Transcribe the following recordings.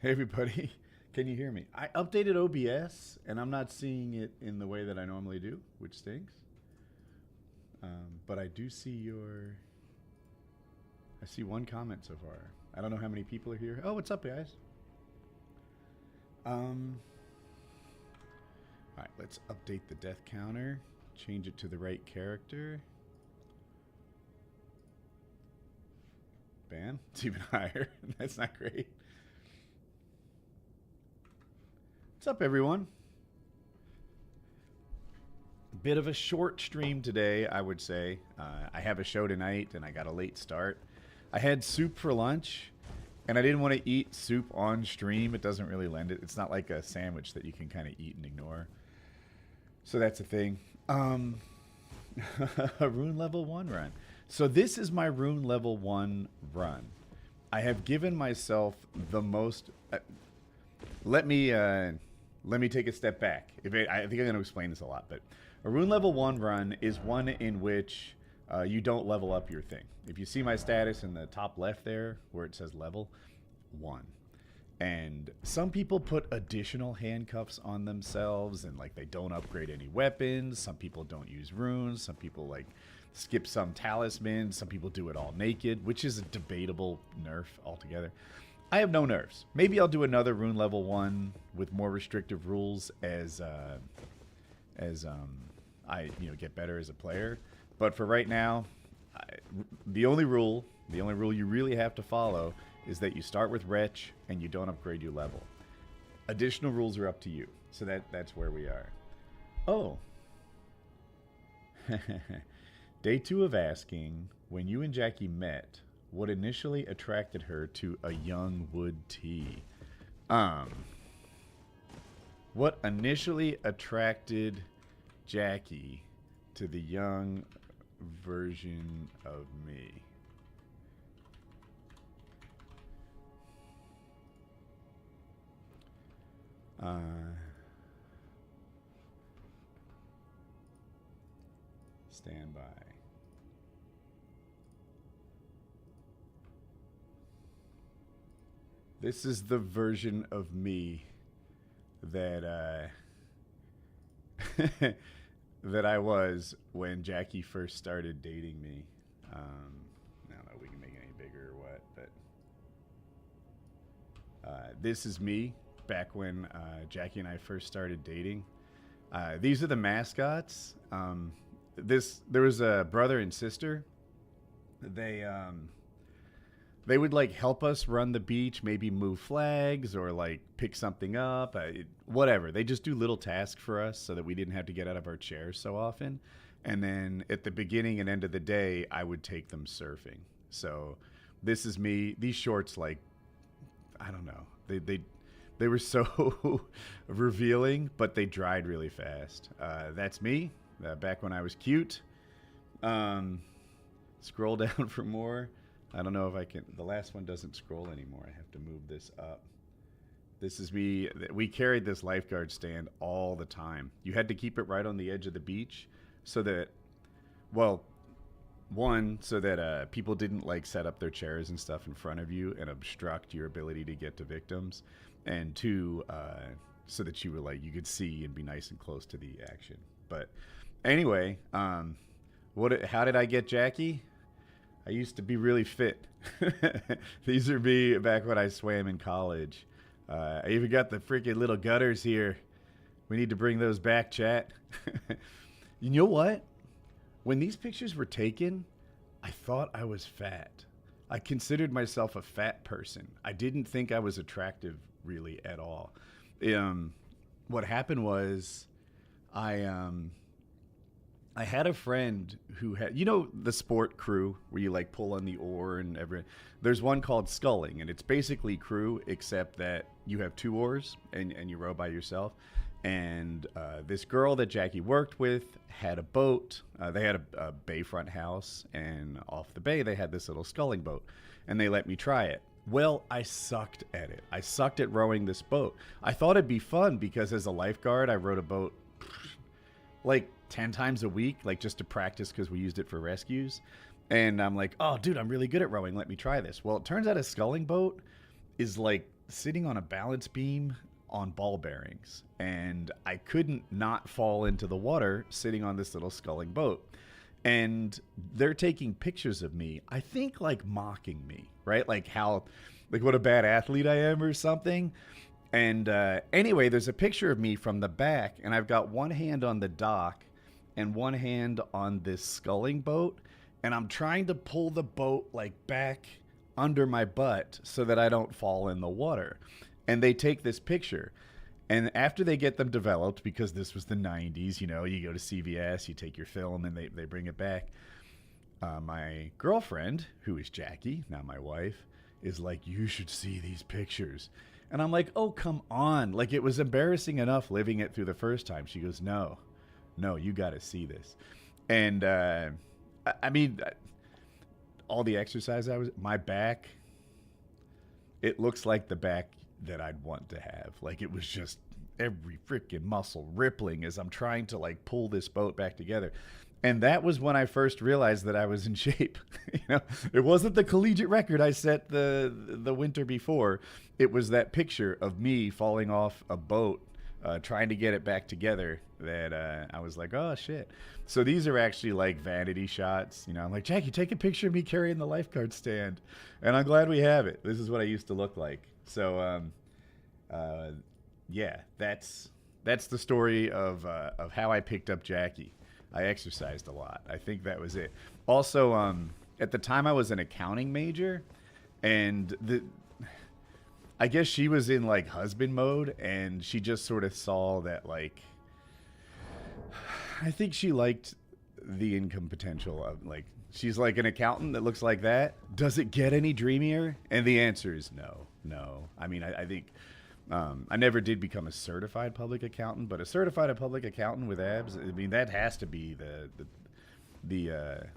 Hey everybody, can you hear me? I updated OBS and I'm not seeing it in the way that I normally do, which stinks. But I do see I see one comment so far. I don't know how many people are here. Oh, what's up, guys? All right, let's update the death counter. Change it to the right character. Bam, it's even higher. That's not great. What's up, everyone? Bit of a short stream today, I would say. I have a show tonight, and I got a late start. I had soup for lunch, and I didn't want to eat soup on stream. It doesn't really lend it. It's not like a sandwich that you can kind of eat and ignore. So that's a thing. A Rune level 1 run. So this is my Rune level 1 run. I have given myself the most... Let me take a step back. I think I'm going to explain this a lot, but a Rune level 1 run is one in which you don't level up your thing. If you see my status in the top left there, where it says level 1. And some people put additional handcuffs on themselves, and like they don't upgrade any weapons. Some people don't use runes. Some people like skip some talismans. Some people do it all naked, which is a debatable nerf altogether. I have no nerves. Maybe I'll do another Rune level 1 with more restrictive rules as I get better as a player. But for right now, the only rule you really have to follow is that you start with Wretch and you don't upgrade your level. Additional rules are up to you. So that's where we are. Oh. Day 2 of asking, when you and Jackie met, what initially attracted her to a young wood tea? What initially attracted Jackie to the young version of me? Stand by. This is the version of me that that I was when Jackie first started dating me. I don't know if we can make it any bigger or what, but this is me back when Jackie and I first started dating. These are the mascots. There was a brother and sister. They would like help us run the beach, maybe move flags or like pick something up, whatever. They just do little tasks for us so that we didn't have to get out of our chairs so often. And then at the beginning and end of the day, I would take them surfing. So this is me. These shorts, like, I don't know. They were so revealing, but they dried really fast. That's me back when I was cute. Scroll down for more. I don't know if I can. The last one doesn't scroll anymore. I have to move this up. This is me. We carried this lifeguard stand all the time. You had to keep it right on the edge of the beach so that, well, one, so that people didn't like set up their chairs and stuff in front of you and obstruct your ability to get to victims. And two, so that you were like, you could see and be nice and close to the action. But anyway, how did I get Jackie? I used to be really fit. These are me back when I swam in college. I even got the freaking little gutters here. We need to bring those back, chat. You know what? When these pictures were taken, I thought I was fat. I considered myself a fat person. I didn't think I was attractive really at all. What happened was I had a friend who had, the sport crew where you like pull on the oar and everything. There's one called sculling, and it's basically crew except that you have 2 oars and you row by yourself. And this girl that Jackie worked with had a boat. They had a bayfront house, and off the bay they had this little sculling boat, and they let me try it. Well, I sucked at it. I sucked at rowing this boat. I thought it'd be fun because as a lifeguard, I rowed a boat like 10 times a week, like just to practice because we used it for rescues. And I'm like, oh, dude, I'm really good at rowing. Let me try this. Well, it turns out a sculling boat is like sitting on a balance beam on ball bearings, and I couldn't not fall into the water sitting on this little sculling boat. And they're taking pictures of me, I think like mocking me, right? Like how, like what a bad athlete I am or something. And anyway, there's a picture of me from the back, and I've got one hand on the dock and one hand on this sculling boat, and I'm trying to pull the boat like back under my butt so that I don't fall in the water. And they take this picture. And after they get them developed, because this was the 90s, you know, you go to CVS, you take your film, and they bring it back. My girlfriend, who is Jackie, now my wife, is like, you should see these pictures. And I'm like, oh, come on. Like, it was embarrassing enough living it through the first time. She goes, no, you got to see this. And, I mean, all the exercise my back, it looks like the back that I'd want to have. Like, it was just every freaking muscle rippling as I'm trying to like pull this boat back together. And that was when I first realized that I was in shape. You know, it wasn't the collegiate record I set the winter before. It was that picture of me falling off a boat, trying to get it back together, that I was like, oh shit. So these are actually like vanity shots. You know, I'm like, Jackie, take a picture of me carrying the lifeguard stand. And I'm glad we have it. This is what I used to look like. So, yeah, that's the story of how I picked up Jackie. I exercised a lot. I think that was it. Also, at the time I was an accounting major, and I guess she was in like husband mode, and she just sort of saw that, like, I think she liked the income potential of, like, she's like, an accountant that looks like that, does it get any dreamier? And the answer is no. I mean, I think I never did become a certified public accountant, but a certified public accountant with abs, I mean, that has to be the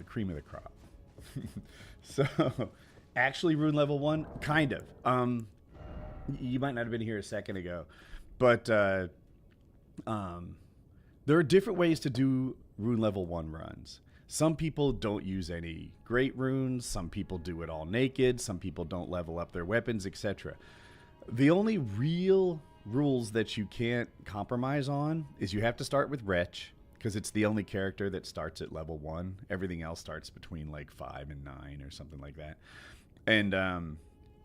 cream of the crop. So, actually, Rune level 1, kind of. You might not have been here a second ago, but there are different ways to do Rune level 1 runs. Some people don't use any great runes. Some people do it all naked. Some people don't level up their weapons, etc. The only real rules that you can't compromise on is you have to start with Wretch, because it's the only character that starts at level 1. Everything else starts between like 5 and 9 or something like that. And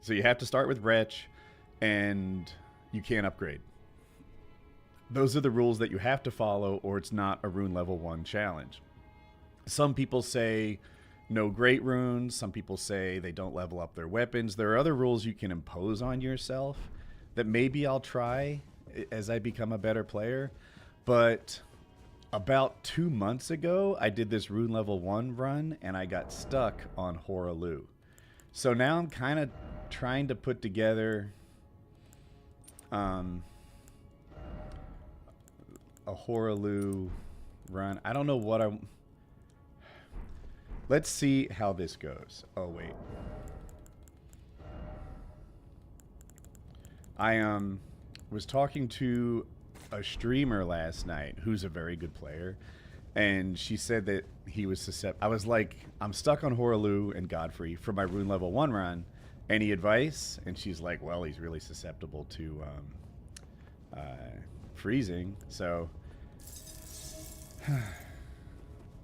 so you have to start with Wretch, and you can't upgrade. Those are the rules that you have to follow, or it's not a Rune level 1 challenge. Some people say no great runes. Some people say they don't level up their weapons. There are other rules you can impose on yourself that maybe I'll try as I become a better player. But about 2 months ago, I did this Rune level 1 run, and I got stuck on Hoarah Loux. So now I'm kind of trying to put together a Hoarah Loux run. I don't know what I'm... Let's see how this goes. Oh, wait. I was talking to a streamer last night who's a very good player, and she said that he was susceptible. I was like, I'm stuck on Hoarah Loux and Godfrey for my Rune level 1 run. Any advice? And she's like, well, he's really susceptible to freezing. So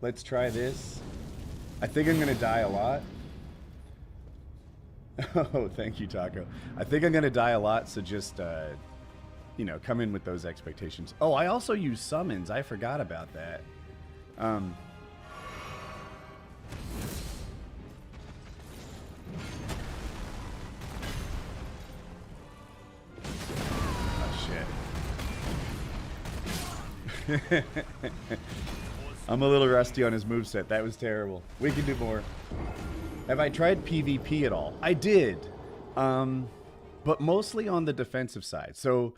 let's try this. I think I'm going to die a lot. Oh, thank you, Taco. I think I'm going to die a lot, so just, you know, come in with those expectations. Oh, I also use summons. I forgot about that. Oh, shit. I'm a little rusty on his moveset. That was terrible. We can do more. Have I tried PvP at all? I did. But mostly on the defensive side. So,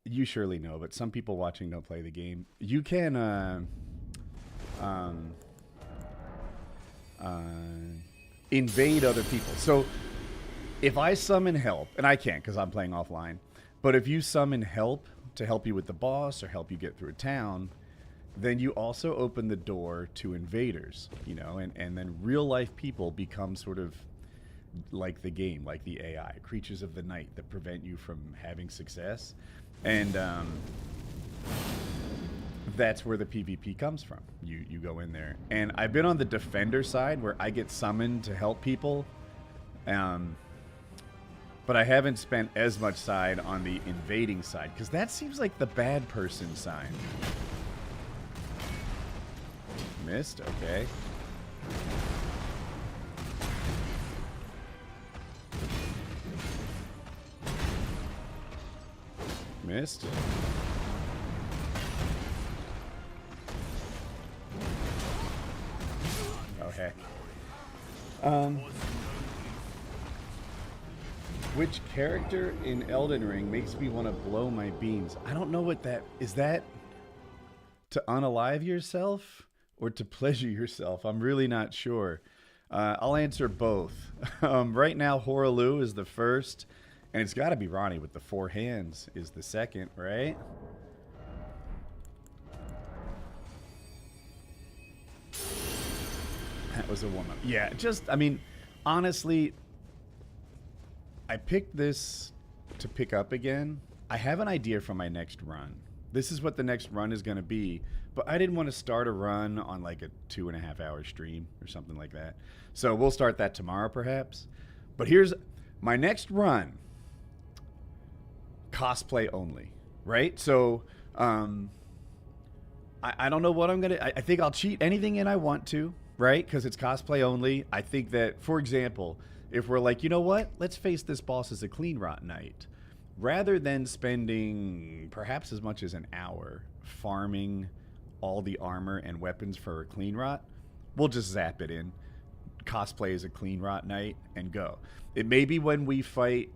you surely know, but some people watching don't play the game. You can, invade other people. So, if I summon help, and I can't because I'm playing offline, but if you summon help to help you with the boss or help you get through a town, then you also open the door to invaders, you know, and then real life people become sort of like the game, like the AI, creatures of the night that prevent you from having success. And that's where the PvP comes from. You go in there. And I've been on the defender side where I get summoned to help people. But I haven't spent as much side on the invading side, because that seems like the bad person side. Missed, okay. Missed. Oh, heck. Which character in Elden Ring makes me want to blow my beams? I don't know what that... Is that to unalive yourself or to pleasure yourself? I'm really not sure. I'll answer both. Right now, Hoarah Loux is the first, and it's got to be Ronnie with the 4 hands is the second, right? That was a warm-up. Yeah, just, I mean, honestly... I picked this to pick up again. I have an idea for my next run. This is what the next run is going to be, but I didn't want to start a run on like a 2.5 hour stream or something like that. So we'll start that tomorrow perhaps. But here's my next run. Cosplay only, right? So I don't know what I'm going to... I think I'll cheat anything in I want to, right? Because it's cosplay only. I think that, for example... If we're like, you know what? Let's face this boss as a clean rot night. Rather than spending perhaps as much as an hour farming all the armor and weapons for a clean rot, we'll just zap it in. Cosplay as a clean rot night and go. It may be when we fight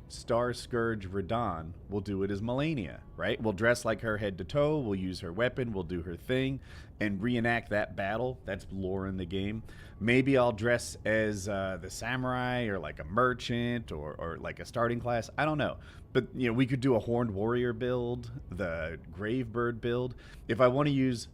Star Scourge Radahn, we'll do it as Melania, right? We'll dress like her head to toe. We'll use her weapon. We'll do her thing and reenact that battle. That's lore in the game. Maybe I'll dress as the samurai or like a merchant or like a starting class. I don't know. But, you know, we could do a Horned Warrior build, the Gravebird build. If I want to use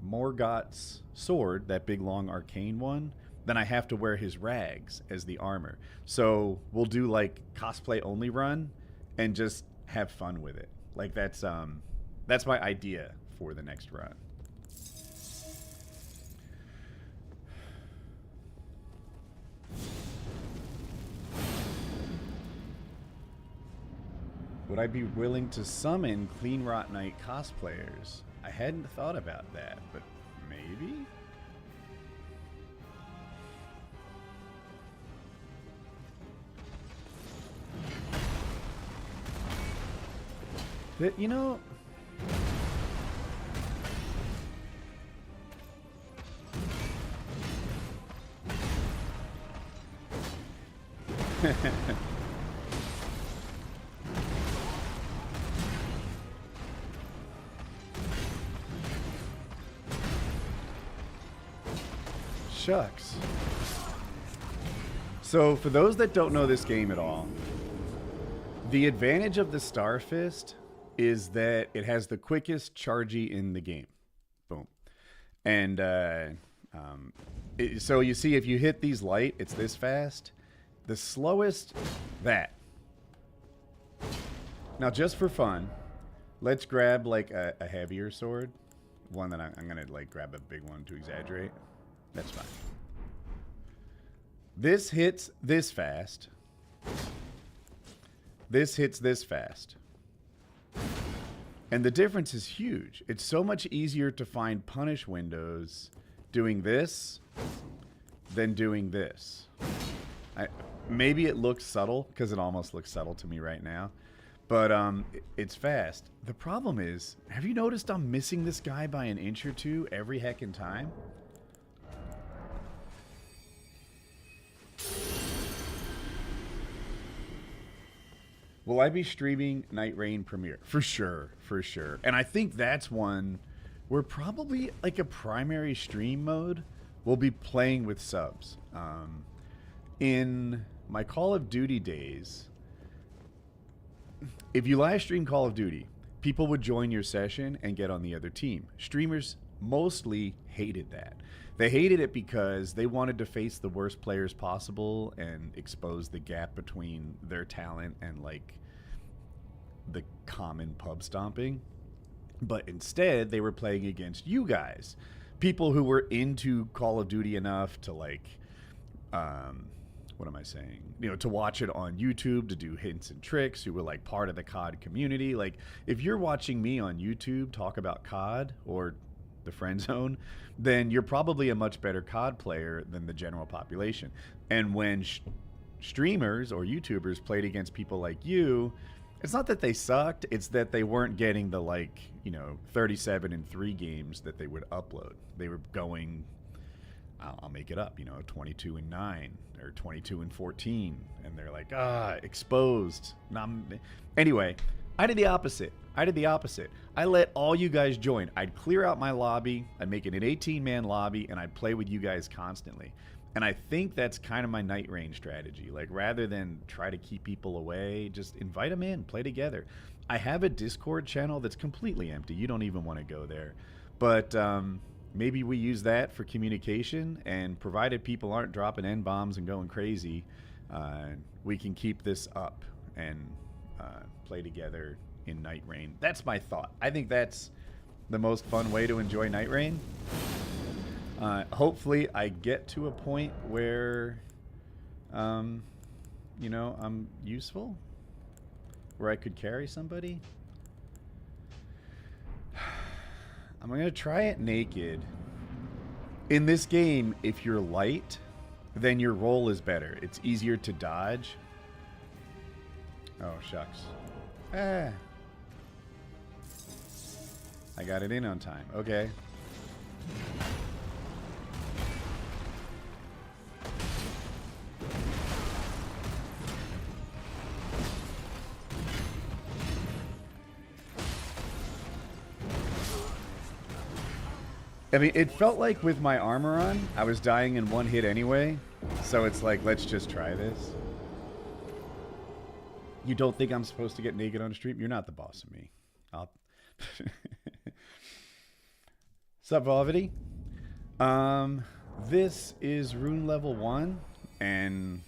Morgoth's sword, that big long arcane one, then I have to wear his rags as the armor. So we'll do like cosplay only run and just have fun with it. Like that's my idea for the next run. Would I be willing to summon Clean Rot Night cosplayers? I hadn't thought about that, but maybe? That, you know... Shucks. So, for those that don't know this game at all, the advantage of the Star Fist is that it has the quickest chargey in the game. Boom. And so you see, if you hit these light, it's this fast. The slowest, that. Now, just for fun, let's grab like a heavier sword. One that I'm going to like grab a big one to exaggerate. That's fine. This hits this fast. This hits this fast. And the difference is huge. It's so much easier to find punish windows doing this than doing this. Maybe it looks subtle, because it almost looks subtle to me right now. But it's fast. The problem is, have you noticed I'm missing this guy by an inch or two every heckin' time? Will I be streaming Night Rain Premiere? For sure, for sure. And I think that's one where probably like a primary stream mode we'll be playing with subs. In my Call of Duty days, if you live stream Call of Duty, people would join your session and get on the other team. Streamers mostly hated that. They hated it because they wanted to face the worst players possible and expose the gap between their talent and like the common pub stomping. But instead, they were playing against you guys, people who were into Call of Duty enough to like, what am I saying? You know, to watch it on YouTube, to do hints and tricks, who were like part of the COD community. Like, if you're watching me on YouTube talk about COD or the friend zone, then you're probably a much better COD player than the general population. And when streamers or YouTubers played against people like you, it's not that they sucked, it's that they weren't getting the, like, you know, 37-3 games that they would upload. They were going, I'll make it up, you know, 22-9 or 22-14, and they're like, exposed. Anyway, I did the opposite. I let all you guys join. I'd clear out my lobby, I'd make it an 18-man lobby, and I'd play with you guys constantly. And I think that's kind of my night range strategy. Like, rather than try to keep people away, just invite them in, play together. I have a Discord channel that's completely empty. You don't even want to go there. But maybe we use that for communication, and provided people aren't dropping N-bombs and going crazy, we can keep this up and play together in Night Rain. That's my thought. I think that's the most fun way to enjoy Night Rain. Hopefully I get to a point where, you know, I'm useful, where I could carry somebody. I'm going to try it naked. In this game, if you're light, then your roll is better. It's easier to dodge. Oh, shucks. I got it in on time. Okay. I mean, it felt like with my armor on, I was dying in one hit anyway. So it's like, let's just try this. You don't think I'm supposed to get naked on stream? You're not the boss of me. Sup, Volvity? This is Rune level 1, and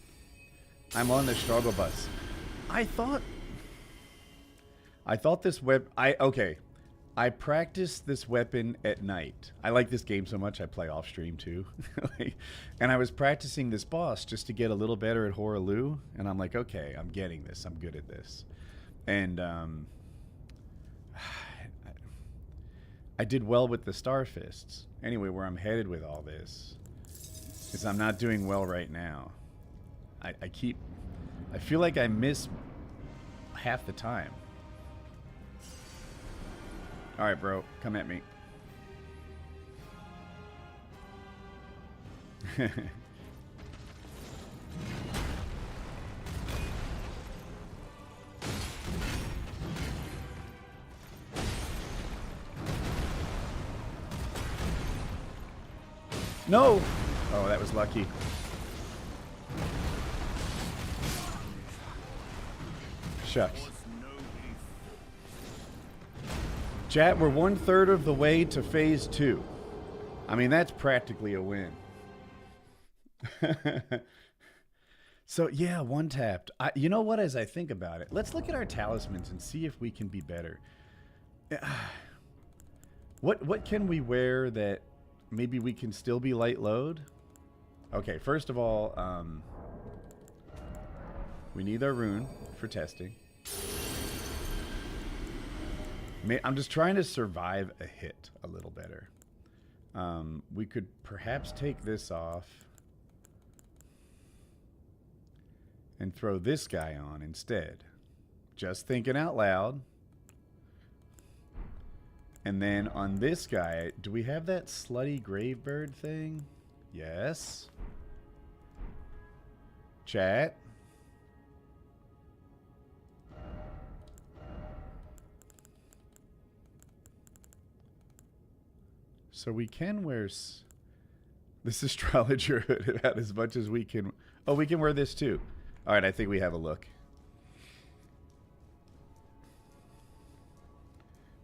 I'm on the struggle bus. I thought this okay. I practiced this weapon at night. I like this game so much I play off stream too. And I was practicing this boss just to get a little better at Hoarah Loux, and I'm like, okay, I'm getting this. I'm good at this. And I did well with the Star Fists. Anyway, where I'm headed with all this is I'm not doing well right now. I feel like I miss half the time. All right, bro, come at me. No! Oh, that was lucky. Shucks. Chat, we're 1/3 of the way to phase 2. I mean, that's practically a win. So, yeah, one tapped. You know what, as I think about it, let's look at our talismans and see if we can be better. What can we wear that maybe we can still be light load? Okay, first of all, we need our rune for testing. I'm just trying to survive a hit a little better. We could perhaps take this off and throw this guy on instead. Just thinking out loud. And then on this guy, do we have that slutty gravebird thing? Yes. Chat. So we can wear this astrologer hood about as much as we can. Oh, we can wear this too. All right, I think we have a look.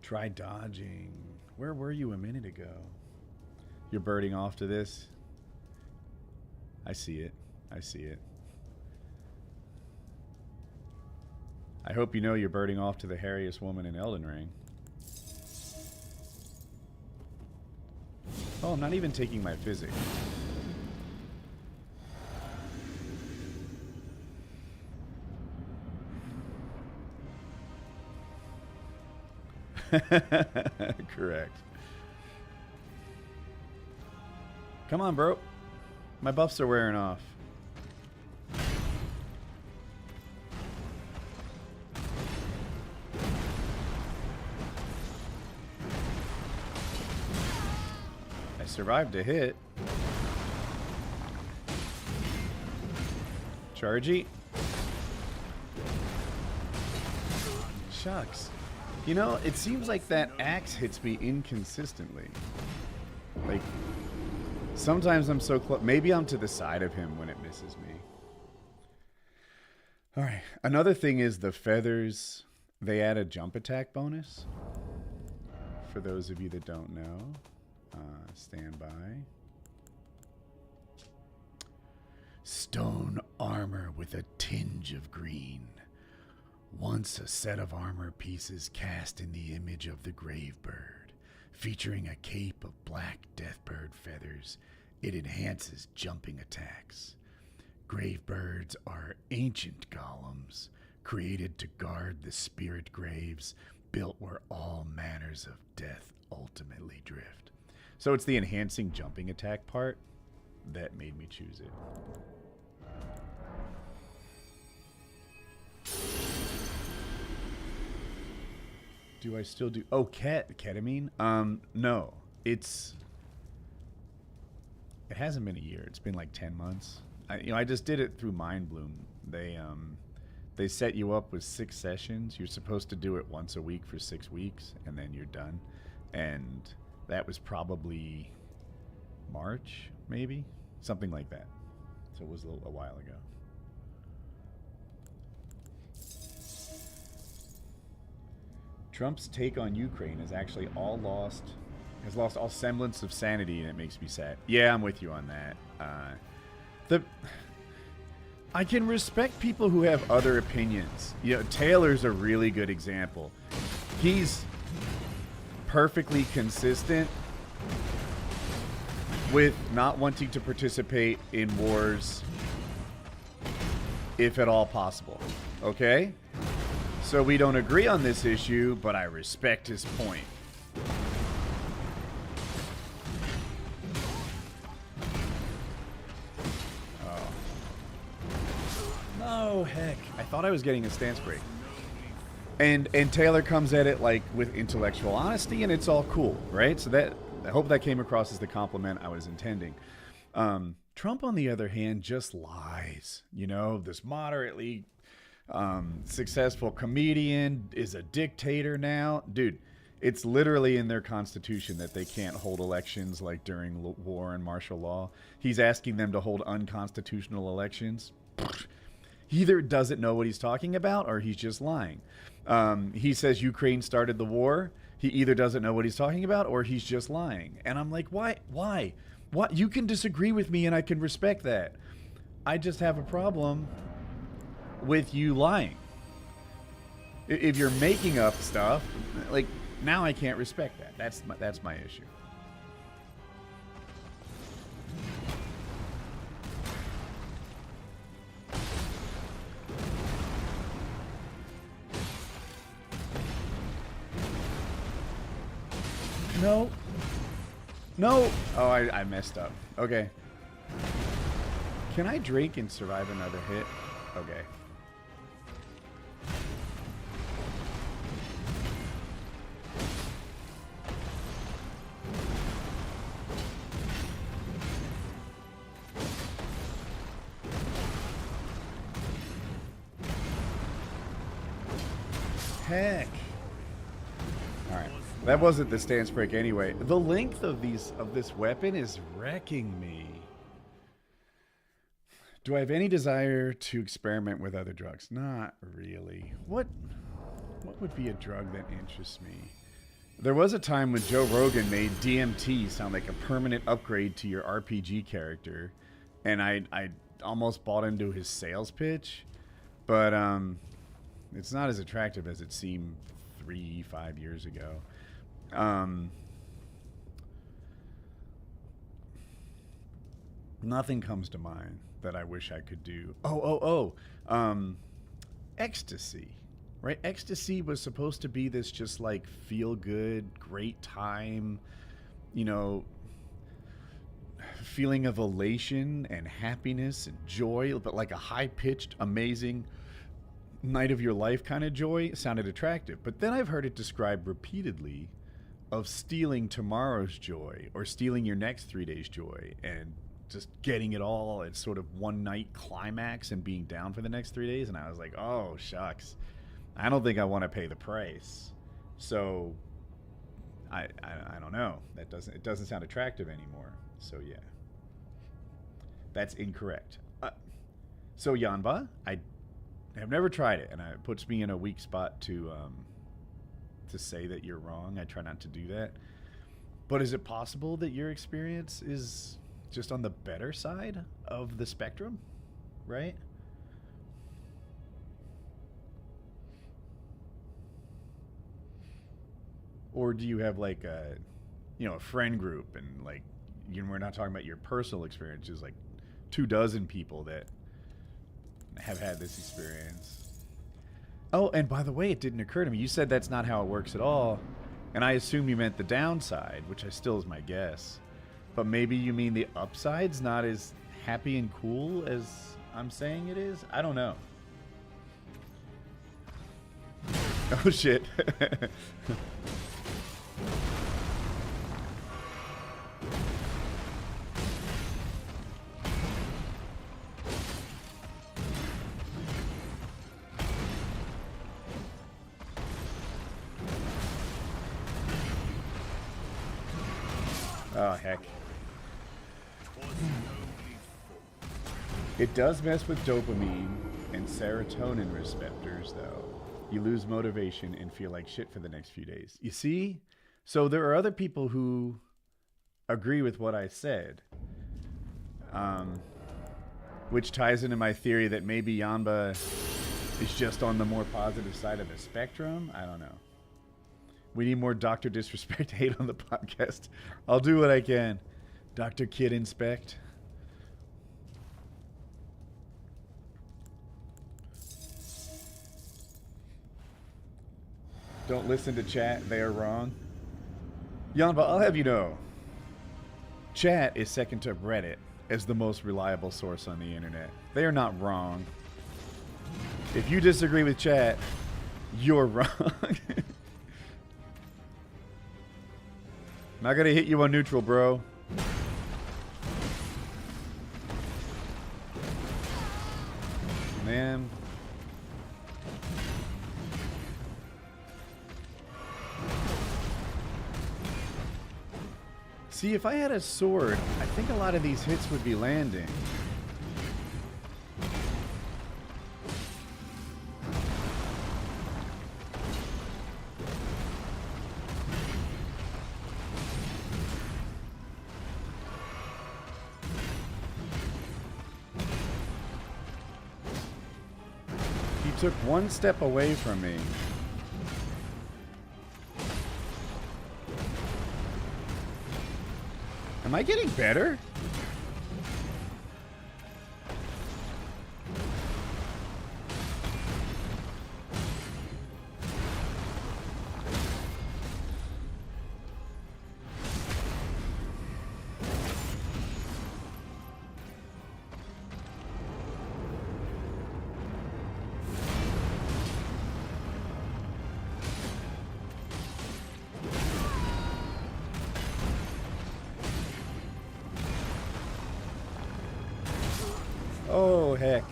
Try dodging. Where were you a minute ago? You're birding off to this? I see it. I see it. I hope you know you're birding off to the hairiest woman in Elden Ring. Oh, I'm not even taking my physics. Correct. Come on, bro. My buffs are wearing off. I survived a hit. Chargy. Shucks. You know, it seems like that axe hits me inconsistently. Like, sometimes I'm so close. Maybe I'm to the side of him when it misses me. All right. Another thing is the feathers. They add a jump attack bonus. For those of you that don't know, stand by. Stone armor with a tinge of green. Once a set of armor pieces cast in the image of the Gravebird, featuring a cape of black deathbird feathers, it enhances jumping attacks. Gravebirds are ancient golems, created to guard the spirit graves, built where all manners of death ultimately drift. So it's the enhancing jumping attack part that made me choose it. Do I still do... Oh, ketamine? No. It hasn't been a year. It's been like 10 months. I just did it through Mind Bloom. They set you up with 6 sessions. You're supposed to do it once a week for 6 weeks, and then you're done. And that was probably March, maybe? Something like that. So it was a while ago. Trump's take on Ukraine is actually has lost all semblance of sanity, and it makes me sad. Yeah, I'm with you on that. I can respect people who have other opinions. You know, Taylor's a really good example. He's perfectly consistent with not wanting to participate in wars if at all possible. Okay? So we don't agree on this issue, but I respect his point. Oh. No, heck. I thought I was getting a stance break. And Taylor comes at it like with intellectual honesty, and it's all cool, right? So that I hope that came across as the compliment I was intending. Trump, on the other hand, just lies. You know, this moderately successful comedian is a dictator now. Dude, it's literally in their constitution that they can't hold elections like during war and martial law. He's asking them to hold unconstitutional elections. He either doesn't know what he's talking about or he's just lying. He says Ukraine started the war. He either doesn't know what he's talking about or he's just lying. And I'm like, why? What? You can disagree with me and I can respect that. I just have a problem with you lying. If you're making up stuff, like, now I can't respect that. That's my issue. No. Oh, I messed up. Okay. Can I drink and survive another hit? Okay. Heck. Alright. That wasn't the stance break anyway. The length of this weapon is wrecking me. Do I have any desire to experiment with other drugs? Not really. What would be a drug that interests me? There was a time when Joe Rogan made DMT sound like a permanent upgrade to your RPG character, and I almost bought into his sales pitch, but it's not as attractive as it seemed 3-5 years ago. Nothing comes to mind that I wish I could do. Ecstasy. Right? Ecstasy was supposed to be this just like feel good, great time, you know, feeling of elation and happiness and joy, but like a high-pitched, amazing night of your life kind of joy. Sounded attractive. But then I've heard it described repeatedly of stealing tomorrow's joy or stealing your next 3 days' joy and just getting it all at sort of one night climax and being down for the next 3 days. And I was like, oh, shucks. I don't think I want to pay the price. So I don't know. It doesn't sound attractive anymore. So yeah. That's incorrect. So Yanba, I have never tried it, and it puts me in a weak spot to say that you're wrong. I try not to do that. But is it possible that your experience is just on the better side of the spectrum, right? Or do you have like a friend group, and like, we're not talking about your personal experiences, like 24 people that have had this experience. Oh, and by the way, it didn't occur to me. You said that's not how it works at all, and I assume you meant the downside, which I still is my guess. But maybe you mean the upside's not as happy and cool as I'm saying it is? I don't know. Oh shit. Oh, heck. It does mess with dopamine and serotonin receptors, though. You lose motivation and feel like shit for the next few days. You see? So there are other people who agree with what I said. Which ties into my theory that maybe Yanba is just on the more positive side of the spectrum. I don't know. We need more Dr. Disrespect hate on the podcast. I'll do what I can. Dr. Kid Inspect. Don't listen to chat. They are wrong. Yanba, I'll have you know. Chat is second to Reddit as the most reliable source on the internet. They are not wrong. If you disagree with chat, you're wrong. Not gonna hit you on neutral, bro. Man. See, if I had a sword, I think a lot of these hits would be landing. Took one step away from me. Am I getting better? Oh, heck.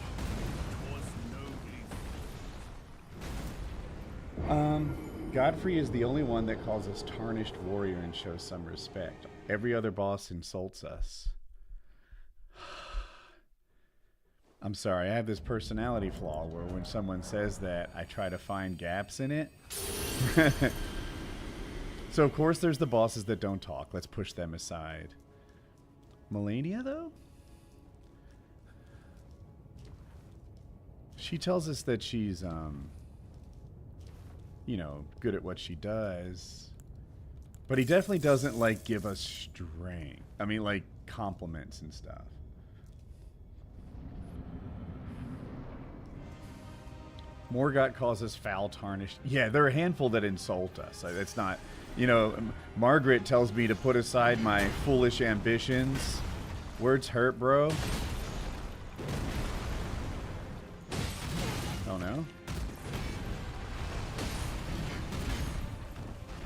Godfrey is the only one that calls us tarnished warrior and shows some respect. Every other boss insults us. I'm sorry, I have this personality flaw where when someone says that, I try to find gaps in it. So, of course, there's the bosses that don't talk. Let's push them aside. Melania, though? She tells us that she's, you know, good at what she does. But he definitely doesn't, like, give us strength. I mean, like, compliments and stuff. Morgott calls us foul tarnished. Yeah, there are a handful that insult us. It's not, you know, Margaret tells me to put aside my foolish ambitions. Words hurt, bro. Oh, no.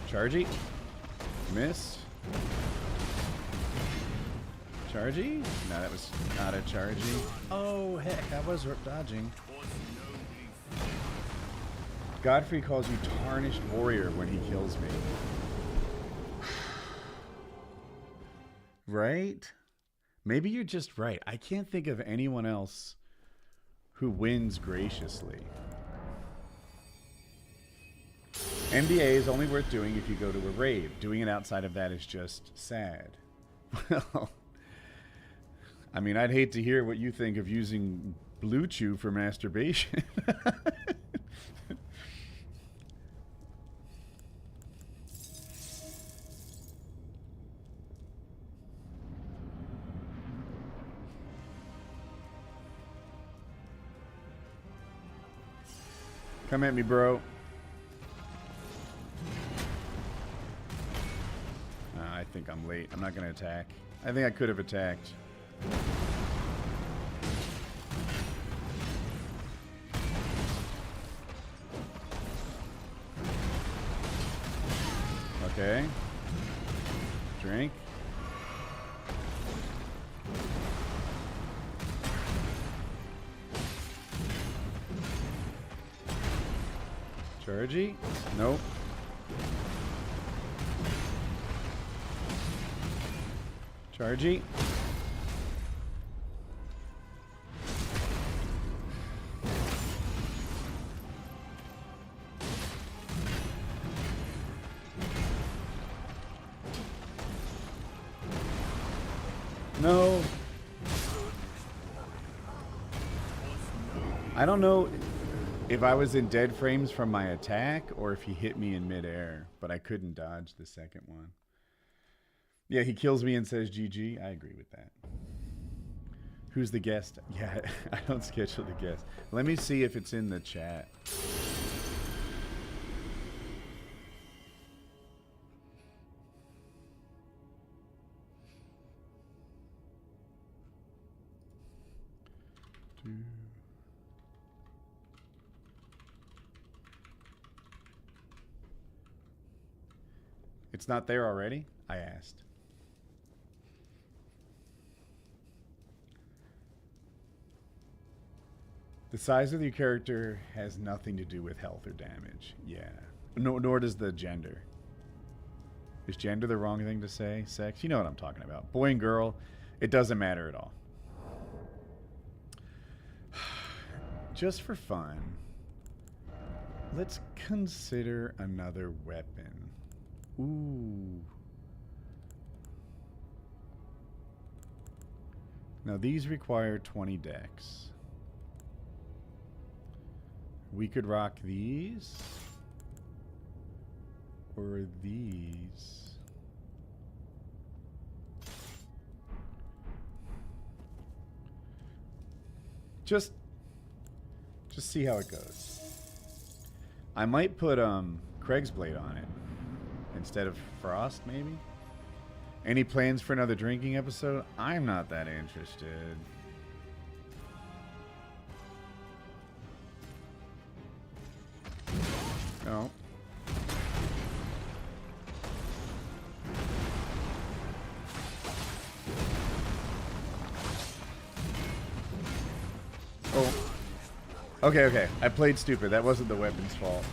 Chargy? Missed. Chargy? No, that was not a chargy. Oh, heck, I was dodging. Godfrey calls you tarnished warrior when he kills me. Right? Maybe you're just right. I can't think of anyone else who wins graciously. MDA is only worth doing if you go to a rave. Doing it outside of that is just sad. Well, I mean, I'd hate to hear what you think of using Blue Chew for masturbation. Come at me, bro. I think I'm late. I'm not going to attack. I think I could have attacked. Okay. Drink. Chargy? Nope. Chargy? No. I don't know if I was in dead frames from my attack or if he hit me in midair, but I couldn't dodge the second one. Yeah, he kills me and says GG. I agree with that. Who's the guest? Yeah, I don't schedule the guest. Let me see if it's in the chat. It's not there already? I asked. The size of your character has nothing to do with health or damage. Yeah. Nor does the gender. Is gender the wrong thing to say? Sex? You know what I'm talking about. Boy and girl, it doesn't matter at all. Just for fun, let's consider another weapon. Ooh. Now these require 20 dex. We could rock these or these. Just see how it goes. I might put Craig's Blade on it instead of Frost, maybe. Any plans for another drinking episode? I'm not that interested. No. Oh. Okay. I played stupid. That wasn't the weapon's fault.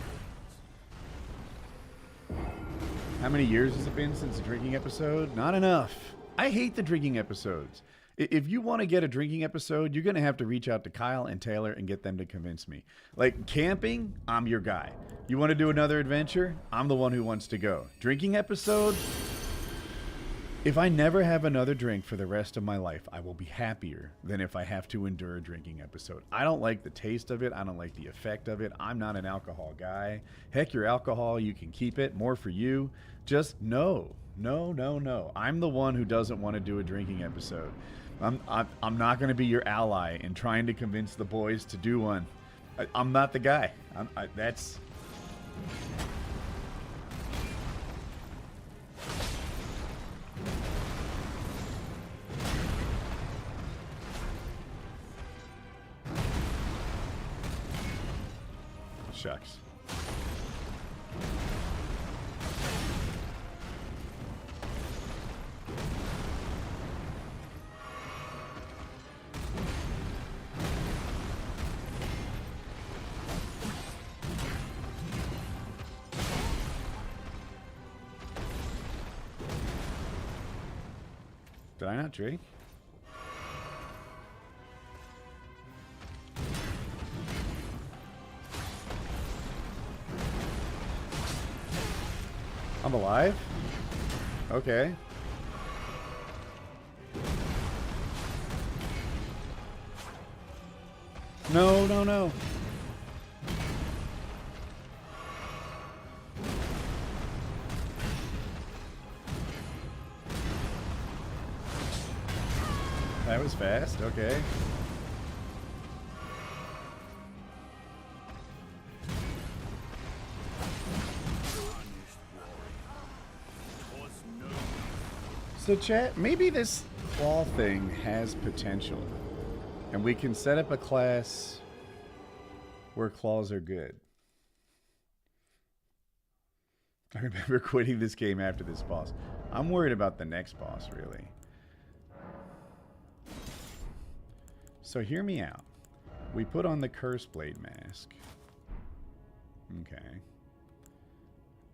How many years has it been since the drinking episode? Not enough. I hate the drinking episodes. If you want to get a drinking episode, you're going to have to reach out to Kyle and Taylor and get them to convince me. Like camping, I'm your guy. You want to do another adventure? I'm the one who wants to go. Drinking episode? If I never have another drink for the rest of my life, I will be happier than if I have to endure a drinking episode. I don't like the taste of it. I don't like the effect of it. I'm not an alcohol guy. Heck, your alcohol, you can keep it. More for you. Just no. I'm the one who doesn't want to do a drinking episode. I'm not going to be your ally in trying to convince the boys to do one. I'm not the guy. That's... Shucks. Did I not drink? I'm alive? Okay. No. That was fast. Okay. So chat, maybe this claw thing has potential. And we can set up a class where claws are good. I remember quitting this game after this boss. I'm worried about the next boss, really. So hear me out. We put on the Curse Blade mask. Okay.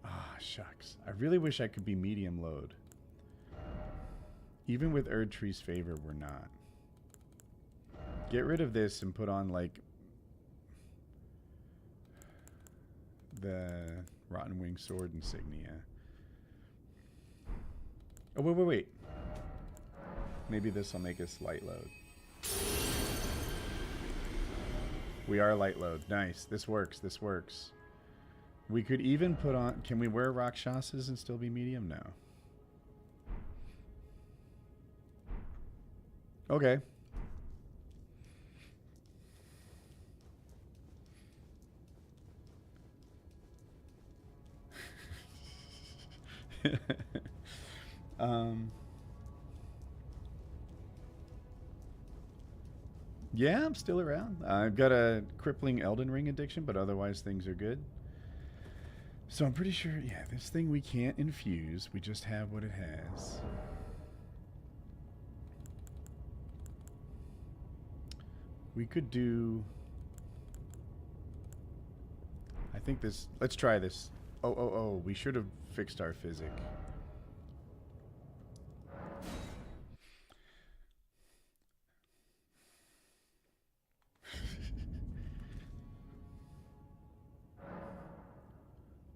Ah, shucks. I really wish I could be medium load. Even with Erdtree's favor, we're not. Get rid of this and put on, like, the Rotten Wing Sword insignia. Oh, wait. Maybe this will make us light load. We are light load. Nice. This works. We could even put on... Can we wear Rakshasas and still be medium? No. Okay. Yeah, I'm still around. I've got a crippling Elden Ring addiction, but otherwise things are good. So I'm pretty sure, yeah, this thing we can't infuse. We just have what it has. We could do... I think this... Let's try this. Oh. We should have fixed our physic.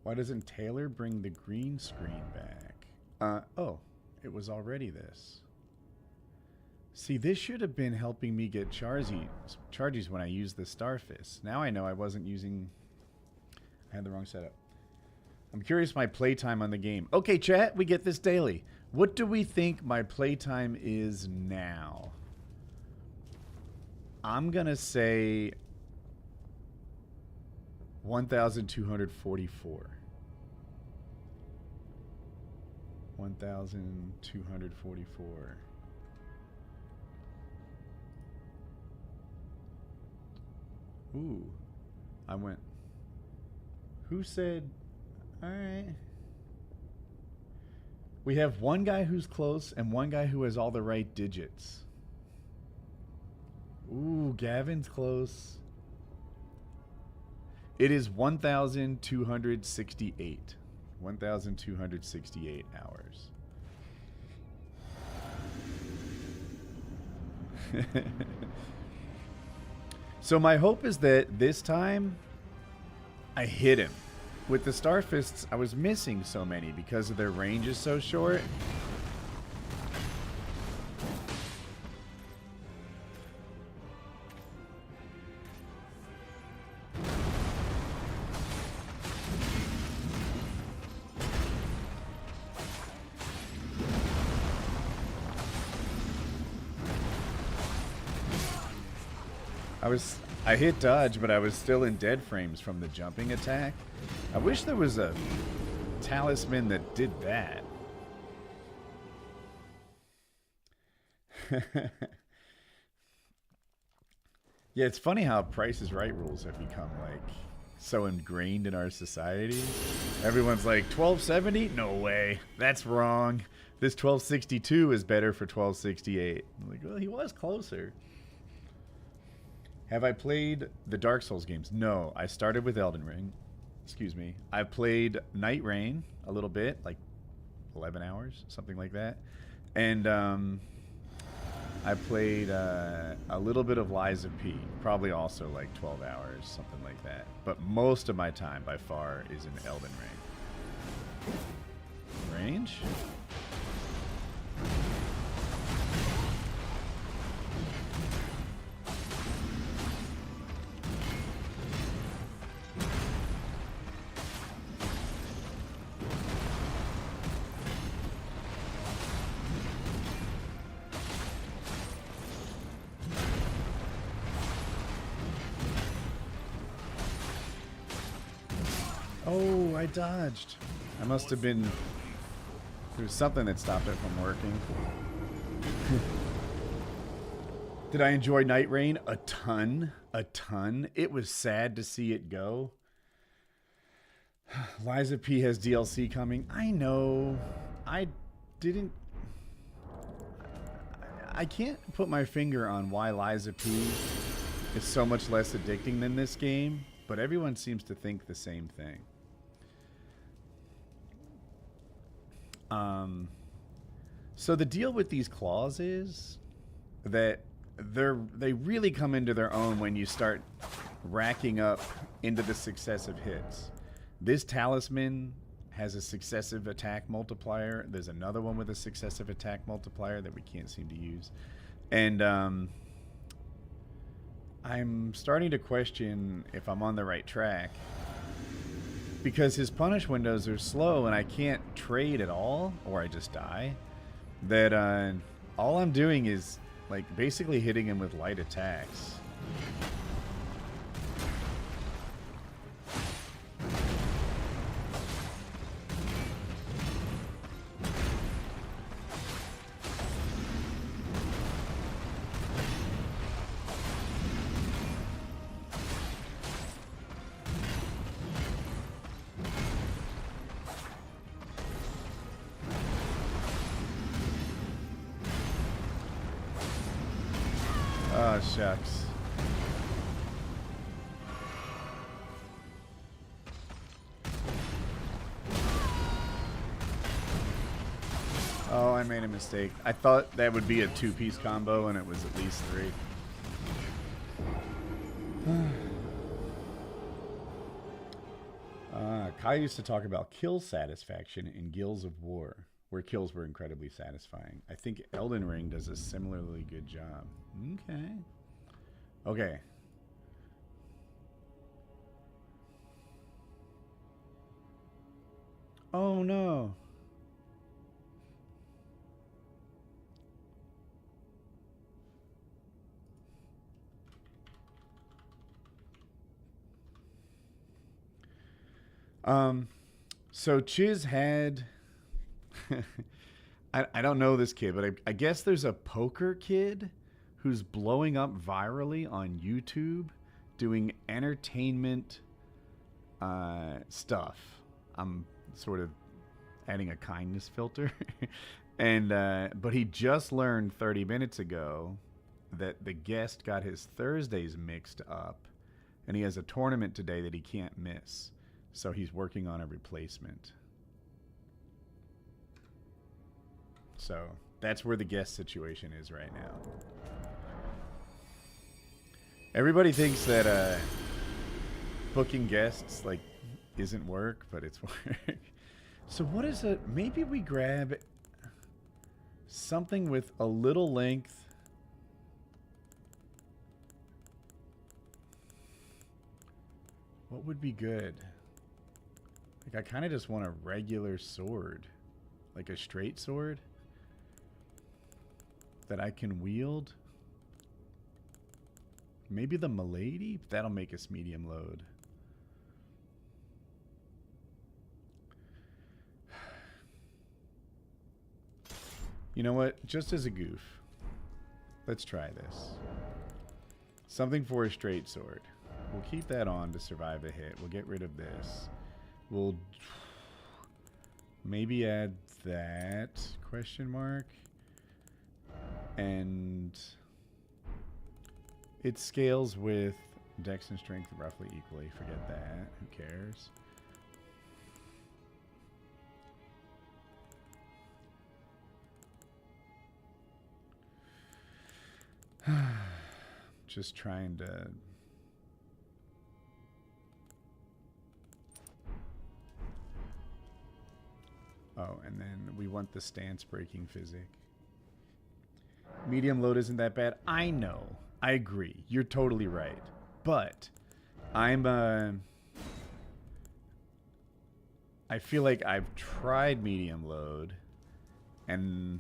Why doesn't Taylor bring the green screen back? Oh, it was already this. See, this should have been helping me get charges when I used the Starfist. Now I know I wasn't using... I had the wrong setup. I'm curious my playtime on the game. Okay, chat, we get this daily. What do we think my playtime is now? I'm going to say 1,244. 1,244. Ooh. I went. Who said... Alright. We have one guy who's close and one guy who has all the right digits. Ooh, Gavin's close. It is 1,268. 1,268 hours. So my hope is that this time I hit him. With the Starfists, I was missing so many because of their range is so short. I hit dodge, but I was still in dead frames from the jumping attack. I wish there was a talisman that did that. Yeah, it's funny how Price is Right rules have become like so ingrained in our society. Everyone's like, 1270? No way. That's wrong. This 1262 is better for 1268. I'm like, well, he was closer. Have I played the Dark Souls games? No, I started with Elden Ring. Excuse me. I played Night Rain a little bit, like 11 hours, something like that. And I played a little bit of Lies of P, probably also like 12 hours, something like that. But most of my time, by far, is in Elden Ring. Range? Oh, I dodged. I must have been... There was something that stopped it from working. Did I enjoy Night Rain? A ton. A ton. It was sad to see it go. Liza P has DLC coming. I know. I didn't... I can't put my finger on why Liza P is so much less addicting than this game, but everyone seems to think the same thing. So the deal with these claws is that they really come into their own when you start racking up into the successive hits. This talisman has a successive attack multiplier. There's another one with a successive attack multiplier that we can't seem to use. And I'm starting to question if I'm on the right track, because his punish windows are slow and I can't trade at all, or I just die. That all I'm doing is like basically hitting him with light attacks. Oh, shucks. Oh, I made a mistake. I thought that would be a two-piece combo, and it was at least 3. Kai used to talk about kill satisfaction in Guilds of War, where kills were incredibly satisfying. I think Elden Ring does a similarly good job. Okay. Okay. Oh no. So Chiz had I don't know this kid, but I guess there's a poker kid who's blowing up virally on YouTube doing entertainment stuff. I'm sort of adding a kindness filter. And but he just learned 30 minutes ago that the guest got his Thursdays mixed up, and he has a tournament today that he can't miss. So he's working on a replacement. So that's where the guest situation is right now. Everybody thinks that booking guests like isn't work, but it's work. So what is it? Maybe we grab something with a little length. What would be good? Like, I kind of just want a regular sword. Like a straight sword that I can wield. Maybe the Milady? That'll make us medium load. You know what? Just as a goof, let's try this. Something for a straight sword. We'll keep that on to survive a hit. We'll get rid of this. We'll maybe add that, question mark. And it scales with dex and strength roughly equally. Forget that. Who cares? Just trying to... Oh, and then we want the stance breaking physic. Medium load isn't that bad. I know. I agree. You're totally right. But I'm I feel like I've tried medium load and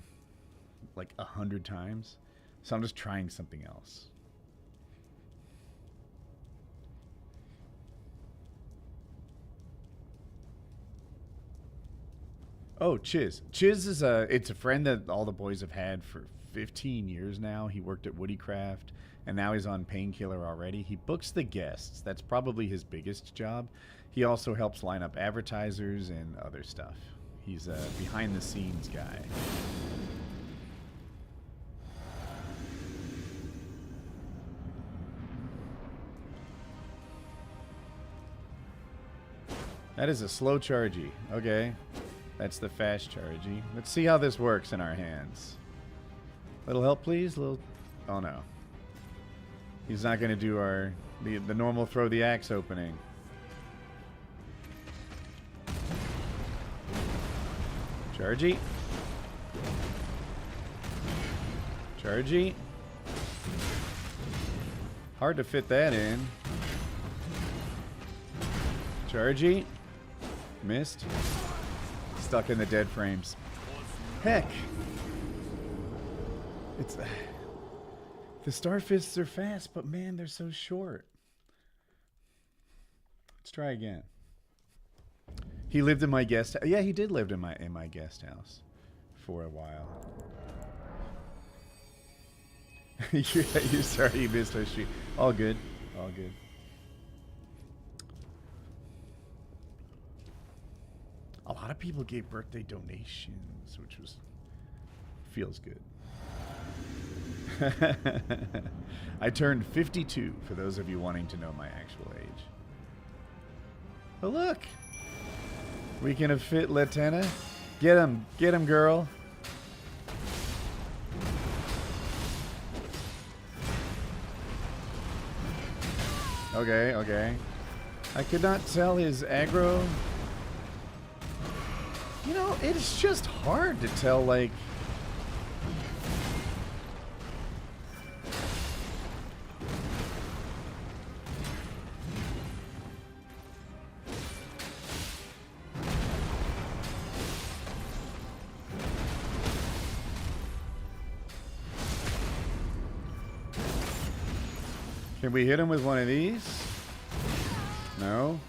like 100 times. So I'm just trying something else. Oh, Chiz. Chiz is it's a friend that all the boys have had for 15 years now. He worked at Woodycraft, and now he's on Painkiller already. He books the guests. That's probably his biggest job. He also helps line up advertisers and other stuff. He's a behind-the-scenes guy. That is a slow chargey. Okay. That's the fast chargey. Let's see how this works in our hands. Little help, please. Little. Oh no. He's not going to do our the normal throw the axe opening. Chargey. Chargey. Hard to fit that in. Chargey. Missed. Stuck in the dead frames. Heck. It's the Starfists are fast, but man, they're so short. Let's try again. He lived in my guest. Yeah, he did live in my guest house for a while. You're sorry you missed our street. All good. All good. A lot of people gave birthday donations, which feels good. I turned 52, for those of you wanting to know my actual age. But look, we can have fit Letena. Get him, girl. Okay, okay. I could not tell his aggro. You know, it's just hard to tell, like... Can we hit him with one of these? No.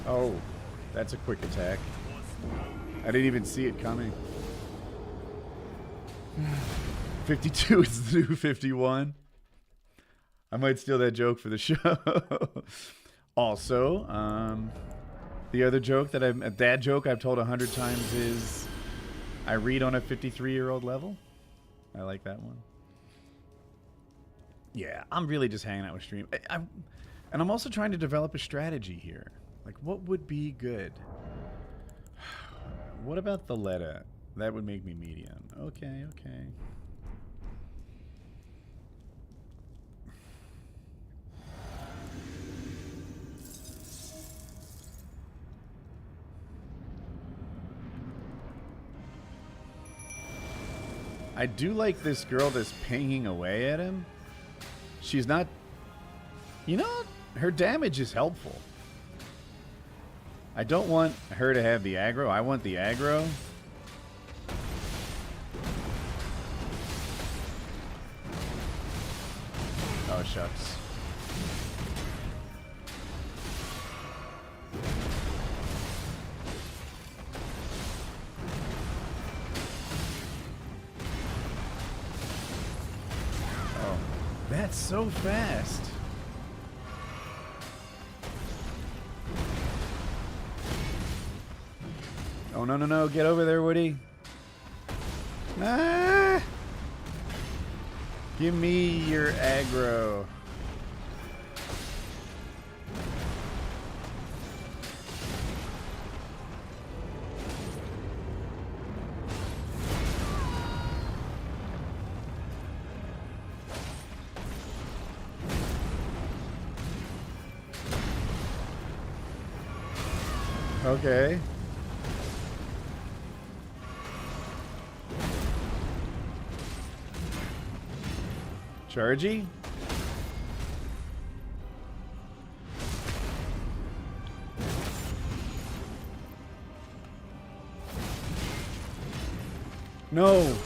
Oh, that's a quick attack. I didn't even see it coming. 52 is the new 51. I might steal that joke for the show. Also, the other joke that joke I've told 100 times is I read on a 53-year-old level. I like that one. Yeah, I'm really just hanging out with stream. And I'm also trying to develop a strategy here. Like, what would be good? What about the Letta? That would make me medium. Okay, okay. I do like this girl that's pinging away at him. She's not... You know, her damage is helpful. I don't want her to have the aggro. I want the aggro. Oh, shucks. Oh, that's so fast. Oh, no, no, no. Get over there, Woody. Ah! Give me your aggro. Okay. Chargy? No.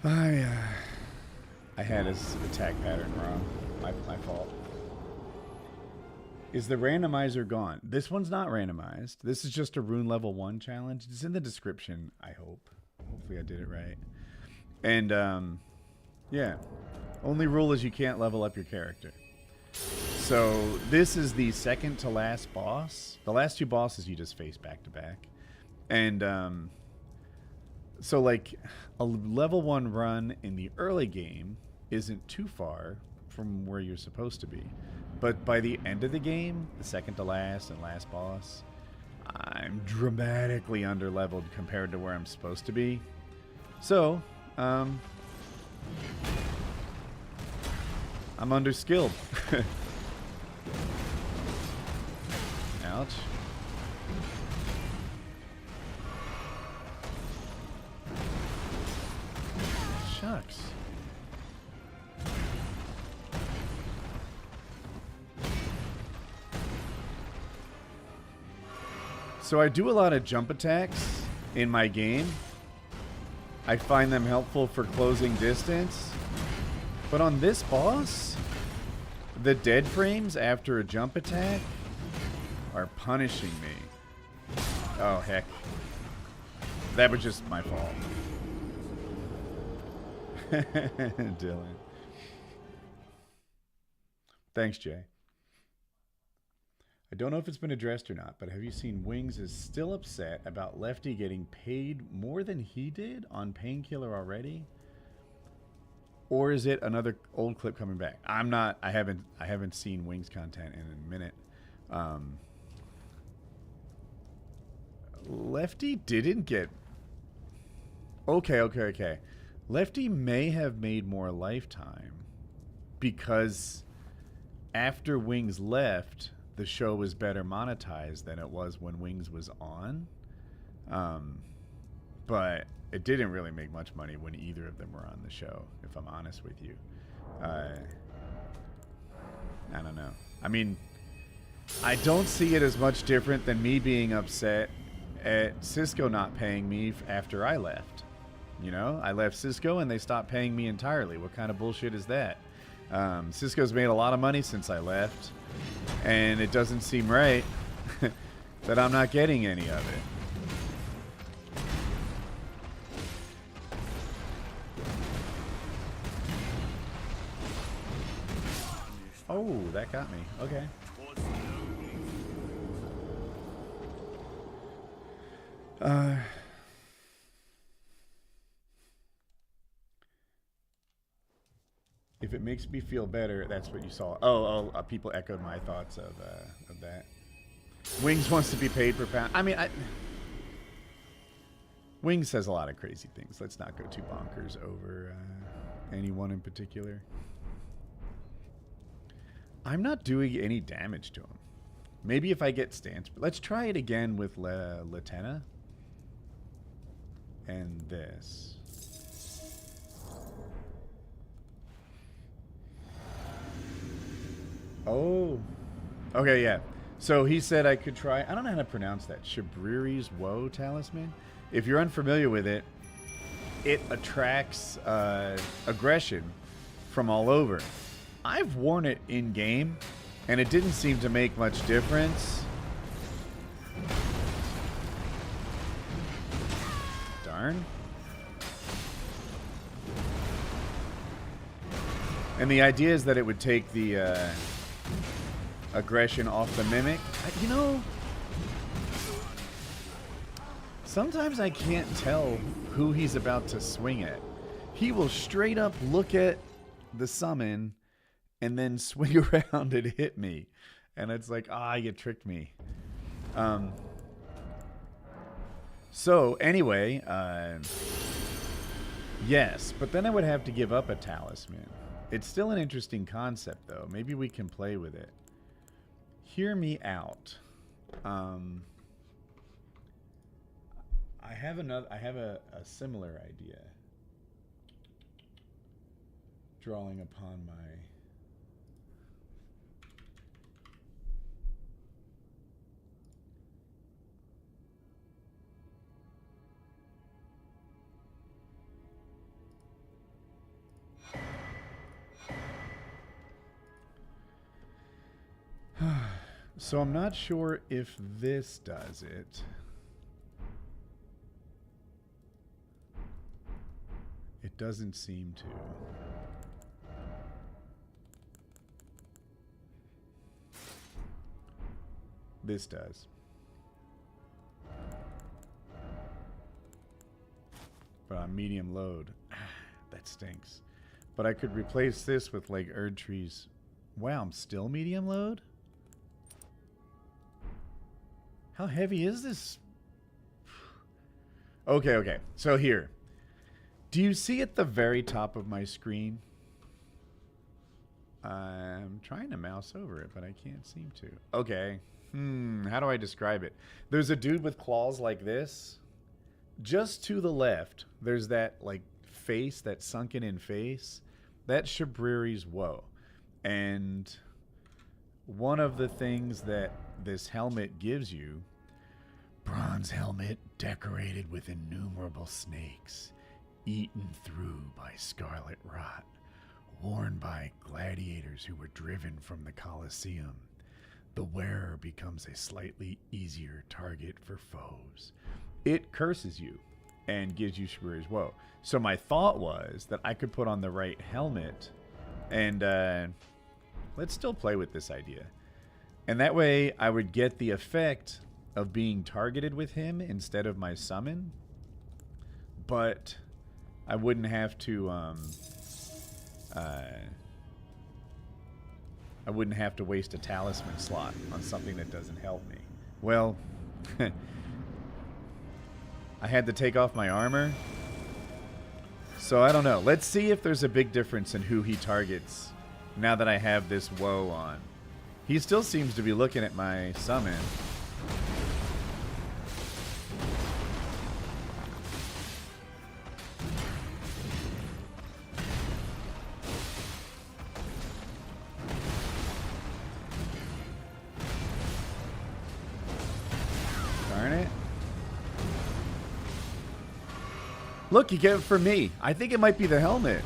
I had his attack pattern wrong. My fault. Is the randomizer gone? This one's not randomized. This is just a Rune level 1 challenge. It's in the description, I hope. Hopefully I did it right. And, yeah. Only rule is you can't level up your character. So, this is the second to last boss. The last two bosses you just face back to back. And, so, like, a level 1 run in the early game isn't too far from where you're supposed to be. But by the end of the game, the second to last and last boss, I'm dramatically underleveled compared to where I'm supposed to be. So, I'm underskilled. Ouch. Shucks. So I do a lot of jump attacks in my game. I find them helpful for closing distance. But on this boss, the dead frames after a jump attack are punishing me. Oh, heck. That was just my fault. Dylan. Thanks, Jay. I don't know if it's been addressed or not, but have you seen Wings is still upset about Lefty getting paid more than he did on Painkiller already? Or is it another old clip coming back? I'm not. I haven't seen Wings content in a minute. Lefty didn't get. Okay. Lefty may have made more lifetime because after Wings left, the show was better monetized than it was when Wings was on. But it didn't really make much money when either of them were on the show, if I'm honest with you. I don't know. I mean, I don't see it as much different than me being upset at Cisco not paying me after I left. You know, I left Cisco and they stopped paying me entirely. What kind of bullshit is that? Cisco's made a lot of money since I left, and it doesn't seem right that I'm not getting any of it. Oh, that got me. Okay. If it makes me feel better, that's what you saw. Oh, people echoed my thoughts of that. Wings wants to be paid per pound. I mean, Wings says a lot of crazy things. Let's not go too bonkers over anyone in particular. I'm not doing any damage to him. Maybe if I get stance. Let's try it again with Latenna. And this. Oh. Okay, yeah. So he said I could try. I don't know how to pronounce that. Shabriri's Woe Talisman. If you're unfamiliar with it, it attracts aggression from all over. I've worn it in game, and it didn't seem to make much difference. Darn. And the idea is that it would take the aggression off the mimic. You know, sometimes I can't tell who he's about to swing at. He will straight up look at the summon and then swing around and hit me. And it's like, you tricked me. So, anyway, yes, but then I would have to give up a talisman. It's still an interesting concept, though. Maybe we can play with it. Hear me out. I have a similar idea. Drawing upon my... So I'm not sure if this does it. It doesn't seem to. This does. But on medium load. That stinks. But I could replace this with like Erdtree's. Wow, I'm still medium load? How heavy is this? Okay. So here. Do you see at the very top of my screen? I'm trying to mouse over it, but I can't seem to. Okay. How do I describe it? There's a dude with claws like this. Just to the left, there's that like face, that sunken in face. That's Shabriri's Woe. And one of the things that this helmet gives you, bronze helmet decorated with innumerable snakes, eaten through by scarlet rot, worn by gladiators who were driven from the Colosseum. The wearer becomes a slightly easier target for foes. It curses you and gives you Shabriri's Woe. So my thought was that I could put on the right helmet and let's still play with this idea. And that way I would get the effect of being targeted with him instead of my summon. But I wouldn't have to I wouldn't have to waste a talisman slot on something that doesn't help me. Well, I had to take off my armor. So I don't know. Let's see if there's a big difference in who he targets now that I have this Woe on. He still seems to be looking at my summon. Darn it. Look, you get it for me. I think it might be the helmet.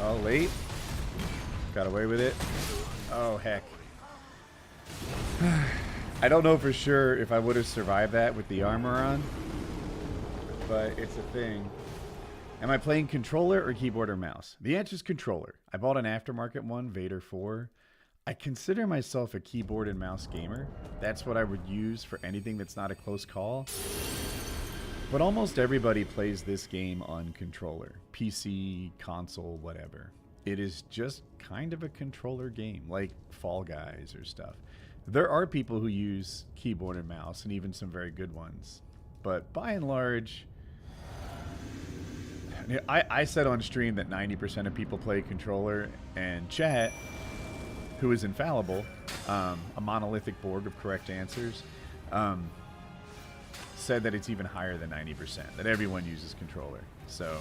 Oh, late. Got away with it. Oh, heck. I don't know for sure if I would have survived that with the armor on, but it's a thing. Am I playing controller or keyboard or mouse? The answer is controller. I bought an aftermarket one, Vader 4. I consider myself a keyboard and mouse gamer. That's what I would use for anything that's not a close call. But almost everybody plays this game on controller. PC, console, whatever. It is just kind of a controller game, like Fall Guys or stuff. There are people who use keyboard and mouse, and even some very good ones. But by and large, I said on stream that 90% of people play controller, and chat, who is infallible, a monolithic Borg of correct answers, said that it's even higher than 90%, that everyone uses controller. So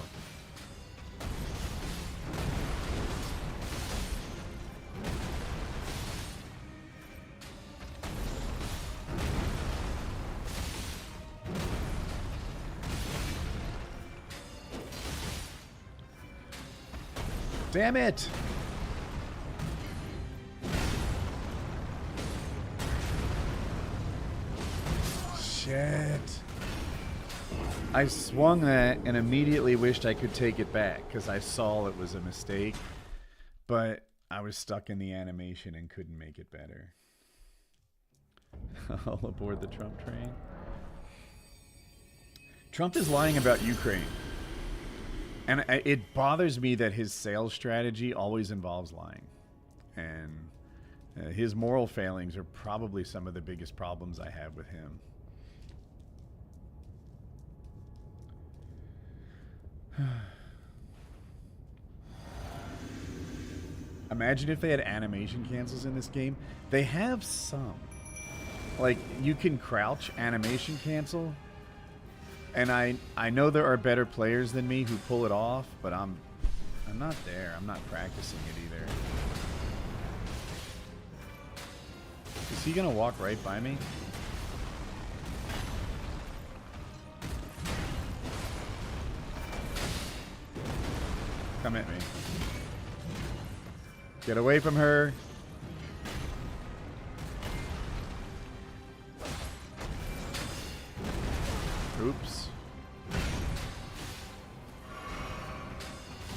damn it! Shit. I swung that and immediately wished I could take it back because I saw it was a mistake, but I was stuck in the animation and couldn't make it better. All aboard the Trump train. Trump is lying about Ukraine. And it bothers me that his sales strategy always involves lying. And his moral failings are probably some of the biggest problems I have with him. Imagine if they had animation cancels in this game. They have some. Like, you can crouch animation cancel. And I know there are better players than me who pull it off, but I'm not there. I'm not practicing it either. Is he gonna walk right by me? Come at me. Get away from her. Oops.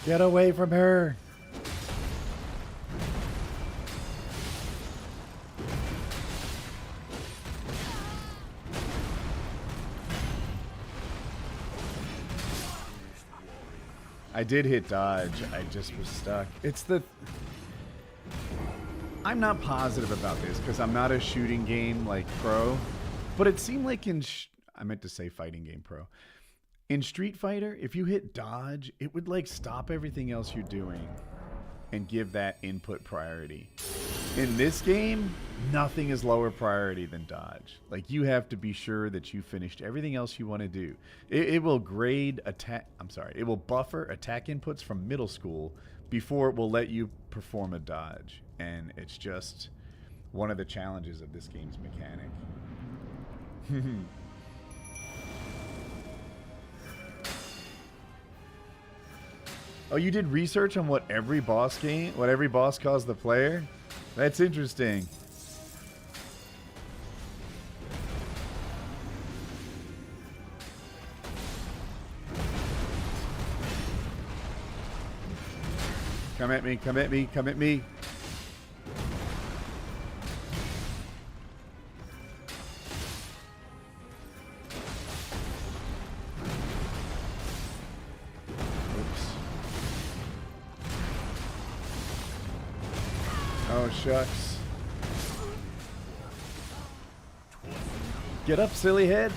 Get away from her. I did hit dodge. I just was stuck. It's the... I'm not positive about this because I'm not a shooting game like pro, but it seemed like in... I meant to say fighting game pro. In Street Fighter, if you hit dodge, it would like stop everything else you're doing and give that input priority. In this game, nothing is lower priority than dodge. Like, you have to be sure that you finished everything else you want to do. It will grade attack... I'm sorry. It will buffer attack inputs from middle school before it will let you perform a dodge. And it's just one of the challenges of this game's mechanic. Oh, you did research on what every boss calls the player? That's interesting. Come at me, come at me, come at me. Oh, shucks. Get up, silly head.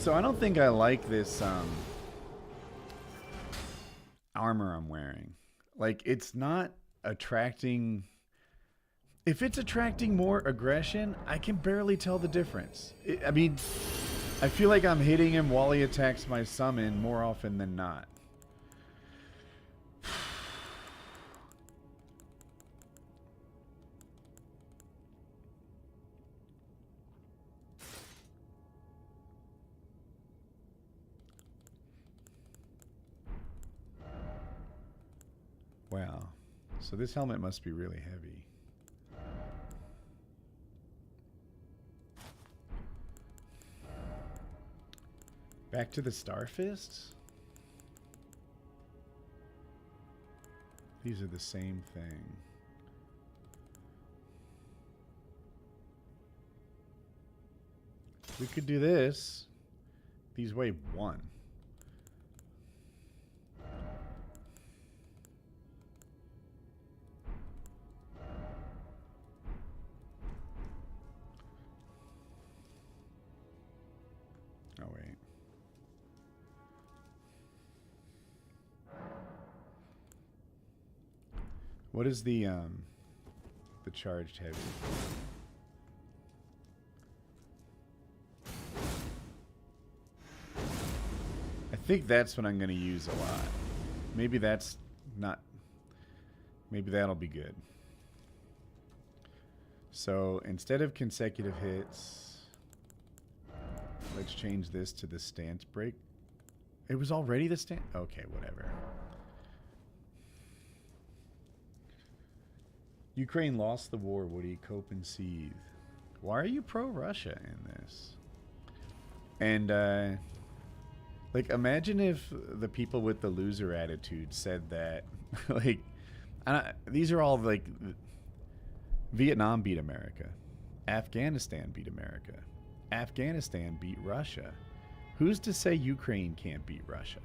So I don't think I like this armor I'm wearing. Like, it's not attracting... If it's attracting more aggression, I can barely tell the difference. I mean, I feel like I'm hitting him while he attacks my summon more often than not. Wow. So this helmet must be really heavy. Back to the Starfists? These are the same thing. We could do this. These weigh 1. Oh, wait. What is the charged heavy? I think that's what I'm going to use a lot. Maybe that's not... Maybe that'll be good. So instead of consecutive hits, let's change this to the stance break. It was already the stance... Okay, whatever. Ukraine lost the war. Woody, cope and seethe. Why are you pro-Russia in this? And, like, imagine if the people with the loser attitude said that, like, these are all, like, Vietnam beat America. Afghanistan beat America. Afghanistan beat Russia. Who's to say Ukraine can't beat Russia?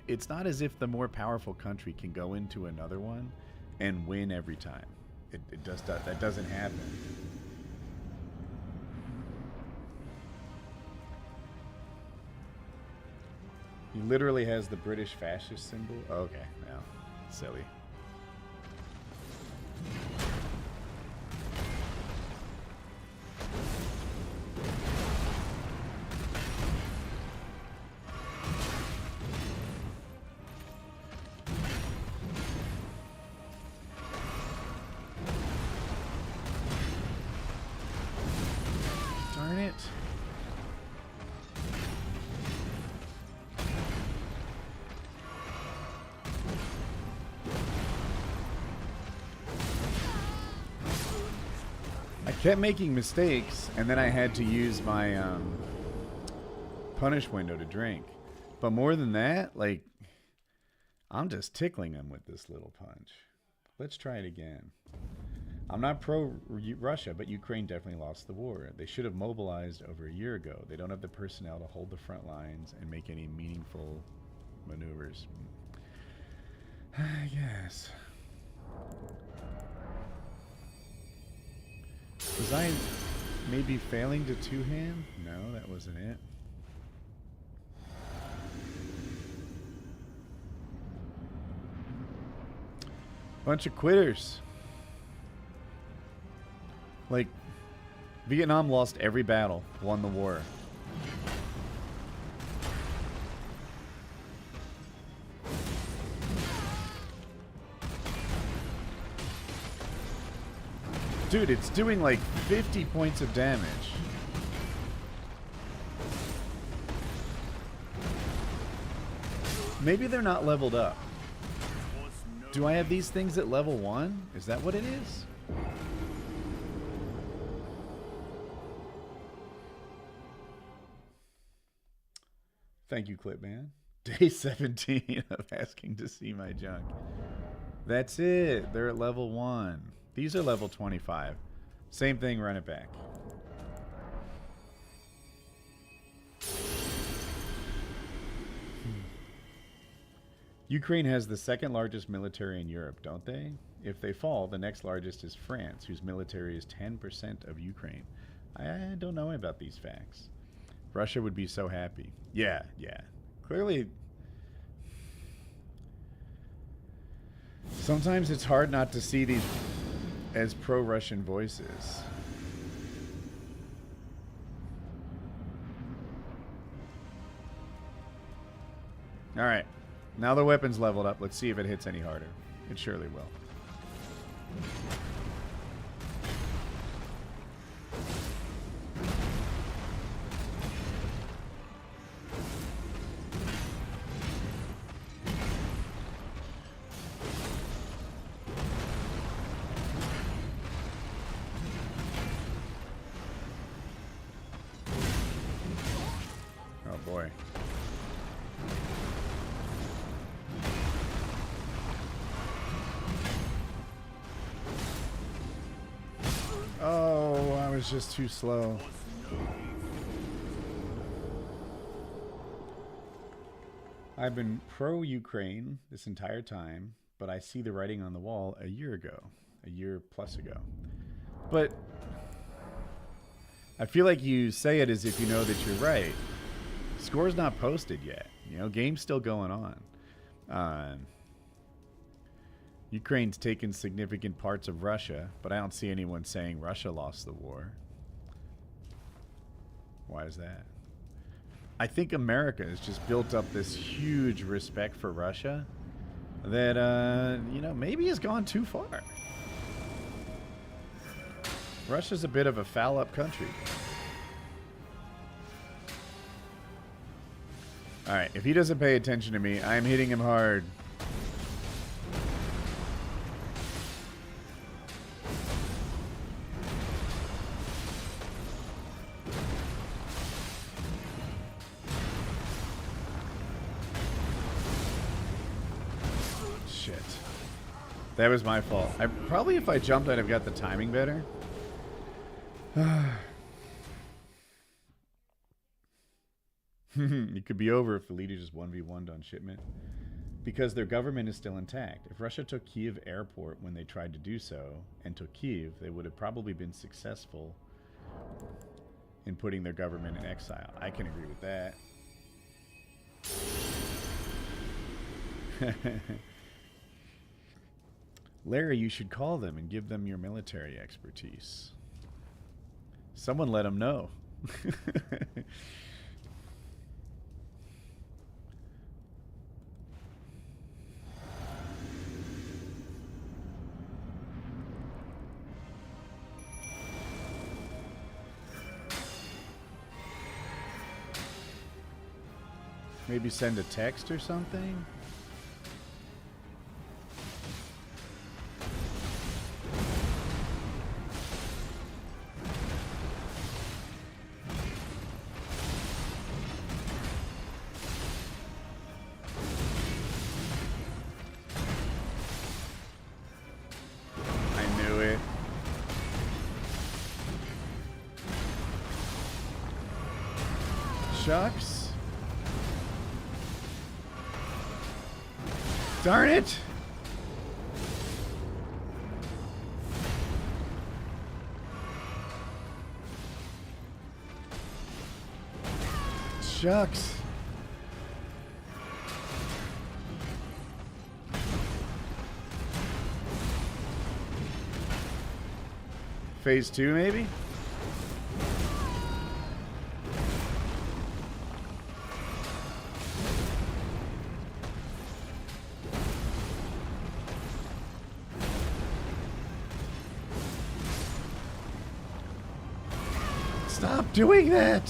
It's not as if the more powerful country can go into another one and win every time. That doesn't happen. He literally has the British fascist symbol. Okay, now, silly. Darn it. I kept making mistakes, and then I had to use my punish window to drink. But more than that, like, I'm just tickling them with this little punch. Let's try it again. I'm not pro-Russia, but Ukraine definitely lost the war. They should have mobilized over a year ago. They don't have the personnel to hold the front lines and make any meaningful maneuvers. I guess. Was I maybe failing to two-hand? No, that wasn't it. Bunch of quitters. Like, Vietnam lost every battle, won the war. Dude, it's doing like 50 points of damage. Maybe they're not leveled up. Do I have these things at level 1? Is that what it is? Thank you, Clipman. Day 17 of asking to see my junk. That's it. They're at level 1. These are level 25. Same thing, run it back. Ukraine has the second largest military in Europe, don't they? If they fall, the next largest is France, whose military is 10% of Ukraine. I don't know about these facts. Russia would be so happy. Yeah. Clearly, sometimes it's hard not to see these as pro-Russian voices. All right. Now the weapon's leveled up. Let's see if it hits any harder. It surely will. Oh boy. Oh, I was just too slow. I've been pro-Ukraine this entire time, but I see the writing on the wall a year plus ago. But I feel like you say it as if you know that you're right. Score's not posted yet. You know, game's still going on. Ukraine's taken significant parts of Russia, but I don't see anyone saying Russia lost the war. Why is that? I think America has just built up this huge respect for Russia that, you know, maybe has gone too far. Russia's a bit of a foul-up country. Alright, if he doesn't pay attention to me, I'm hitting him hard. Shit. That was my fault. Probably if I jumped, I'd have got the timing better. It could be over if the leader just 1v1'd on shipment. Because their government is still intact. If Russia took Kyiv airport when they tried to do so, and took Kyiv, they would have probably been successful in putting their government in exile. I can agree with that. Larry, you should call them and give them your military expertise. Someone let them know. Maybe send a text or something? I knew it. Shucks. Darn it! Shucks. Phase 2, maybe? Stop doing that!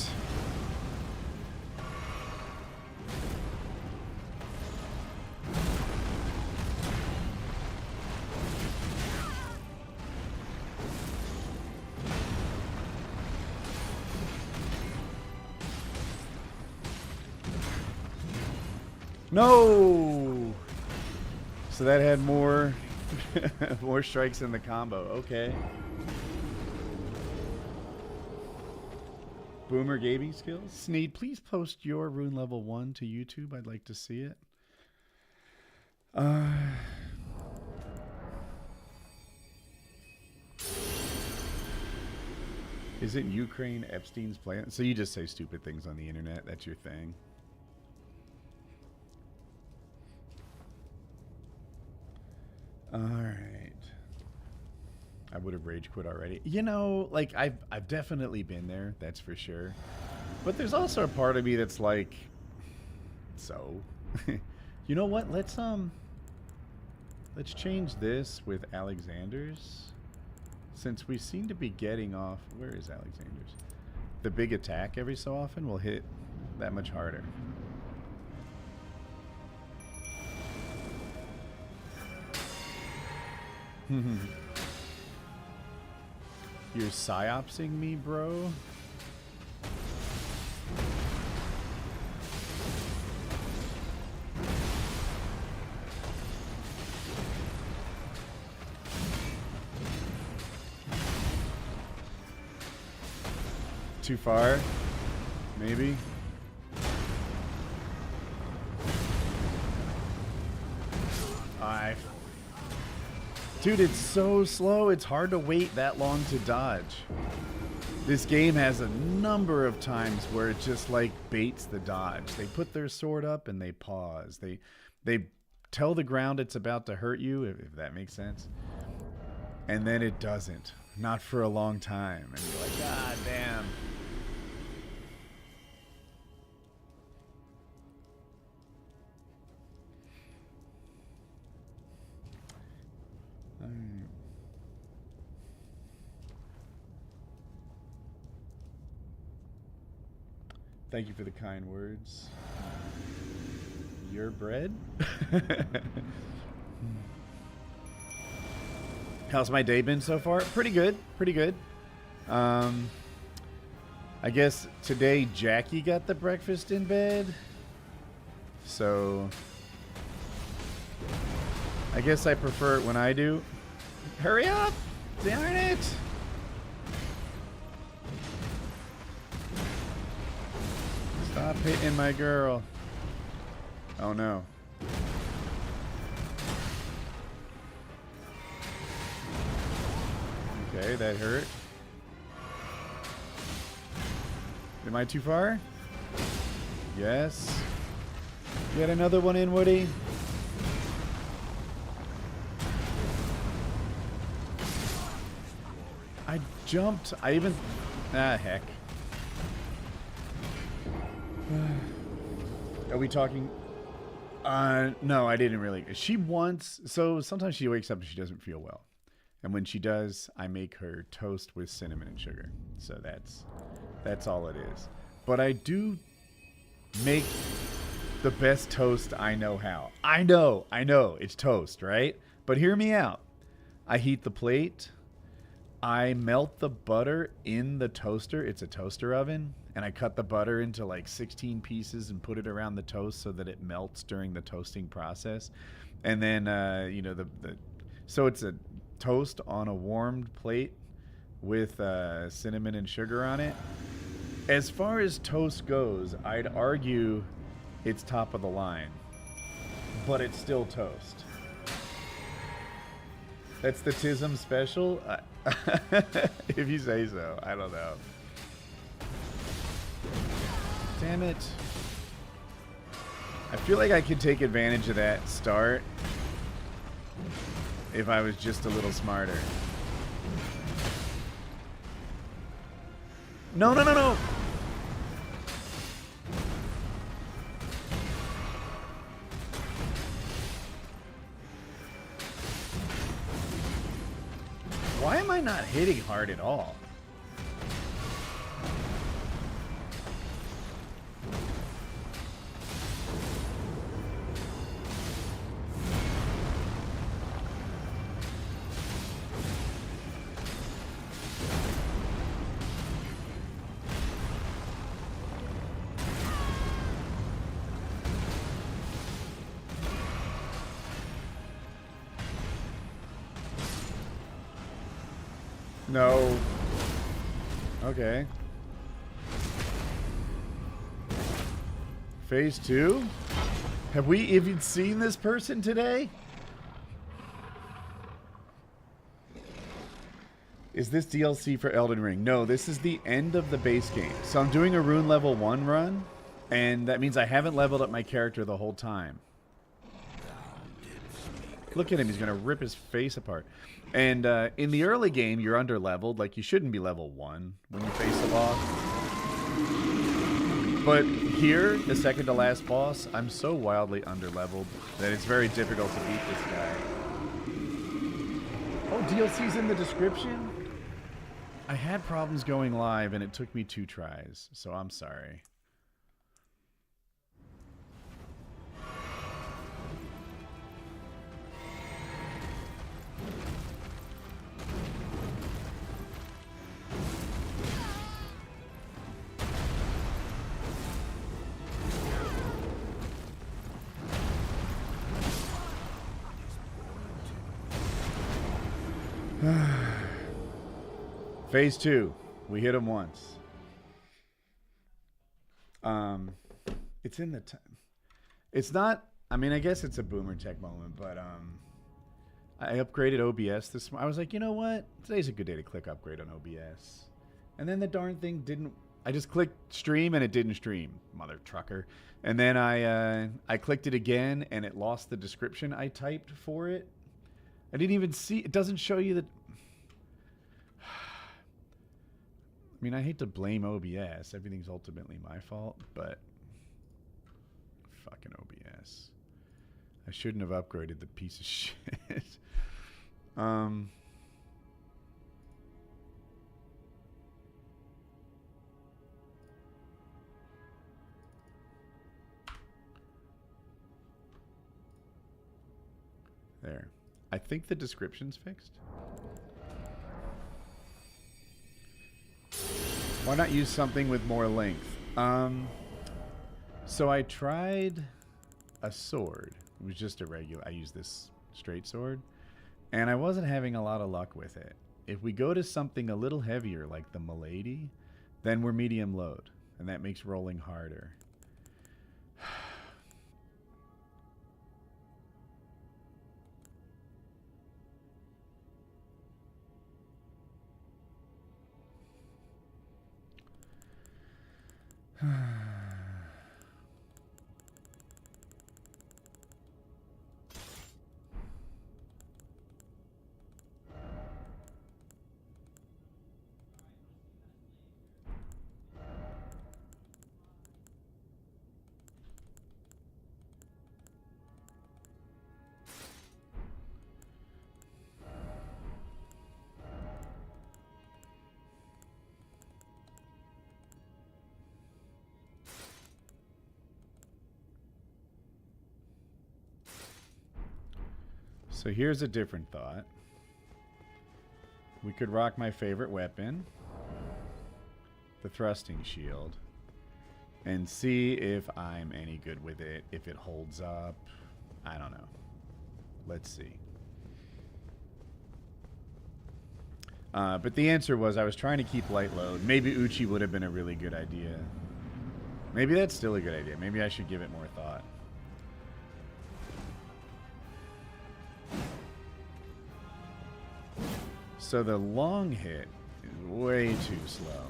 No! So that had more more strikes in the combo. Okay. Boomer gaming skills. Sneed, please post your rune level 1 to YouTube. I'd like to see it. Isn't Ukraine Epstein's plan? So you just say stupid things on the internet. That's your thing. All right. I would have rage quit already. You know, like I've definitely been there, that's for sure. But there's also a part of me that's like, so, you know what? Let's change this with Alexander's, since we seem to be getting off. Where is Alexander's? The big attack every so often will hit that much harder. You're psyopsing me, bro? Too far? Maybe? Dude, it's so slow. It's hard to wait that long to dodge. This game has a number of times where it just like baits the dodge. They put their sword up and they pause. They tell the ground it's about to hurt you, if that makes sense. And then it doesn't. Not for a long time. And you're like, God damn. Thank you for the kind words. Your bread? How's my day been so far? Pretty good. Pretty good. I guess today Jackie got the breakfast in bed. So I guess I prefer it when I do. Hurry up! Darn it! Stop hitting my girl. Oh no. Okay, that hurt. Am I too far? Yes. Get another one in, Woody. I jumped. I even... Ah, heck. Are we talking... no, I didn't really. She wants... So sometimes she wakes up and she doesn't feel well. And when she does, I make her toast with cinnamon and sugar. So that's all it is. But I do make the best toast I know how. I know. It's toast, right? But hear me out. I heat the plate. I melt the butter in the toaster. It's a toaster oven. And I cut the butter into like 16 pieces and put it around the toast so that it melts during the toasting process. And then, you know, so it's a toast on a warmed plate with cinnamon and sugar on it. As far as toast goes, I'd argue it's top of the line, but it's still toast. That's the Tism special? If you say so. I don't know. Damn it. I feel like I could take advantage of that start if I was just a little smarter. No, no, no, no! Why am I not hitting hard at all? No. Okay. Phase 2? Have we even seen this person today? Is this DLC for Elden Ring? No, this is the end of the base game. So I'm doing a Rune level 1 run, and that means I haven't leveled up my character the whole time. Look at him, he's gonna rip his face apart. And in the early game, you're under-leveled. Like, you shouldn't be level 1 when you face the boss. But here, the second to last boss, I'm so wildly under-leveled that it's very difficult to beat this guy. Oh, DLC's in the description? I had problems going live, and it took me 2 tries, so I'm sorry. Phase 2. We hit him once. It's in the time. It's not. I mean, I guess it's a boomer tech moment, but I upgraded OBS this morning. I was like, you know what? Today's a good day to click upgrade on OBS. And then the darn thing didn't. I just clicked stream and it didn't stream, mother trucker. And then I clicked it again and it lost the description I typed for it. I didn't even see. It doesn't show you that. I mean, I hate to blame OBS. Everything's ultimately my fault, but fucking OBS. I shouldn't have upgraded the piece of shit. There. I think the description's fixed. Why not use something with more length? So I tried a sword. It was just a regular. I used this straight sword, and I wasn't having a lot of luck with it. If we go to something a little heavier, like the Milady, then we're medium load, and that makes rolling harder. So here's a different thought. We could rock my favorite weapon, the thrusting shield, and see if I'm any good with it, if it holds up. I don't know. Let's see. But the answer was I was trying to keep light load. Maybe Uchi would have been a really good idea. Maybe that's still a good idea. Maybe I should give it more thought. So the long hit is way too slow.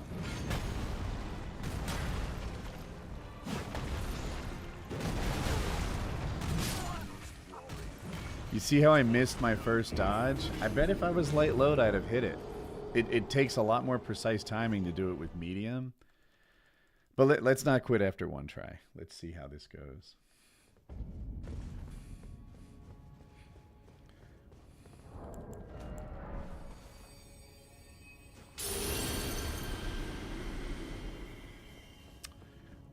You see how I missed my first dodge? I bet if I was light load, I'd have hit it. It takes a lot more precise timing to do it with medium. But let's not quit after one try. Let's see how this goes.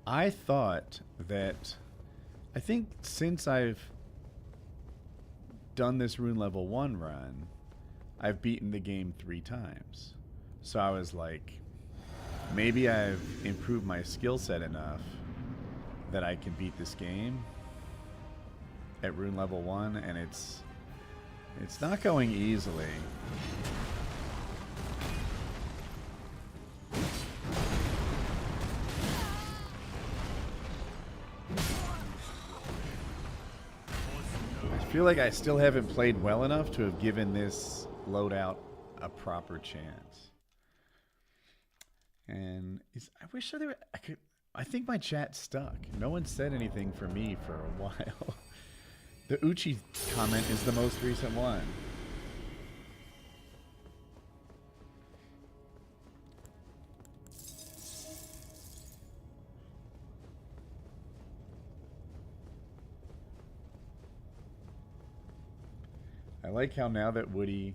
I thought that, I think since I've done this Rune level 1 run, I've beaten the game 3 times. So I was like, maybe I've improved my skill set enough that I can beat this game at Rune level 1, and it's not going easily. I feel like I still haven't played well enough to have given this loadout a proper chance. And I wish I think my chat stuck. No one said anything for me for a while. The Uchi comment is the most recent one. I like how now that Woody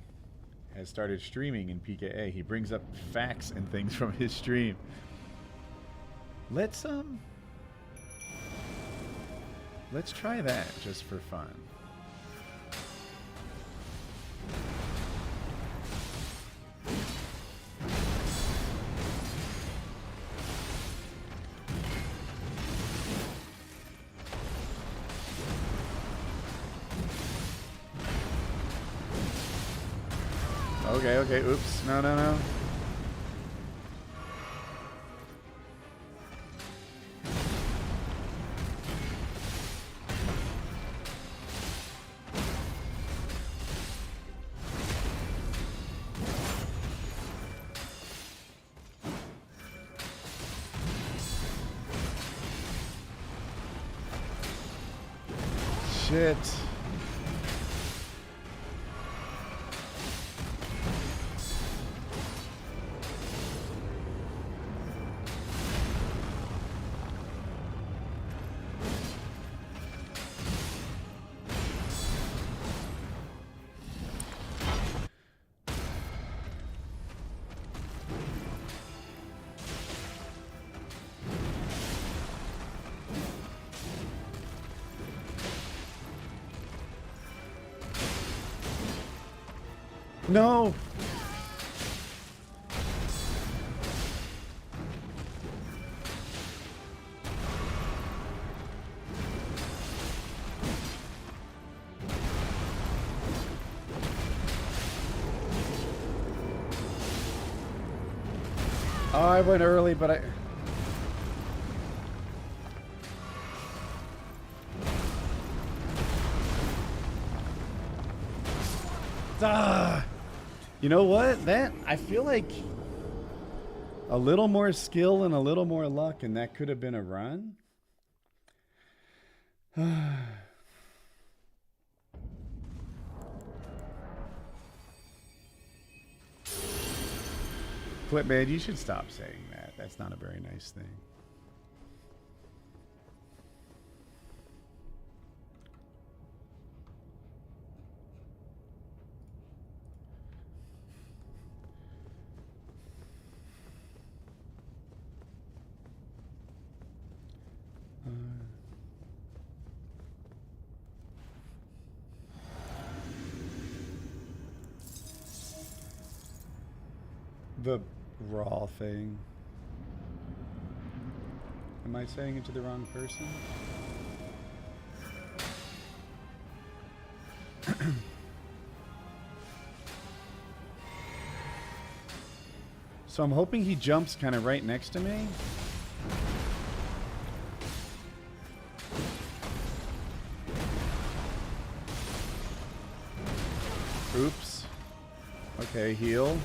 has started streaming in PKA, he brings up facts and things from his stream. Let's try that just for fun. Okay, oops. No. shit. No. Oh, I went early, but I... Ah! You know what? That, I feel like a little more skill and a little more luck, and that could have been a run. Flip, man, you should stop saying that. That's not a very nice thing. The raw thing. Am I saying it to the wrong person? So I'm hoping he jumps kind of right next to me. Oops. Okay, heal.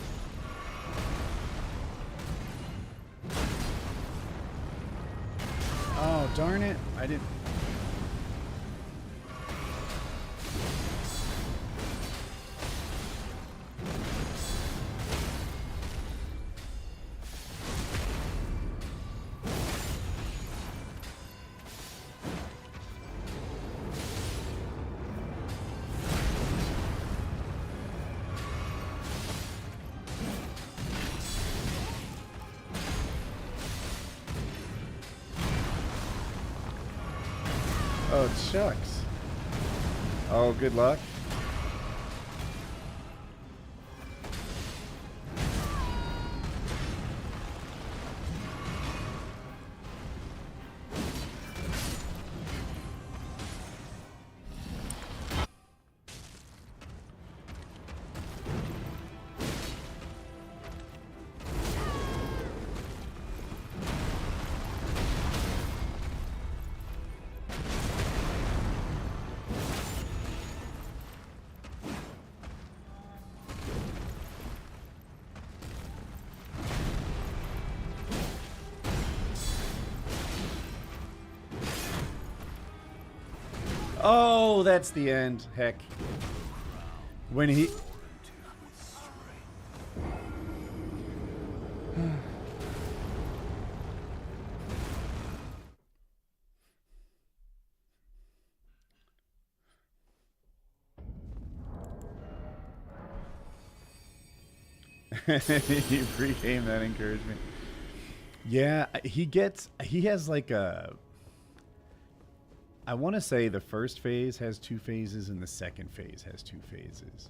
Oh, darn it. I didn't... Oh, shucks. Oh, good luck. Oh, that's the end. Heck. When he... You pregame that encouragement. Yeah, he has like a... I want to say the first phase has 2 phases and the second phase has 2 phases.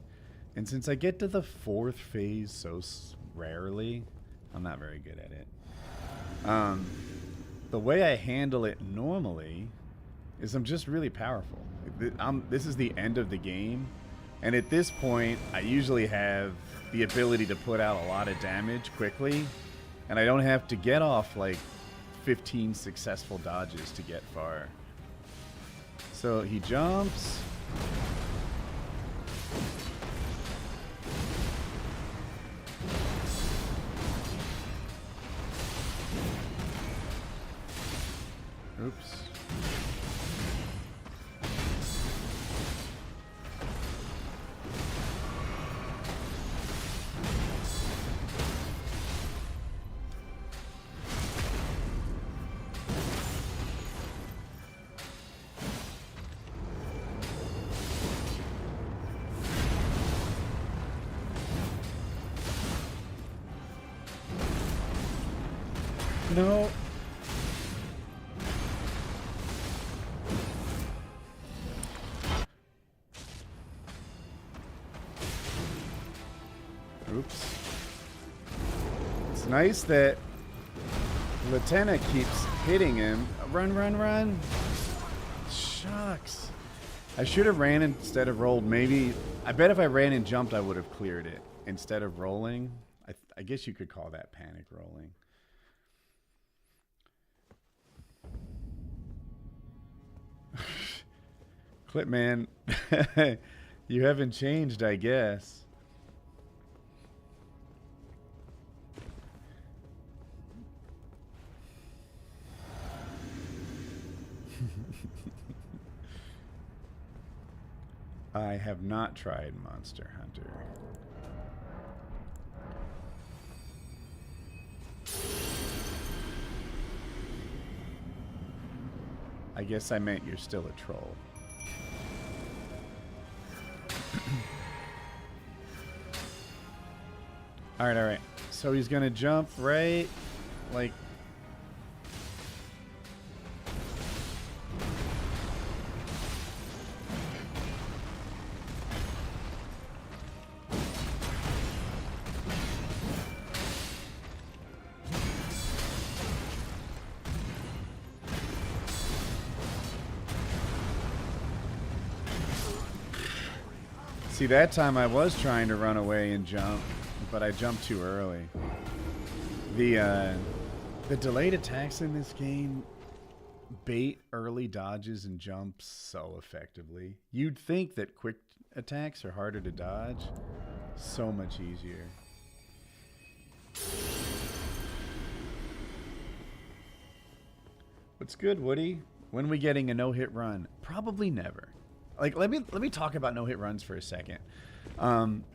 And since I get to the 4th phase so rarely, I'm not very good at it. The way I handle it normally is I'm just really powerful. This is the end of the game. And at this point, I usually have the ability to put out a lot of damage quickly. And I don't have to get off like 15 successful dodges to get far. So he jumps. Oops. No. Oops. It's nice that Lieutenant keeps hitting him. Run, run, run. Shucks. I should have ran instead of rolled. Maybe, I bet if I ran and jumped, I would have cleared it. Instead of rolling, I guess you could call that panic rolling. Clip man, you haven't changed, I guess. I have not tried Monster Hunter. I guess I meant you're still a troll. Alright, alright. So he's gonna jump right, like... See, that time I was trying to run away and jump, but I jumped too early. The delayed attacks in this game bait early dodges and jumps so effectively. You'd think that quick attacks are harder to dodge. So much easier. What's good, Woody? When we getting a no-hit run? Probably never. Like, let me talk about no-hit runs for a second.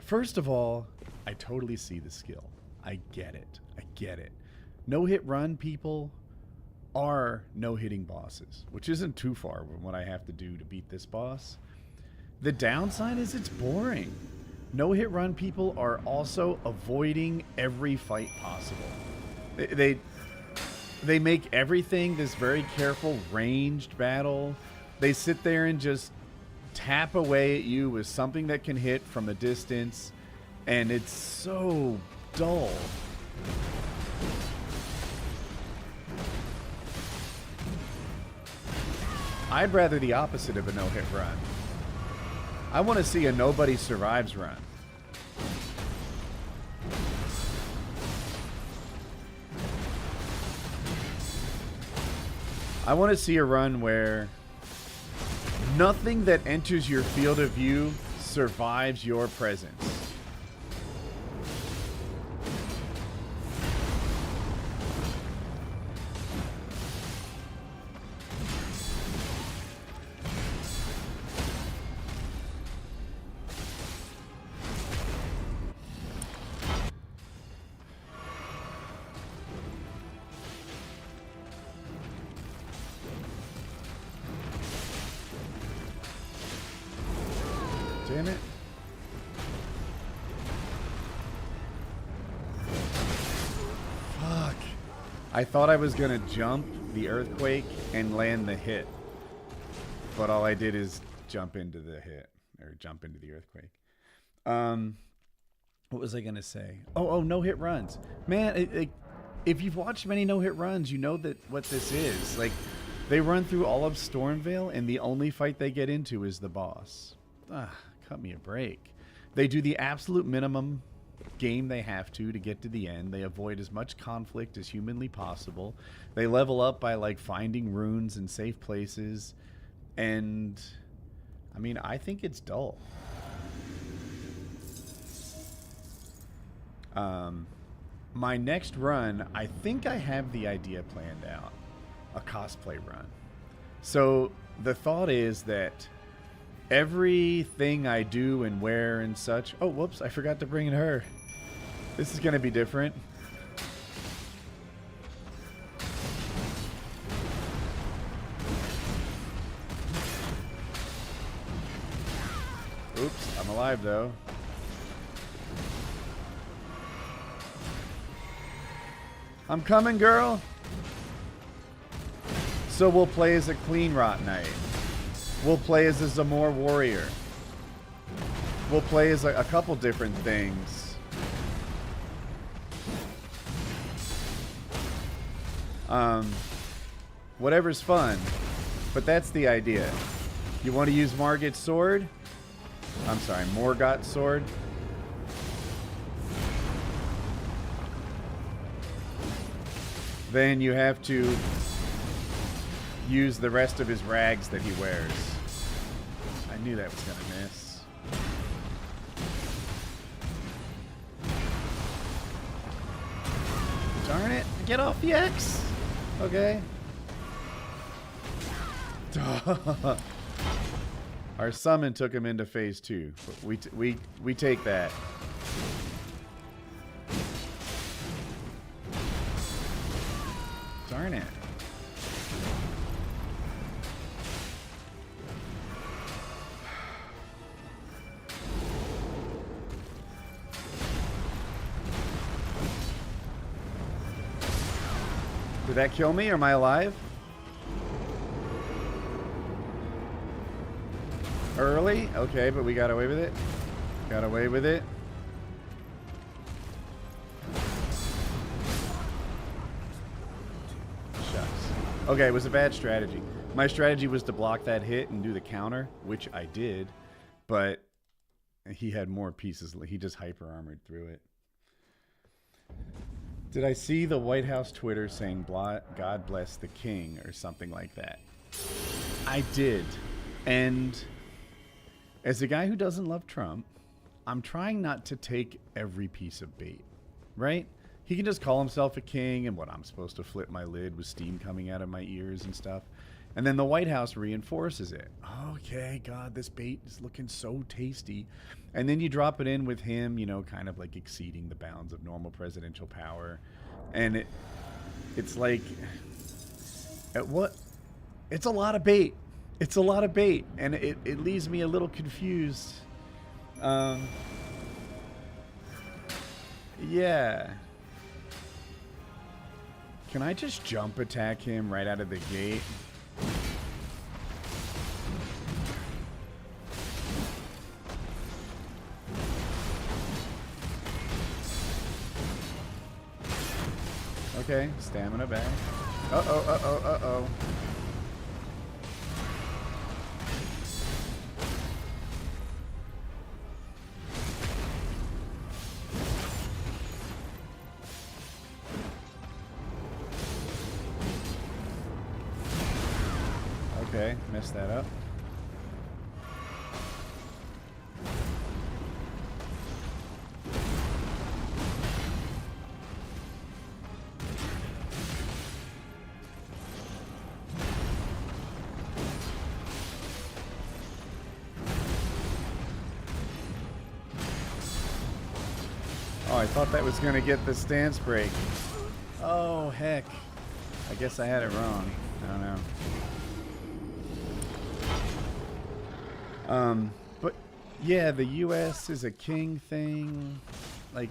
First of all, I totally see the skill. I get it. I get it. No-hit run people are no-hitting bosses, which isn't too far from what I have to do to beat this boss. The downside is it's boring. No-hit run people are also avoiding every fight possible. They make everything this very careful ranged battle. They sit there and just tap away at you with something that can hit from a distance, and it's so dull. I'd rather the opposite of a no-hit run. I want to see a nobody survives run. I want to see a run where nothing that enters your field of view survives your presence. Damn it. Fuck. I thought I was gonna jump the earthquake and land the hit. But all I did is jump into the hit. Or jump into the earthquake. What was I gonna say? Oh, no-hit runs. Man, if you've watched many no-hit runs, you know that what this is. Like, they run through all of Stormvale, and the only fight they get into is the boss. Cut me a break. They do the absolute minimum game they have to get to the end. They avoid as much conflict as humanly possible. They level up by, like, finding runes in safe places. And, I mean, I think it's dull. My next run, I think I have the idea planned out. A cosplay run. So, the thought is that everything I do and wear and such... Oh, whoops, I forgot to bring in her. This is going to be different. Oops, I'm alive though. I'm coming, girl. So we'll play as a Clean Rot Knight. We'll play as a Zamor Warrior. We'll play as a couple different things. Whatever's fun. But that's the idea. You want to use Margit's sword? I'm sorry, Morgott's sword. Then you have to use the rest of his rags that he wears. I knew that was going to miss. Darn it. Get off the X. Okay. Our summon took him into phase 2. We take that. Darn it. Did that kill me or am I alive? Early? Okay, but we got away with it. Got away with it. Shucks. Okay, it was a bad strategy. My strategy was to block that hit and do the counter, which I did, but he had more pieces. He just hyper armored through it. Did I see the White House Twitter saying God bless the king or something like that? I did. And as a guy who doesn't love Trump, I'm trying not to take every piece of bait, right? He can just call himself a king and what, I'm supposed to flip my lid with steam coming out of my ears and stuff. And then the White House reinforces it. Okay, God, this bait is looking so tasty. And then you drop it in with him, you know, kind of like exceeding the bounds of normal presidential power. And it's like, it's a lot of bait. It's a lot of bait. And it leaves me a little confused. Yeah. Can I just jump attack him right out of the gate? Okay, stamina back. Uh-oh, uh-oh, uh-oh. Okay, messed that up. Oh, I thought that was going to get the stance break. Oh, heck. I guess I had it wrong. I don't know. But yeah, the U.S. is a king thing. Like,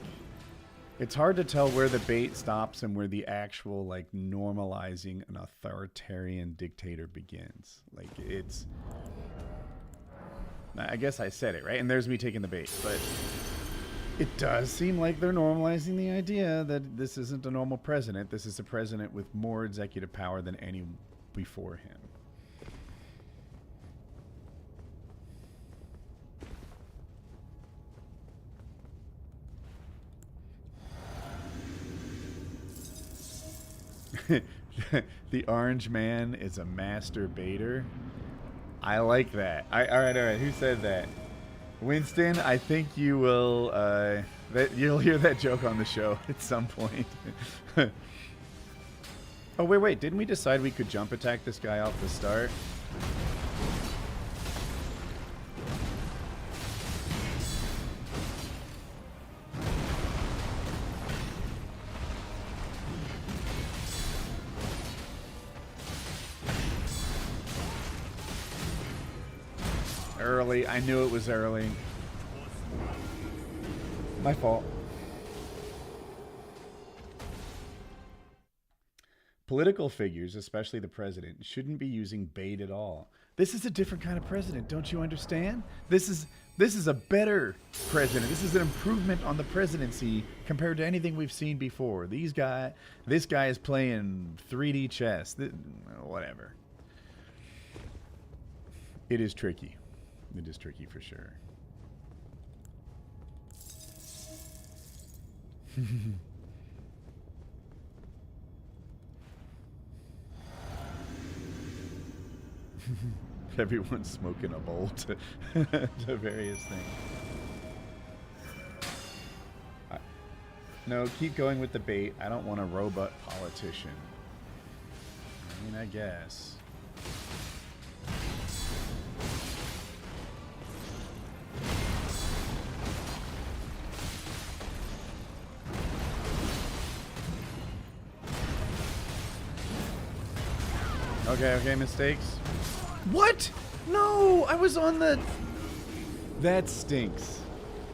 it's hard to tell where the bait stops and where the actual, like, normalizing an authoritarian dictator begins. Like, it's... I guess I said it, right? And there's me taking the bait, but... It does seem like they're normalizing the idea that this isn't a normal president. This is a president with more executive power than any before him. The orange man is a master baiter. I like that. All right. Who said that? Winston, I think you will, you'll hear that joke on the show at some point. Oh, wait. Didn't we decide we could jump attack this guy off the start? Early. I knew it was early. My fault. Political figures, especially the president, shouldn't be using bait at all. This is a different kind of president, don't you understand? This is a better president. This is an improvement on the presidency compared to anything we've seen before. This guy is playing 3D chess. Whatever. It is tricky. It is tricky for sure. Everyone's smoking a bowl to various things. No, keep going with the bait. I don't want a robot politician. I mean, I guess. Okay, mistakes. What? No, I was on the... That stinks.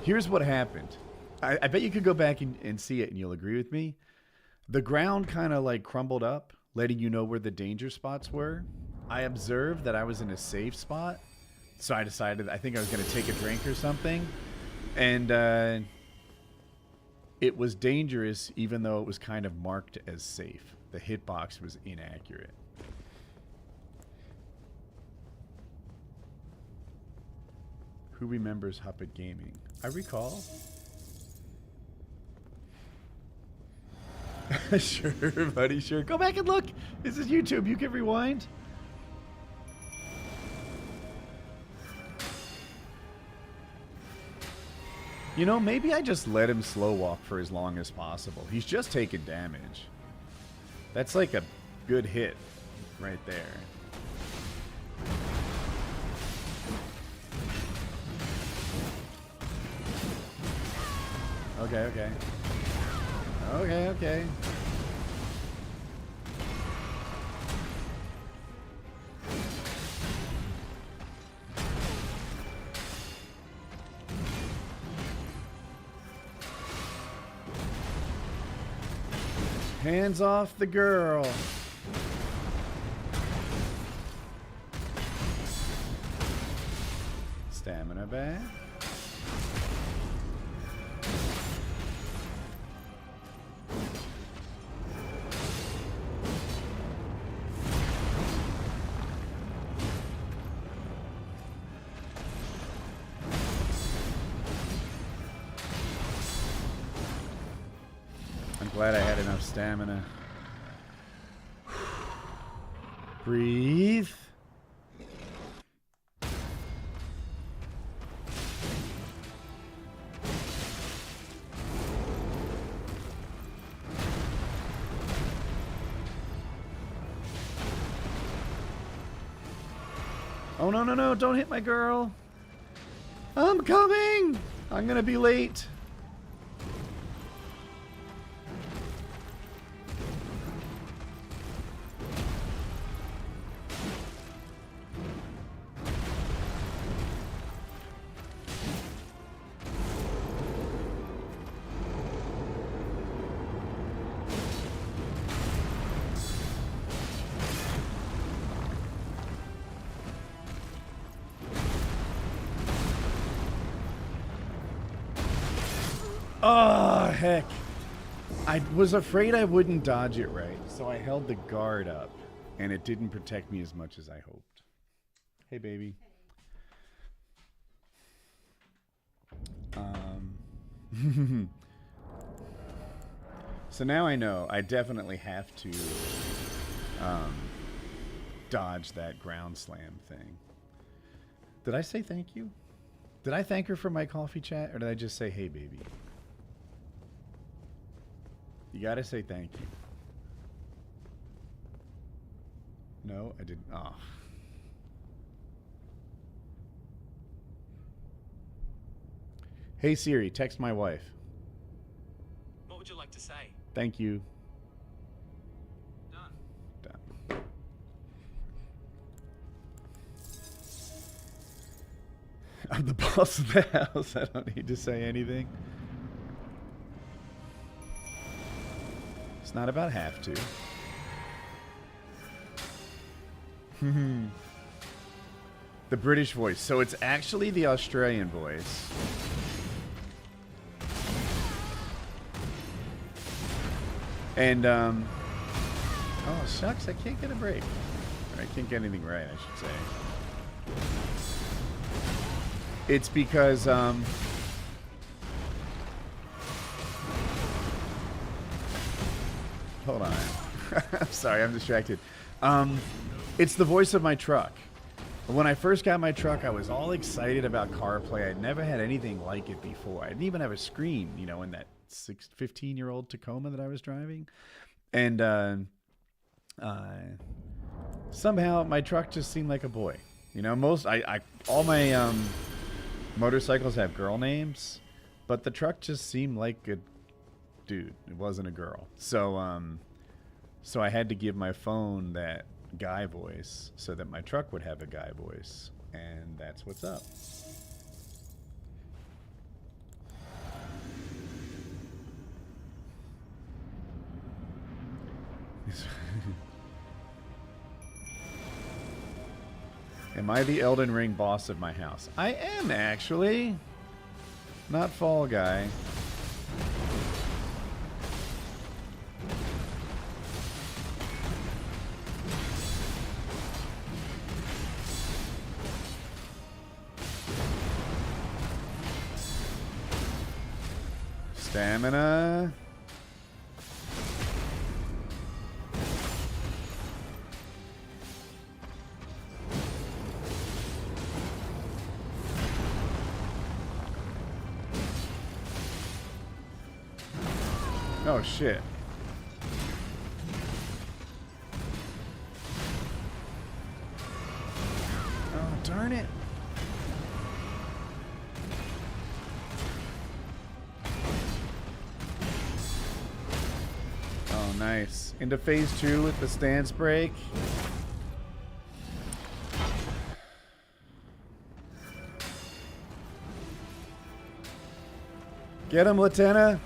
Here's what happened. I bet you could go back and see it and you'll agree with me. The ground kind of like crumbled up, letting you know where the danger spots were. I observed that I was in a safe spot, so I decided I think I was going to take a drink or something. And it was dangerous even though it was kind of marked as safe. The hitbox was inaccurate. Who remembers Huppet Gaming? I recall. Sure, buddy, sure. Go back and look. This is YouTube. You can rewind. You know, maybe I just let him slow walk for as long as possible. He's just taking damage. That's like a good hit right there. Okay. Hands off the girl. Stamina back. Glad I had enough stamina. Breathe. Oh, no, don't hit my girl. I'm coming. I'm gonna be late. Oh, heck. I was afraid I wouldn't dodge it right, so I held the guard up, and it didn't protect me as much as I hoped. Hey, baby. So now I know I definitely have to dodge that ground slam thing. Did I say thank you? Did I thank her for my coffee chat, or did I just say, hey, baby? You gotta say thank you. No, I didn't. Oh. Hey Siri, text my wife. What would you like to say? Thank you. Done. I'm the boss of the house. I don't need to say anything. It's not about have to. The British voice. So it's actually the Australian voice. And, oh, shucks, I can't get a break. Or I can't get anything right, I should say. It's because, hold on. I'm sorry, I'm distracted. It's the voice of my truck. When I first got my truck, I was all excited about CarPlay. I'd never had anything like it before. I didn't even have a screen, you know, in that 15-year-old Tacoma that I was driving. And somehow my truck just seemed like a boy. You know, all my motorcycles have girl names, but the truck just seemed like a dude. It wasn't a girl. So I had to give my phone that guy voice so that my truck would have a guy voice, and that's what's up. Am I the Elden Ring boss of my house? I am, actually. Not Fall Guy. Stamina. Oh, shit. Oh, darn it. Oh, nice. Into phase 2 with the stance break. Get him, Lieutenant.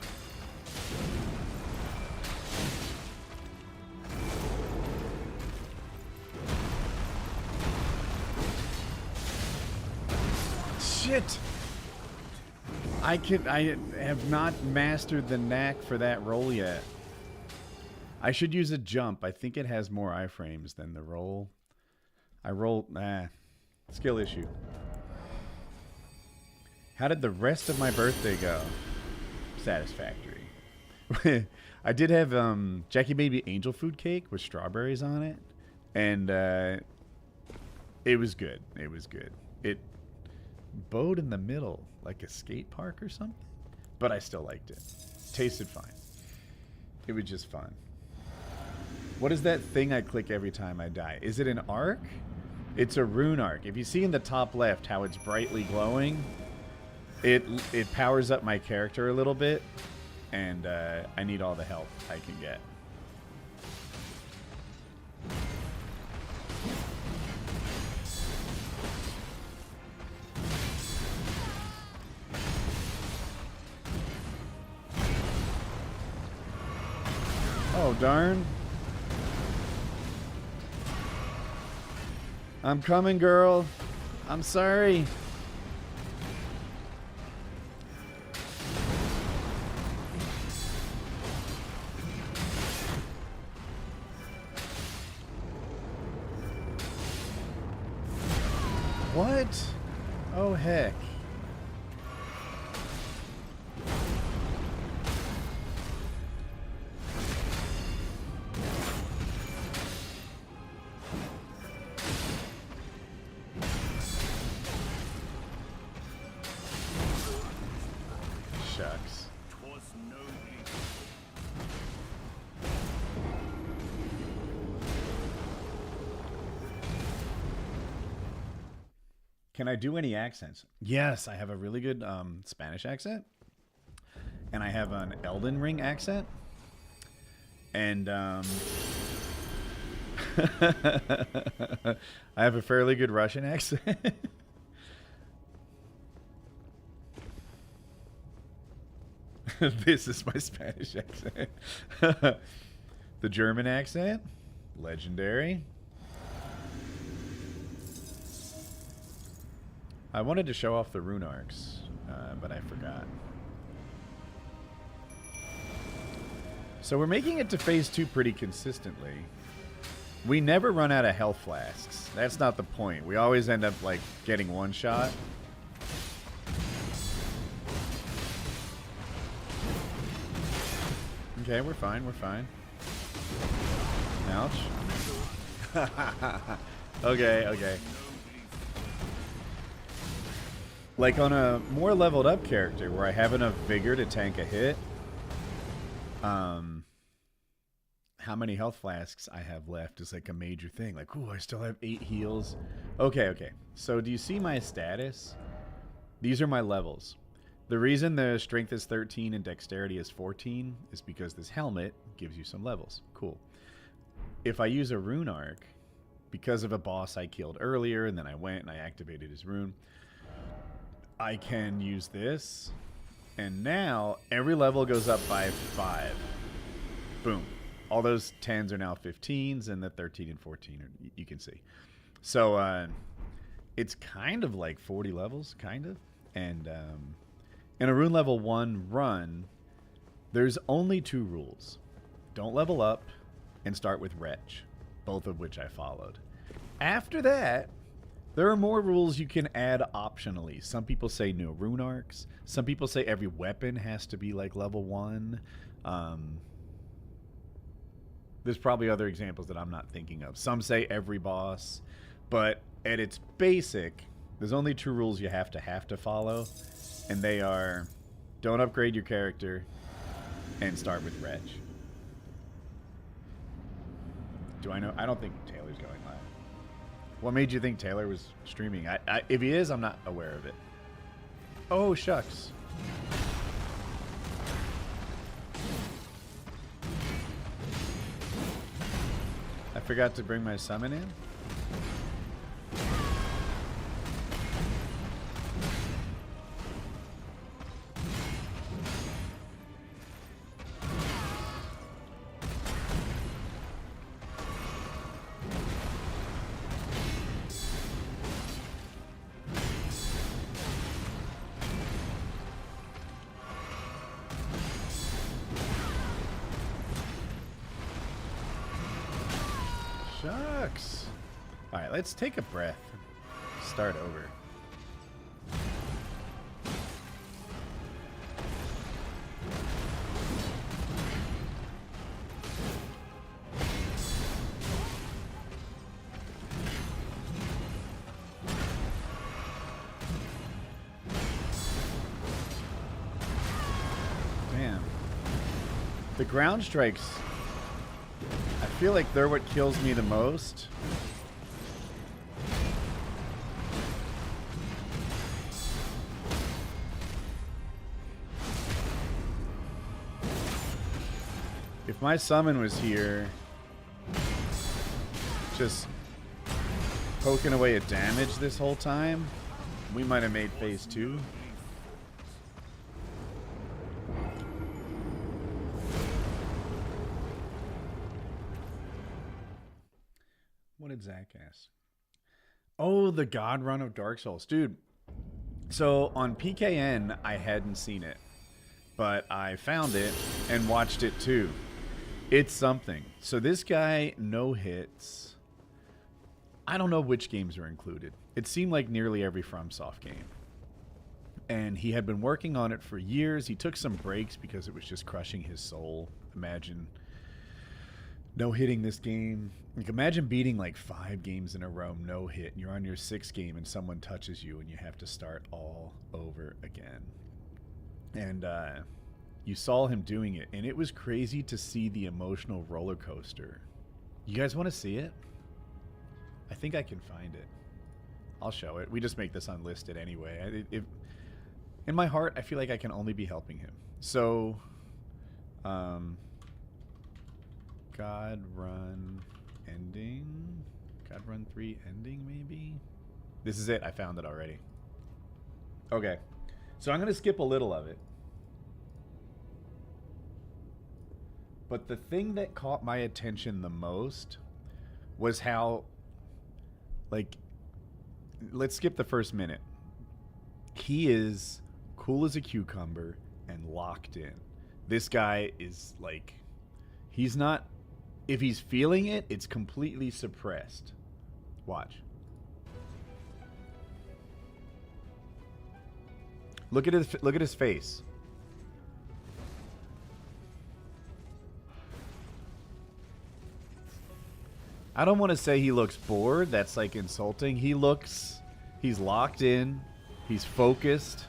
Shit. I have not mastered the knack for that roll yet. I should use a jump. I think it has more iframes than the roll. Skill issue. How did the rest of my birthday go? Satisfactory. I did have Jackie Baby angel food cake with strawberries on it, and it was good. It was good. It bowed in the middle like a skate park or something, but I still liked it. Tasted fine. It was just fun. What is that thing I click every time I die? Is it an arc? It's a rune arc. If you see in the top left how it's brightly glowing, it powers up my character a little bit, and I need all the help I can get. Oh, darn. I'm coming, girl. I'm sorry. What? Oh, heck. Shucks. Can I do any accents? Yes, I have a really good Spanish accent. And I have an Elden Ring accent. And I have a fairly good Russian accent. This is my Spanish accent. The German accent, legendary. I wanted to show off the rune arcs, but I forgot. So we're making it to phase 2 pretty consistently. We never run out of health flasks. That's not the point. We always end up like getting one shot. Okay, we're fine, we're fine. Ouch. Okay, okay. Like on a more leveled up character where I have enough vigor to tank a hit, how many health flasks I have left is like a major thing. Like, ooh, I still have 8 heals. Okay, okay. So do you see my status? These are my levels. The reason the strength is 13 and dexterity is 14 is because this helmet gives you some levels. Cool. If I use a rune arc, because of a boss I killed earlier and then I went and I activated his rune, I can use this, and now every level goes up by 5. Boom. All those 10s are now 15s, and the 13 and 14 are, you can see. So it's kind of like 40 levels, kind of. And in a rune level 1 run, there's only 2 rules. Don't level up and start with Wretch, both of which I followed. After that, there are more rules you can add optionally. Some people say no rune arcs. Some people say every weapon has to be like level 1. There's probably other examples that I'm not thinking of. Some say every boss. But at its basic, there's only 2 rules you have to follow. And they are, don't upgrade your character and start with Wretch. Do I know? I don't think Taylor's going live. What made you think Taylor was streaming? If he is, I'm not aware of it. Oh, shucks. I forgot to bring my summon in. Shucks. All right, let's take a breath. Start over. Damn. The ground strikes, I feel like they're what kills me the most. If my summon was here, just poking away at damage this whole time, we might have made phase 2. What did Zach ask? Oh, the God run of Dark Souls. Dude, so on PKN, I hadn't seen it, but I found it and watched it too. It's something. So this guy no hits. I don't know which games are included. It seemed like nearly every FromSoft game. And he had been working on it for years. He took some breaks because it was just crushing his soul. Imagine no hitting this game. Like, imagine beating like 5 games in a row, no hit, and you're on your 6th game and someone touches you and you have to start all over again. And you saw him doing it, and it was crazy to see the emotional roller coaster. You guys want to see it? I think I can find it. I'll show it. We just make this unlisted anyway. In my heart, I feel like I can only be helping him. So, God Run ending? God Run 3 ending, maybe? This is it. I found it already. Okay. So I'm going to skip a little of it. But the thing that caught my attention the most was how, like, let's skip the first minute. he is cool as a cucumber and locked in. This guy is like, he's not, if he's feeling it, it's completely suppressed. Watch. Look at his face. I don't want to say he looks bored. That's like insulting. He's locked in. He's focused.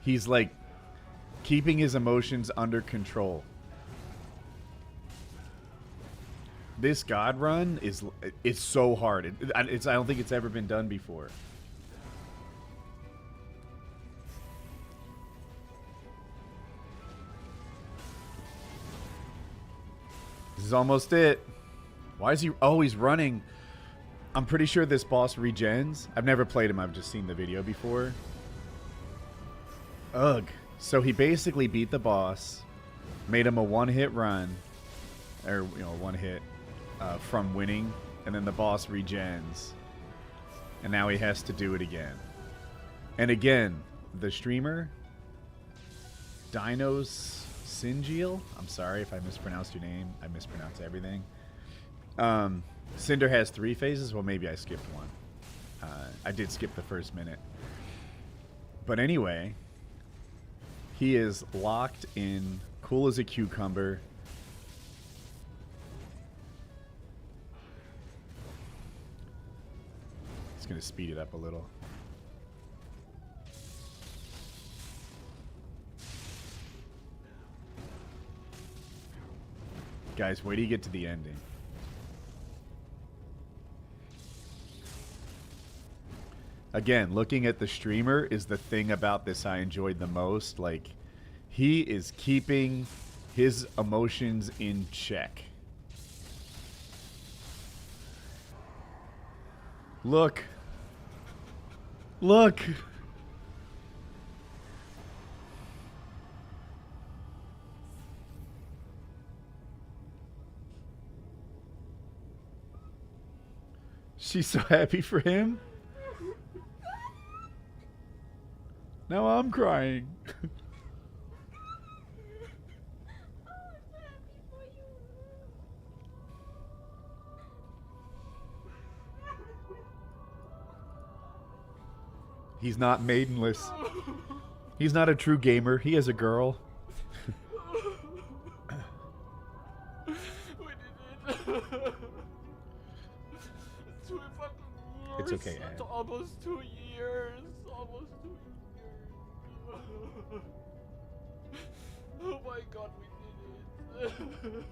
He's like keeping his emotions under control. This God run it's so hard. I don't think it's ever been done before. This is almost it. Why is he always running? I'm pretty sure this boss regens. I've never played him. I've just seen the video before. Ugh. So he basically beat the boss, made him a one-hit run, or one hit from winning, and then the boss regens, and now he has to do it again. And again, the streamer, Dinos Singeal. I'm sorry if I mispronounced your name. I mispronounce everything. Cinder has 3 phases. Well, maybe I skipped one. I did skip the first minute. But anyway, he is locked in, cool as a cucumber. It's going to speed it up a little. Guys, wait till you get to the ending. Again, looking at the streamer is the thing about this I enjoyed the most. Like, he is keeping his emotions in check. Look. Look. She's so happy for him. Now I'm crying. He's not maidenless. He's not a true gamer. He has a girl. We did it. It's okay, Anne. It's almost 2 years. Almost 2 years. Oh my god, we did it.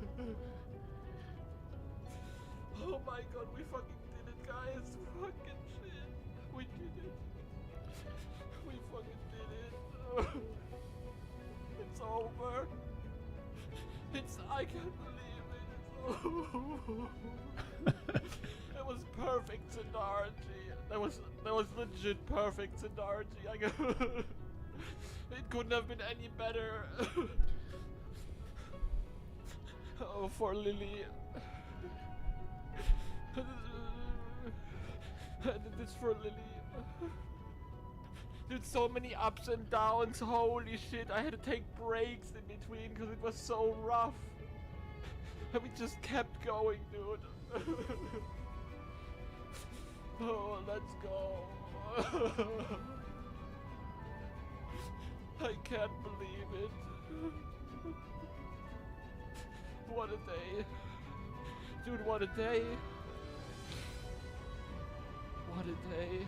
Oh my god, we fucking did it, guys. Fucking shit. We did it. We fucking did it. It's over. I can't believe it. It was perfect synergy. That was legit perfect synergy. It couldn't have been any better. Oh, for Lily. I did this for Lily. Dude, so many ups and downs. Holy shit, I had to take breaks in between because it was so rough. And we just kept going, dude. Oh, let's go. I can't believe it. What a day. Dude, what a day. What a day.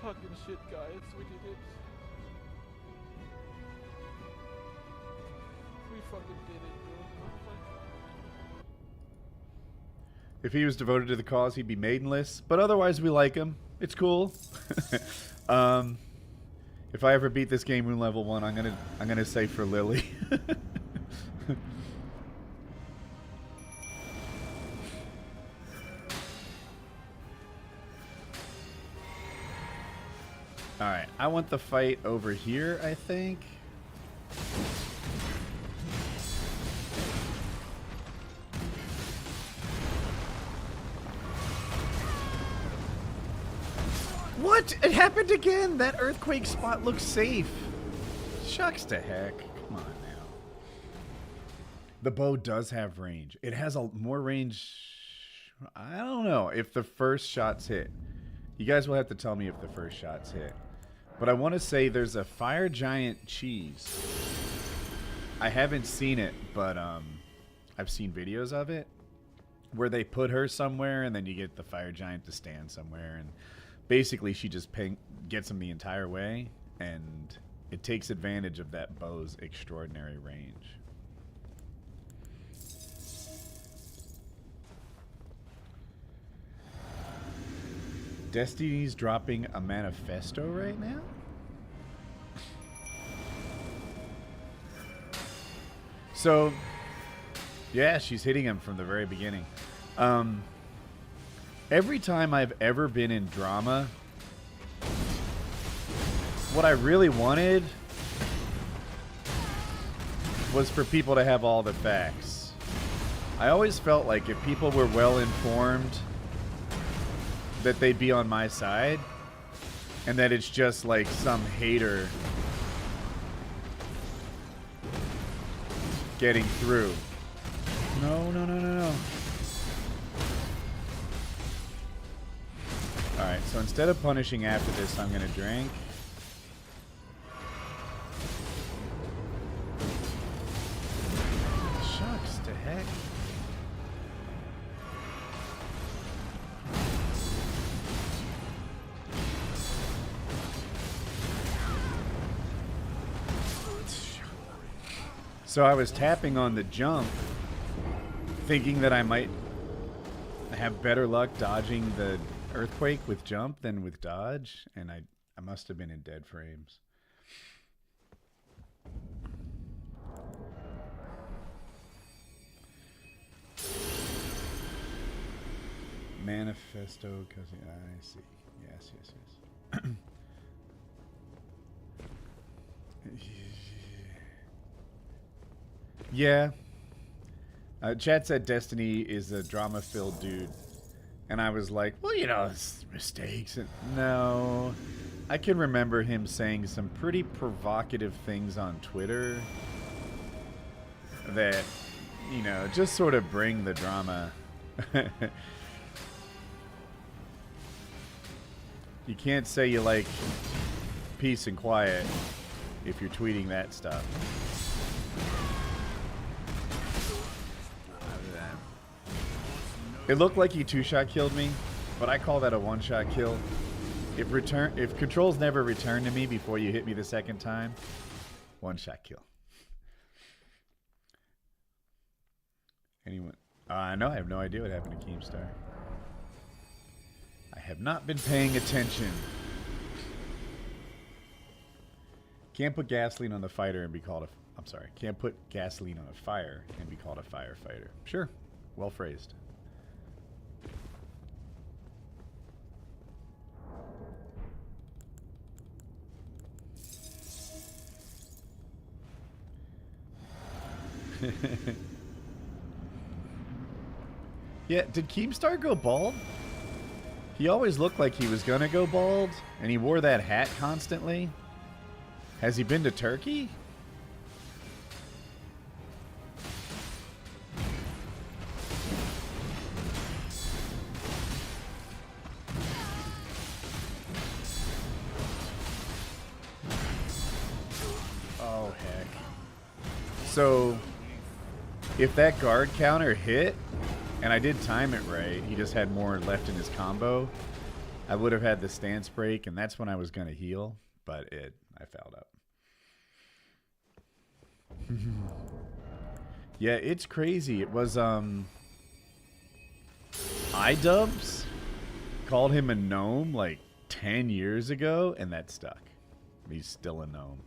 Fucking shit, guys. We did it. We fucking did it, dude. Oh my god. If he was devoted to the cause, he'd be maidenless. But otherwise, we like him. It's cool. If I ever beat this game Rune level 1, I'm gonna say for Lily. Alright, I want the fight over here, I think. What? It happened again! That earthquake spot looks safe. Shucks to heck. Come on now. The bow does have range. It has a more range. I don't know if the first shots hit. You guys will have to tell me if the first shots hit. But I want to say there's a fire giant cheese. I haven't seen it, but I've seen videos of it where they put her somewhere and then you get the fire giant to stand somewhere, and basically she just gets him the entire way, and it takes advantage of that bow's extraordinary range. Destiny's dropping a manifesto right now? So, yeah, she's hitting him from the very beginning. Every time I've ever been in drama, what I really wanted was for people to have all the facts. I always felt like if people were well informed, that they'd be on my side, and that it's just like some hater getting through. No, no, no, no, no. Alright, so instead of punishing after this, I'm gonna drink. Shucks to heck. So I was tapping on the jump, thinking that I might have better luck dodging the earthquake with jump than with dodge, and I must have been in dead frames. Manifesto, because I see. Yes, yes, yes. Yeah. Chat said Destiny is a drama-filled dude. And I was like, well, you know, it's mistakes. And no. I can remember him saying some pretty provocative things on Twitter that, you know, just sort of bring the drama. You can't say you like peace and quiet if you're tweeting that stuff. It looked like he two-shot killed me, but I call that a one-shot kill. If controls never return to me before you hit me the second time, one-shot kill. Anyone? No, I have no idea what happened to Keemstar. I have not been paying attention. Can't put gasoline on the fighter and be called a... I'm sorry. Can't put gasoline on a fire and be called a firefighter. Sure. Well phrased. Yeah, did Keemstar go bald? He always looked like he was gonna go bald, and he wore that hat constantly. Has he been to Turkey? Oh, heck. So, if that guard counter hit, and I did time it right, he just had more left in his combo, I would have had the stance break, and that's when I was going to heal, but I fouled up. Yeah, it's crazy. It was, iDubbbz called him a gnome like 10 years ago, and that stuck. He's still a gnome.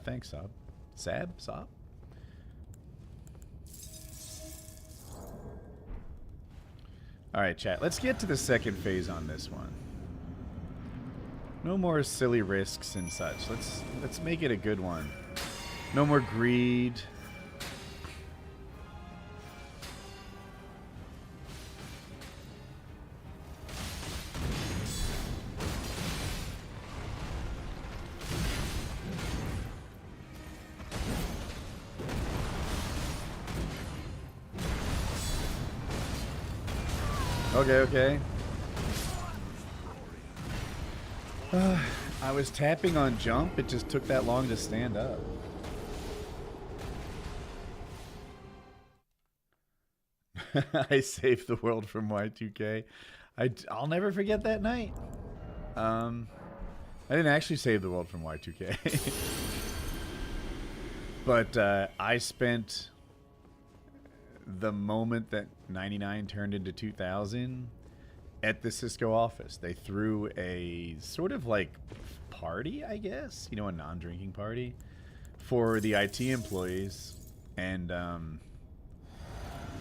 Thanks, Sab. Sab? Alright, chat. Let's get to the second phase on this one. No more silly risks and such. Let's make it a good one. No more greed. Okay. I was tapping on jump. It just took that long to stand up. I saved the world from Y2K. I'll never forget that night. I didn't actually save the world from Y2K. But I spent the moment that 99 turned into 2000 at the Cisco office. They threw a sort of like party, I guess, you know, a non-drinking party for the IT employees. And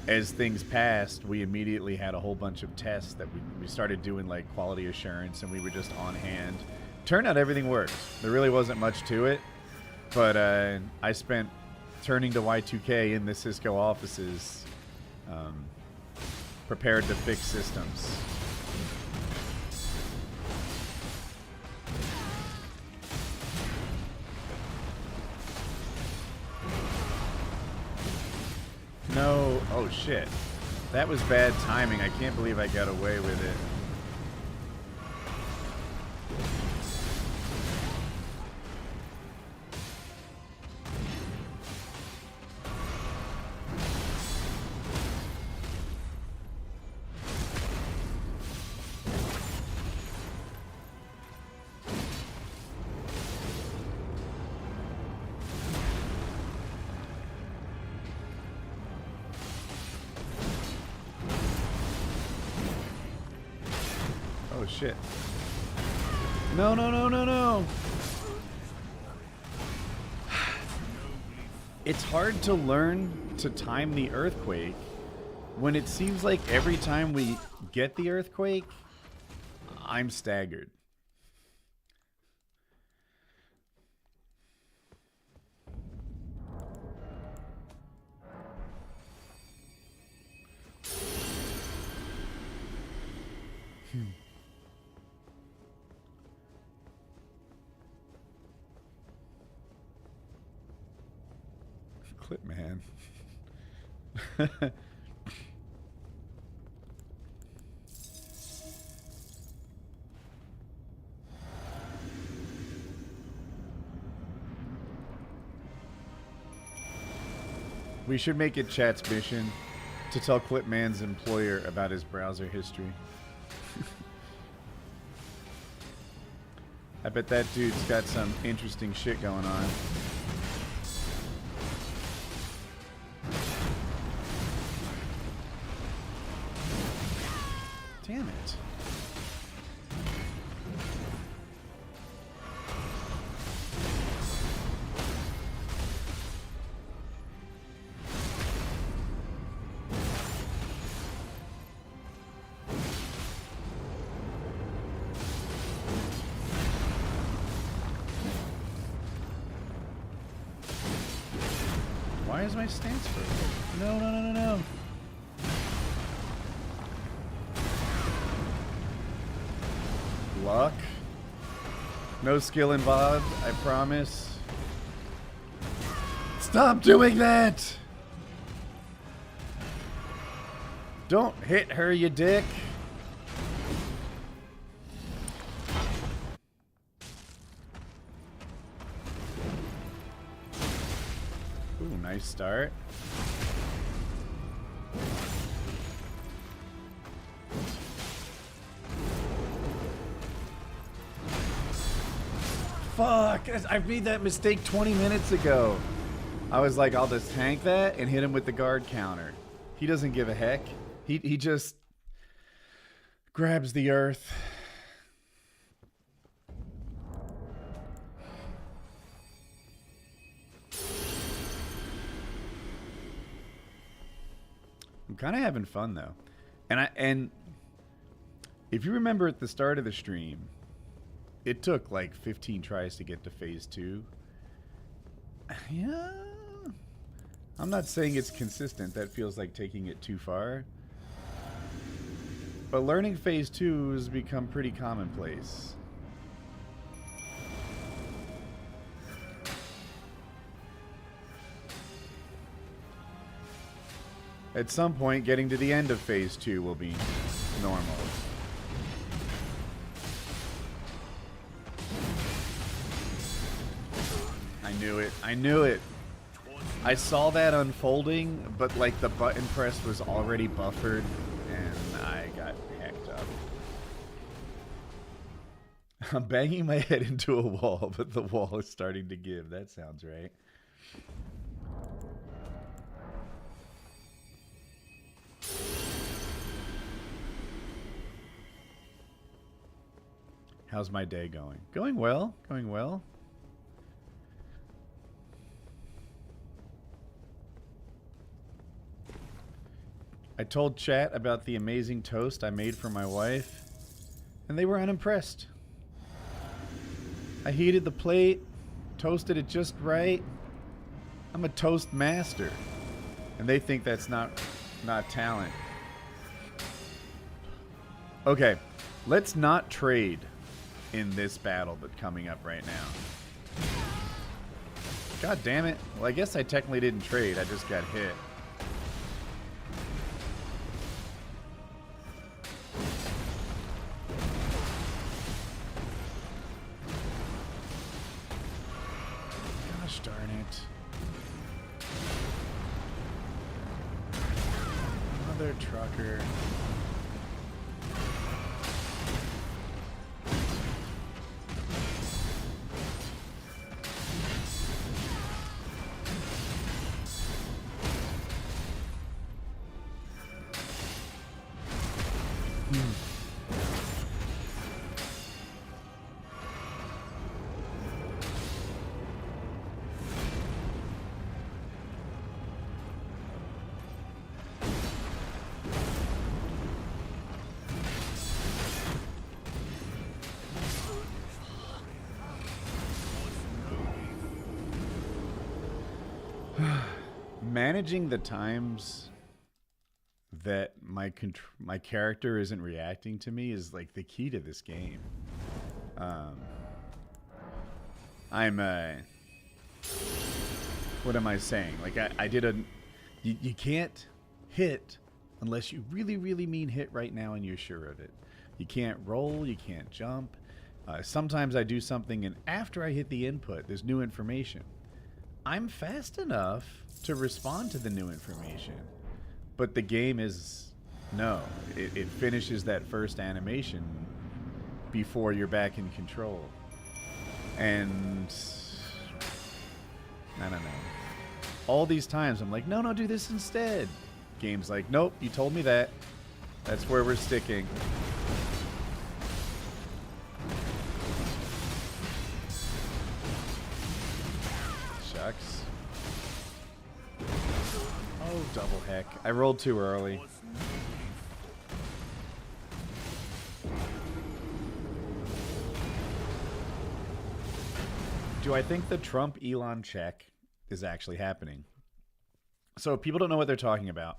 as things passed, we immediately had a whole bunch of tests that we started doing, like quality assurance, and we were just on hand. Turned out everything worked. There really wasn't much to it, but I spent turning to Y2K in the Cisco offices prepared to fix systems. No. Oh, shit. That was bad timing. I can't believe I got away with it. Shit. No. It's hard to learn to time the earthquake when it seems like every time we get the earthquake, I'm staggered. Clip man. We should make it chat's mission to tell Clipman's employer about his browser history. I bet that dude's got some interesting shit going on. Damn it. Why is my stance broken? No. Luck. No skill involved, I promise. Stop doing that! Don't hit her, you dick. Ooh, nice start. Fuck! I made that mistake 20 minutes ago. I was like, I'll just tank that and hit him with the guard counter. He doesn't give a heck. He just grabs the earth. I'm kind of having fun though. And if you remember at the start of the stream, it took like 15 tries to get to phase 2. Yeah. I'm not saying it's consistent. That feels like taking it too far. But learning phase 2 has become pretty commonplace. At some point, getting to the end of phase 2 will be normal. I knew it. I knew it. I saw that unfolding, but like the button press was already buffered, and I got hacked up. I'm banging my head into a wall, but the wall is starting to give. That sounds right. How's my day going? Going well. Going well. I told chat about the amazing toast I made for my wife, and they were unimpressed. I heated the plate, toasted it just right. I'm a toast master, and they think that's not talent. Okay, let's not trade in this battle that's coming up right now. God damn it. Well, I guess I technically didn't trade. I just got hit. Gosh darn it. Another trucker. Managing the times that my character isn't reacting to me is like the key to this game. What am I saying? Like I did you can't hit unless you really, really mean hit right now and you're sure of it. You can't roll, you can't jump. Sometimes I do something and after I hit the input, there's new information. I'm fast enough to respond to the new information, but the game is no. It finishes that first animation before you're back in control, and I don't know. All these times I'm like, no, do this instead. Game's like, nope, you told me that. That's where we're sticking. Shucks. Oh, double heck. I rolled too early. Do I think the Trump-Elon check is actually happening? So people don't know what they're talking about.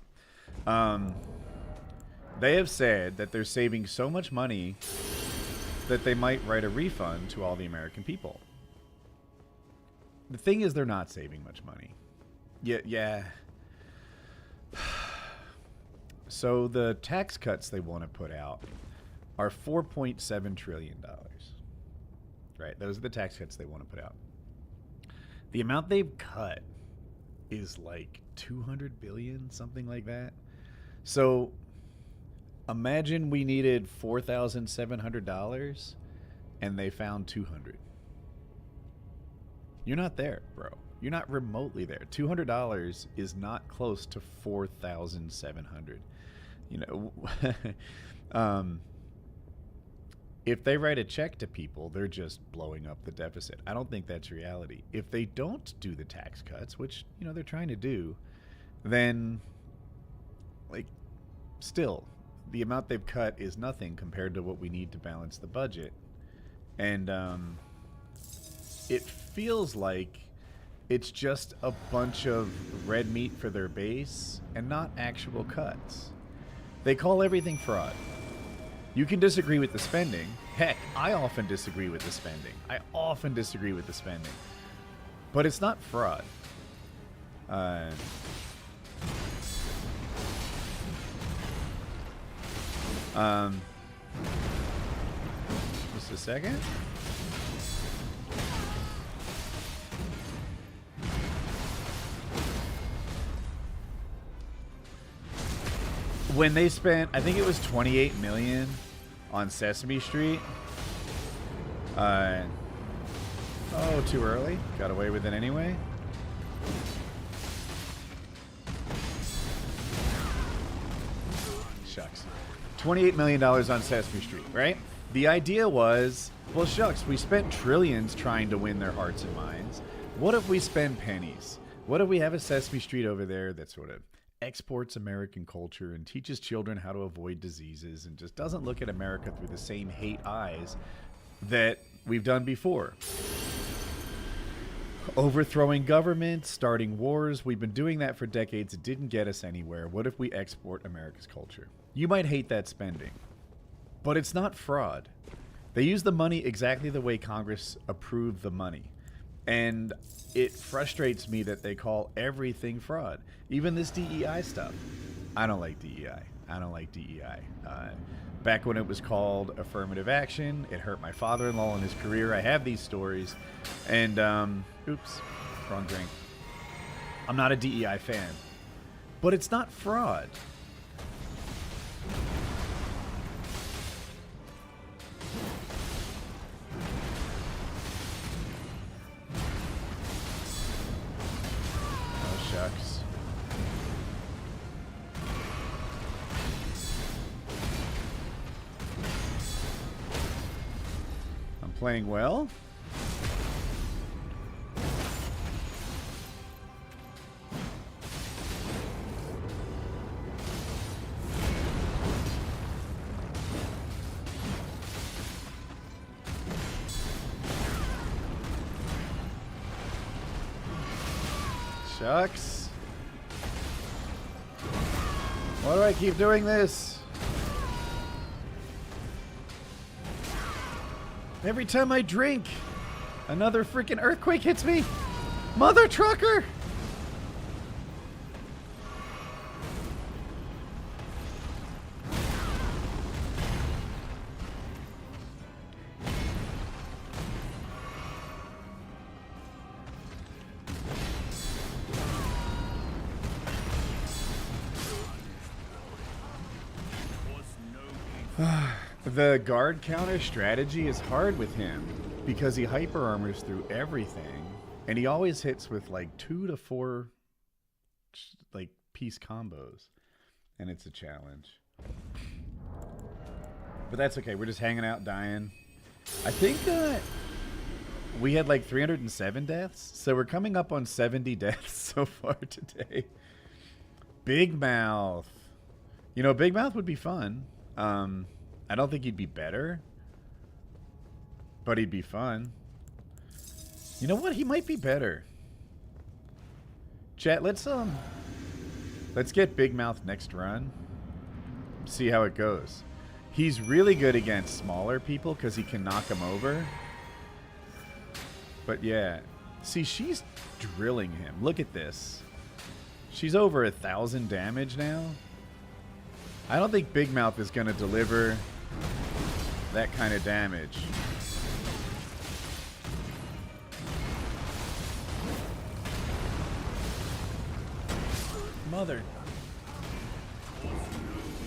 They have said that they're saving so much money that they might write a refund to all the American people. The thing is, they're not saving much money. Yeah. So the tax cuts they want to put out are $4.7 trillion. Right? Those are the tax cuts they want to put out. The amount they've cut is like 200 billion, something like that. So imagine we needed $4,700 and they found 200. You're not there, bro. You're not remotely there. $200 is not close to 4,700. You know, if they write a check to people, they're just blowing up the deficit. I don't think that's reality. If they don't do the tax cuts, which, you know, they're trying to do, then, like, still, the amount they've cut is nothing compared to what we need to balance the budget. And it feels like it's just a bunch of red meat for their base and not actual cuts. They call everything fraud. You can disagree with the spending. Heck, I often disagree with the spending. But it's not fraud. Just a second. When they spent, I think it was 28 million on Sesame Street. Oh, too early. Got away with it anyway. Shucks. $28 million on Sesame Street, right? The idea was, well, shucks, we spent trillions trying to win their hearts and minds. What if we spend pennies? What if we have a Sesame Street over there that sort of exports American culture and teaches children how to avoid diseases and just doesn't look at America through the same hate eyes that we've done before? Overthrowing governments, starting wars. We've been doing that for decades. It didn't get us anywhere. What if we export America's culture? You might hate that spending, but it's not fraud. They use the money exactly the way Congress approved the money. And it frustrates me that they call everything fraud. Even this DEI stuff. I don't like DEI. I don't like DEI. Back when it was called affirmative action, it hurt my father-in-law in his career. I have these stories. And, oops, wrong drink. I'm not a DEI fan. But it's not fraud. Oh, shucks. I'm playing well. Shucks. Why do I keep doing this? Every time I drink, another freaking earthquake hits me. Mother trucker! The guard counter strategy is hard with him because he hyper armors through everything, and he always hits with like 2 to 4 like piece combos, and it's a challenge. But that's okay. We're just hanging out, dying. I think we had like 307 deaths, so we're coming up on 70 deaths so far today. Big Mouth. You know, Big Mouth would be fun. I don't think he'd be better, but he'd be fun. You know what? He might be better. Chat, let's get Big Mouth next run. See how it goes. He's really good against smaller people because he can knock them over. But yeah, see, she's drilling him. Look at this. She's over 1,000 damage now. I don't think Big Mouth is going to deliver that kind of damage. Mother.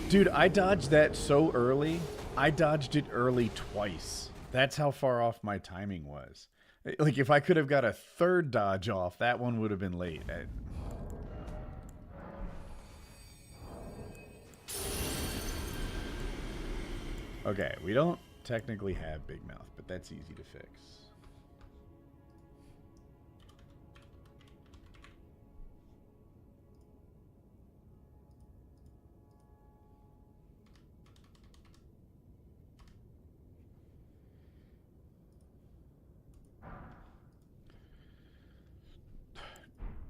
Dude, I dodged that so early. I dodged it early twice. That's how far off my timing was. Like, if I could have got a third dodge off, that one would have been late. Okay, we don't technically have Big Mouth, but that's easy to fix.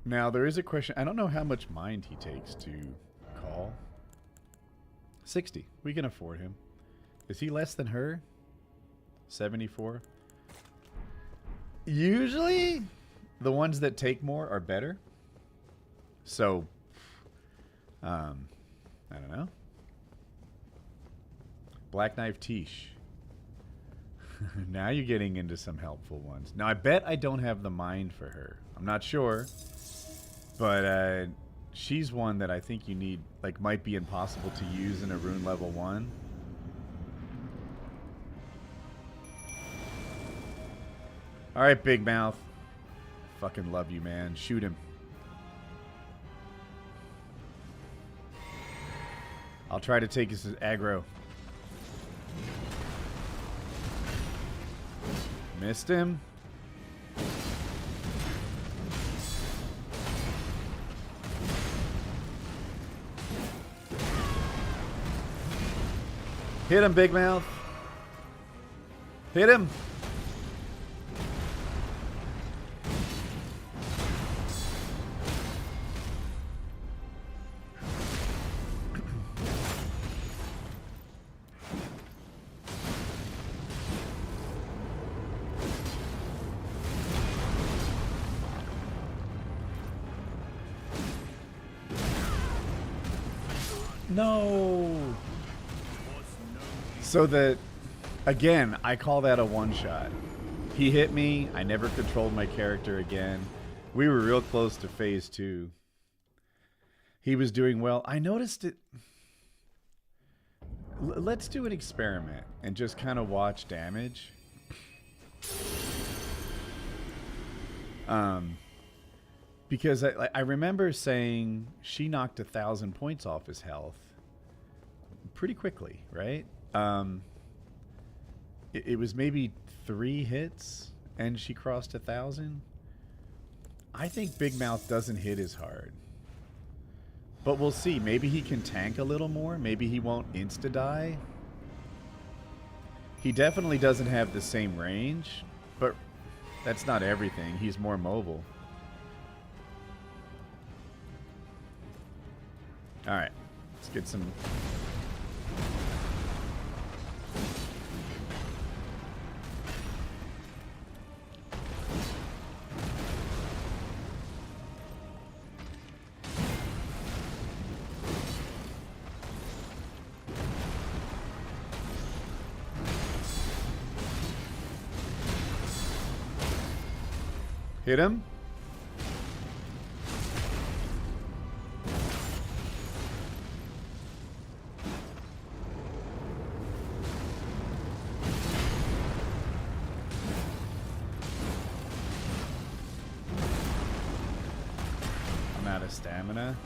Now, there is a question. I don't know how much mind he takes to call. 60. We can afford him. Is he less than her? 74. Usually, the ones that take more are better. So, I don't know. Black Knife Tish. Now you're getting into some helpful ones. Now I bet I don't have the mind for her. I'm not sure. But she's one that I think you need, like, might be impossible to use in a rune level 1. Alright, Big Mouth. Fucking love you, man. Shoot him. I'll try to take his aggro. Missed him. Hit him, Big Mouth. Hit him. No. So that, again, I call that a one-shot. He hit me. I never controlled my character again. We were real close to phase 2. He was doing well. I noticed it. Let's do an experiment and just kind of watch damage. Because I remember saying she knocked 1,000 points off his health pretty quickly, right? It was maybe 3 hits and she crossed 1,000. I think Big Mouth doesn't hit as hard. But we'll see. Maybe he can tank a little more. Maybe he won't insta-die. He definitely doesn't have the same range, but that's not everything. He's more mobile. Alright, let's get some... Hit him. I'm out of stamina.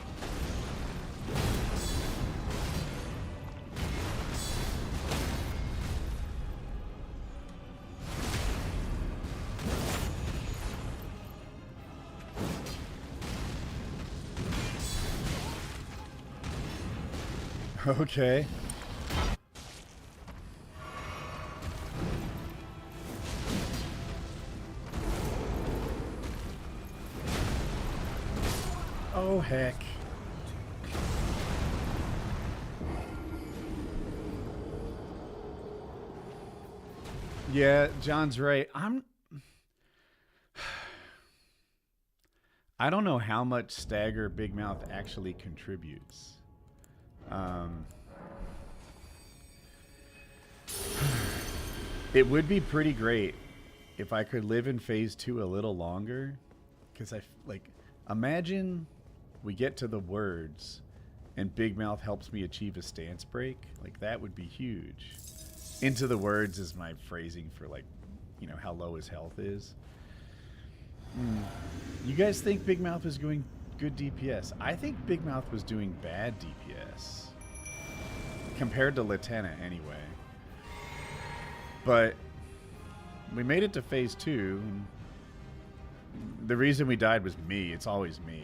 Okay. Oh, heck. Yeah, John's right. I don't know how much stagger Big Mouth actually contributes. It would be pretty great if I could live in phase 2 a little longer, because imagine we get to the words and Big Mouth helps me achieve a stance break. Like, that would be huge. Into the words is my phrasing for, like, you know, how low his health is. You guys think Big Mouth is going good DPS? I think Big Mouth was doing bad DPS compared to Lieutenant anyway. But we made it to phase 2. The reason we died was me. It's always me.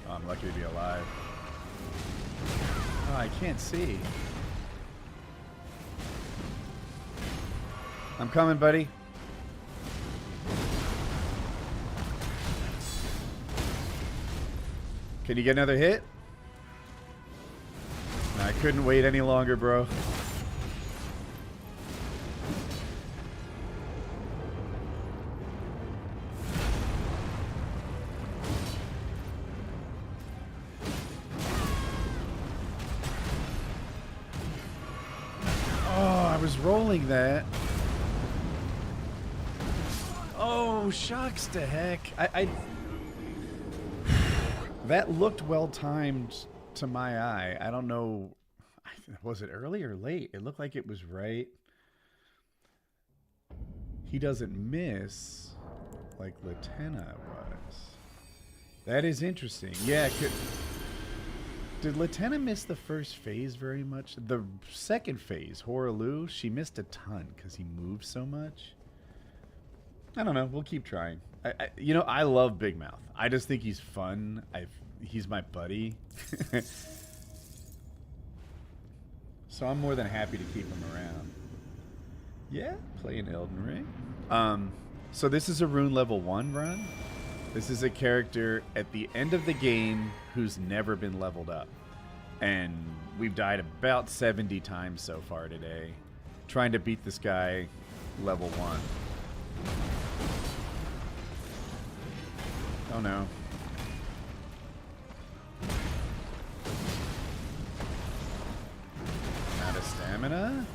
Oh, I'm lucky to be alive. Oh, I can't see. I'm coming, buddy. Can you get another hit? No, I couldn't wait any longer, bro. Oh, I was rolling that. Oh, shucks to heck. I that looked well timed to my eye. I don't know. Was it early or late? It looked like it was right. He doesn't miss like Latenna was. That is interesting. Yeah. Did Latenna miss the first phase very much? The second phase, Hoarah Loux, she missed a ton because he moved so much. I don't know. We'll keep trying. You know, I love Big Mouth. I just think he's fun. He's my buddy. So I'm more than happy to keep him around. Yeah, playing Elden Ring. So this is a Rune level 1 run. This is a character at the end of the game who's never been leveled up. And we've died about 70 times so far today, trying to beat this guy level 1. Oh no. Out of stamina?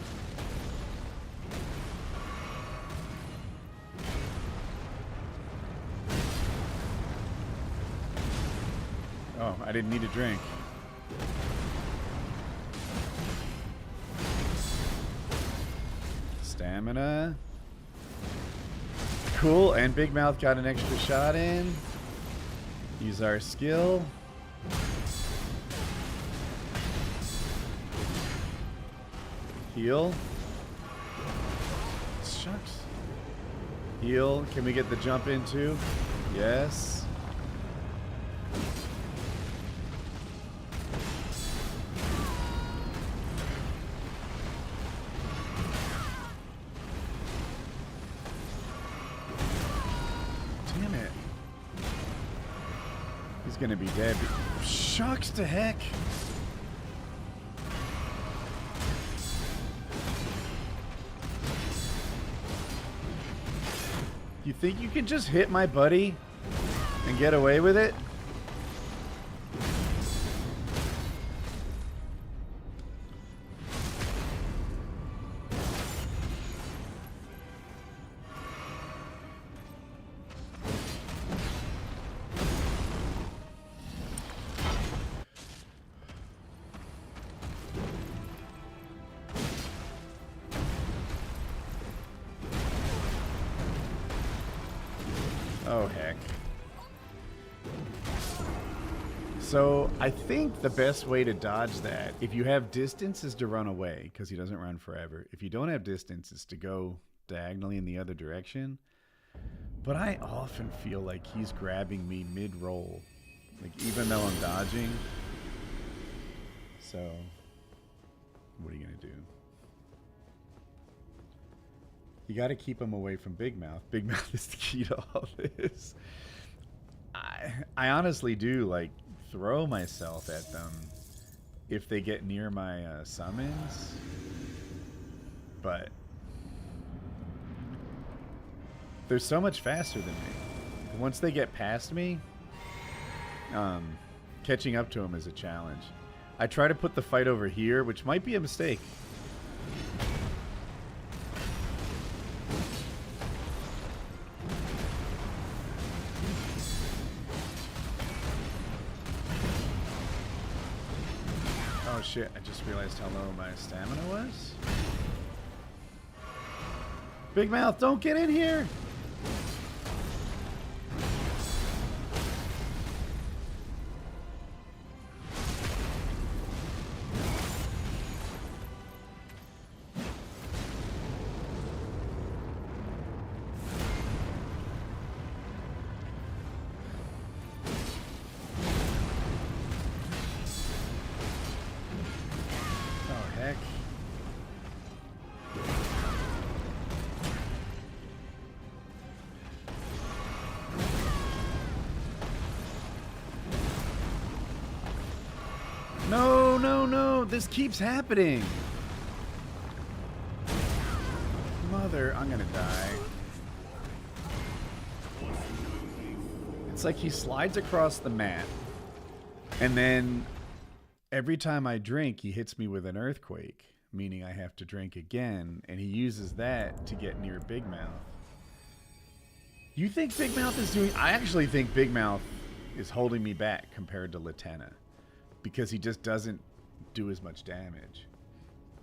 Oh, I didn't need a drink. Stamina. Cool, and Big Mouth got an extra shot in. Use our skill. Heal. Shucks. Heal. Can we get the jump in too? Yes. Damn it. He's gonna be dead. Shucks to heck. You think you can just hit my buddy and get away with it? Oh, heck. So, I think the best way to dodge that, if you have distance, is to run away, because he doesn't run forever. If you don't have distance, is to go diagonally in the other direction. But I often feel like he's grabbing me mid-roll, like even though I'm dodging. So, what are you going to do? You got to keep him away from Big Mouth. Big Mouth is the key to all this. I honestly do like throw myself at them if they get near my summons, but they're so much faster than me. Once they get past me, catching up to them is a challenge. I try to put the fight over here, which might be a mistake. Oh shit, I just realized how low my stamina was. Big Mouth, don't get in here! No, this keeps happening. Mother, I'm gonna die. It's like he slides across the map, and then every time I drink, he hits me with an earthquake, meaning I have to drink again, and he uses that to get near Big Mouth. You think Big Mouth is doing... I actually think Big Mouth is holding me back compared to Latenna, because he just doesn't do as much damage.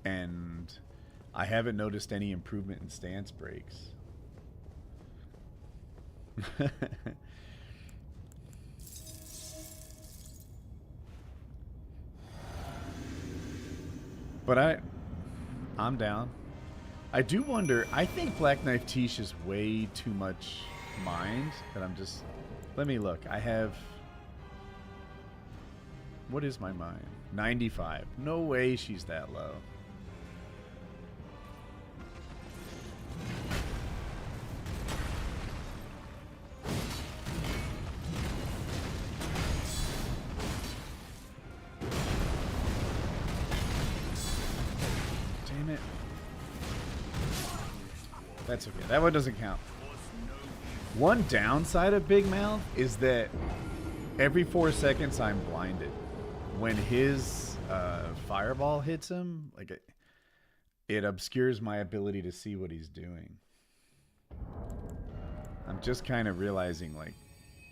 And I haven't noticed any improvement in stance breaks. But I'm down. I do wonder, I think Black Knife Tish is way too much mind that I'm just... Let me look. I have... What is my mind? 95. No way she's that low. Damn it. That's okay. That one doesn't count. One downside of Big Mouth is that every 4 seconds I'm blinded. When his fireball hits him, like it obscures my ability to see what he's doing. I'm just kind of realizing like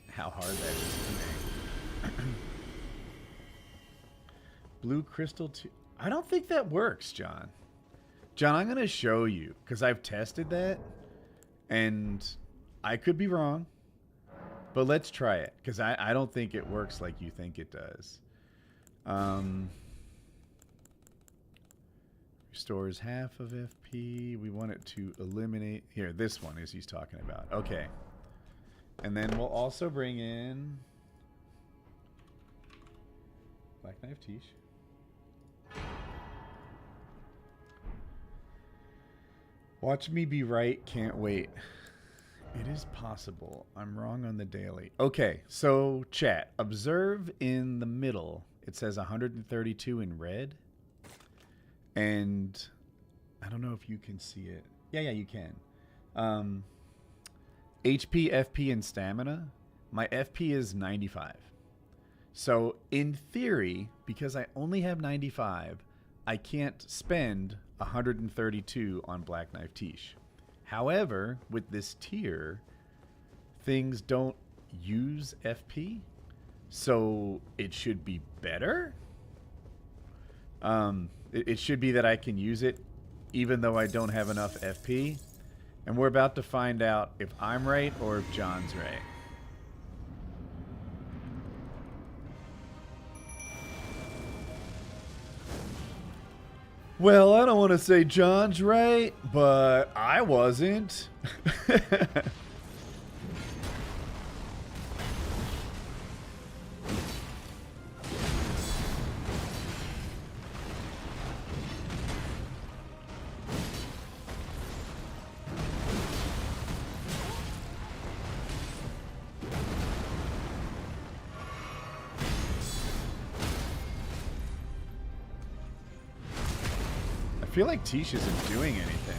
how hard that is to make. Blue crystal I don't think that works, John. John, I'm going to show you because I've tested that and I could be wrong, but let's try it because I don't think it works like you think it does. Restores half of FP. We want it to eliminate... Here, this one is he's talking about. Okay. And then we'll also bring in... Black Knife Tish. Watch me be right. Can't wait. It is possible. I'm wrong on the daily. Okay, so chat. Observe in the middle. It says 132 in red. And I don't know if you can see it. Yeah, you can. HP, FP, and stamina. My FP is 95. So in theory, because I only have 95, I can't spend 132 on Black Knife Tish. However, with this tier, things don't use FP, so it should be better. It should be that I can use it even though I don't have enough FP. And we're about to find out if I'm right or if John's right. Well, I don't want to say John's right, but I wasn't. I feel like Tish isn't doing anything.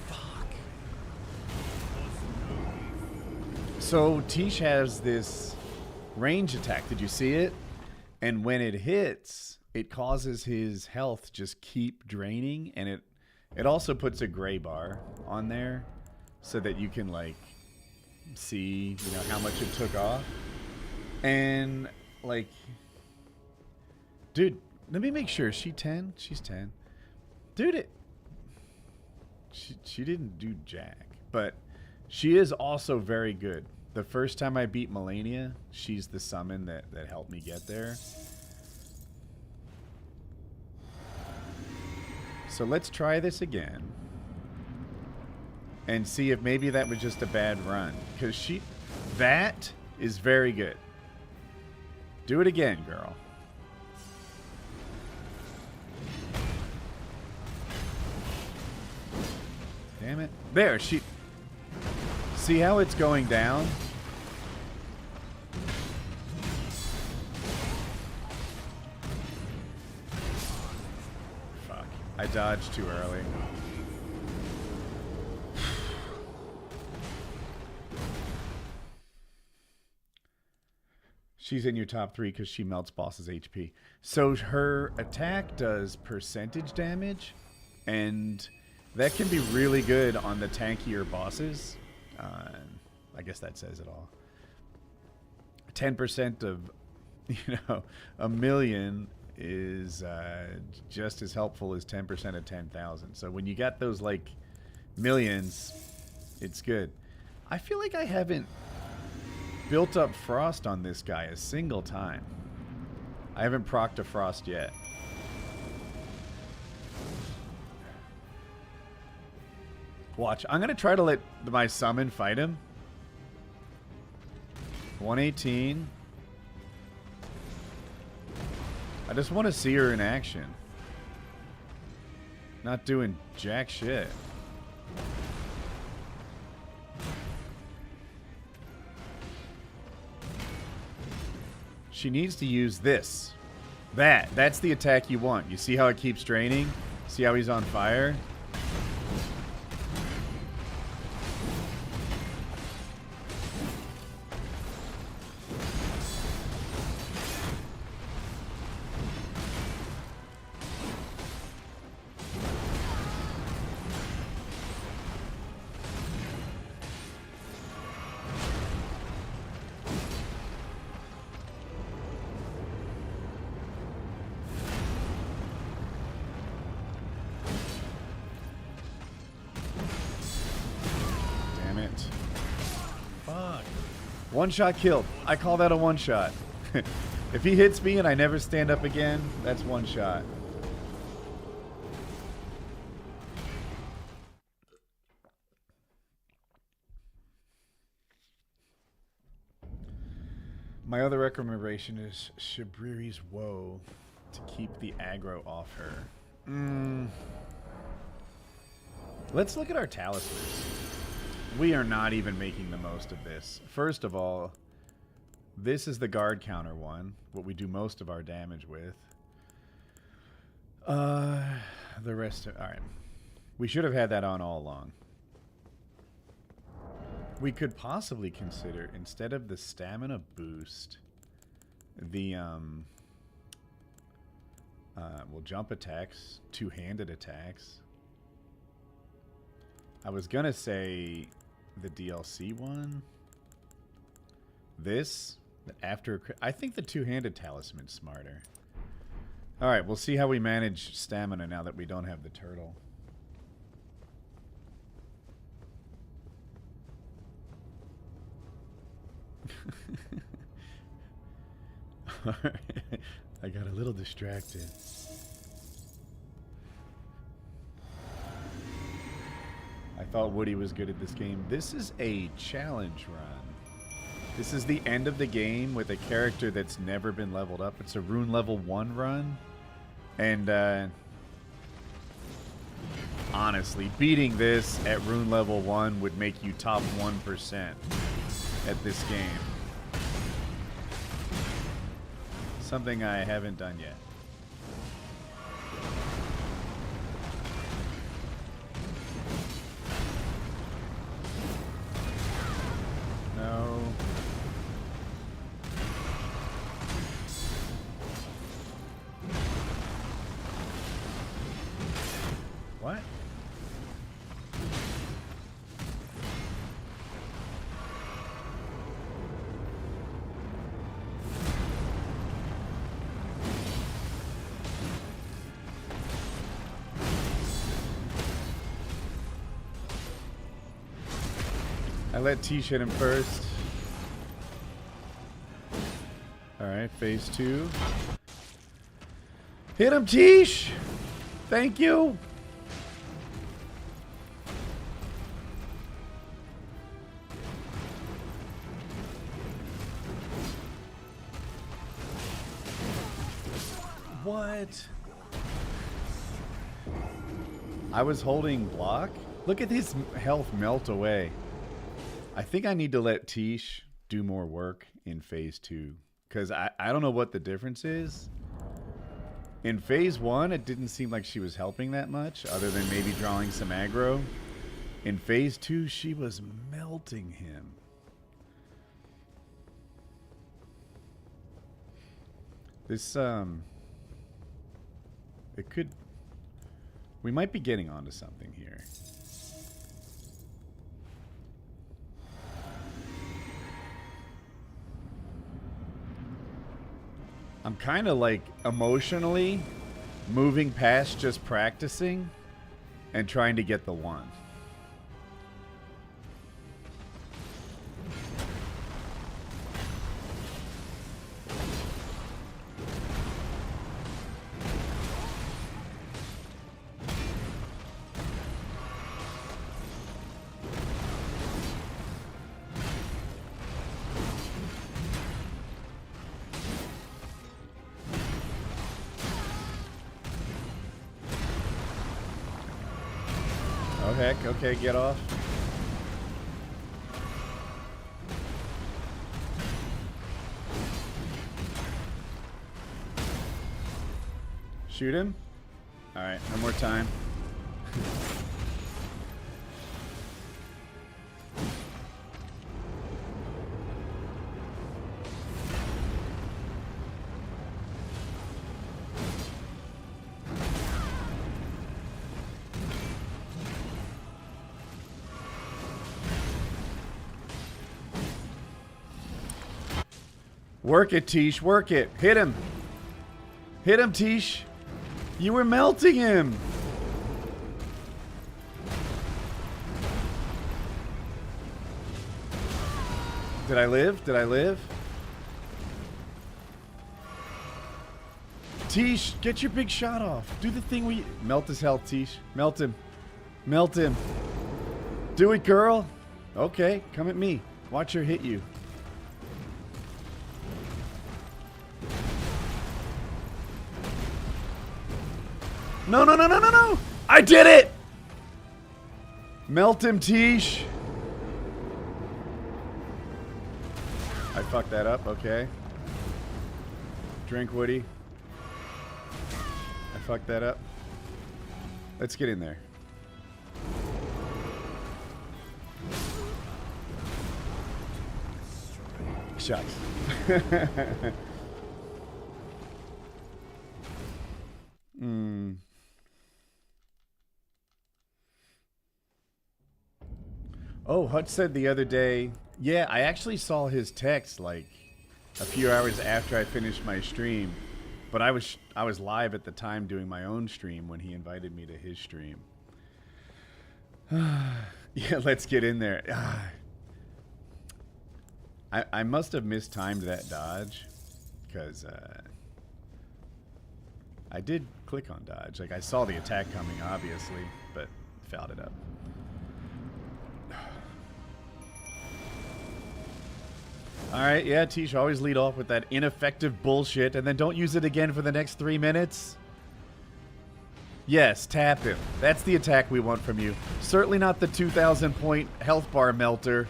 Fuck. So Tish has this range attack. Did you see it? And when it hits, it causes his health just keep draining, and it also puts a gray bar on there so that you can like see, you know, how much it took off. And like, dude, let me make sure. Is she 10? She's 10. Dude, she didn't do jack, but she is also very good. The first time I beat Melania, she's the summon that helped me get there. So let's try this again and see if maybe that was just a bad run, because that is very good. Do it again, girl. Damn it. There, she... See how it's going down? Fuck. I dodged too early. She's in your top 3 because she melts bosses' HP. So her attack does percentage damage, and that can be really good on the tankier bosses. I guess that says it all. 10% of, a million is just as helpful as 10% of 10,000. So when you got those, like, millions, it's good. I feel like I haven't built up frost on this guy a single time. I haven't procced a frost yet. Watch. I'm going to try to let my summon fight him. 118. I just want to see her in action. Not doing jack shit. She needs to use this. That's the attack you want. You see how it keeps draining? See how he's on fire? One shot killed. I call that a one shot. If he hits me and I never stand up again, that's one shot. My other recommendation is Shabriri's Woe to keep the aggro off her. Let's look at our talismans. We are not even making the most of this. First of all, this is the guard counter one, what we do most of our damage with. The rest of... Alright. We should have had that on all along. We could possibly consider, instead of the stamina boost, the, well, jump attacks, two-handed attacks. I was gonna say the DLC one. This, after... I think the two-handed talisman's smarter. Alright, we'll see how we manage stamina now that we don't have the turtle. I got a little distracted. I thought Woody was good at this game. This is a challenge run. This is the end of the game with a character that's never been leveled up. It's a Rune level 1 run. And honestly, beating this at Rune level 1 would make you top 1% at this game. Something I haven't done yet. No. What? I let Tish hit him first. Alright, phase 2. Hit him, Tish! Thank you! What? I was holding block? Look at his health melt away. I think I need to let Tish do more work in phase 2. Because I don't know what the difference is. In phase 1, it didn't seem like she was helping that much, other than maybe drawing some aggro. In phase 2, she was melting him. This, it could... We might be getting onto something here. I'm kind of like emotionally moving past just practicing and trying to get the one. Oh heck, okay, get off. Shoot him? Alright, no more time. Work it, Tish. Work it. Hit him. Hit him, Tish. You were melting him. Did I live? Did I live? Tish, get your big shot off. Do the thing we... Melt his health, Tish. Melt him. Melt him. Do it, girl. Okay, come at me. Watch her hit you. No, no, no, no, no, no! I did it! Melt him, Tish. I fucked that up, okay. Drink, Woody. I fucked that up. Let's get in there. Shucks. Oh, Hutch said the other day, yeah, I actually saw his text like a few hours after I finished my stream, but I was live at the time doing my own stream when he invited me to his stream. Yeah, let's get in there. I must have mistimed that dodge because I did click on dodge. Like I saw the attack coming, obviously, but fouled it up. Alright, yeah, Tish, always lead off with that ineffective bullshit and then don't use it again for the next 3 minutes. Yes, tap him. That's the attack we want from you. Certainly not the 2,000 point health bar melter.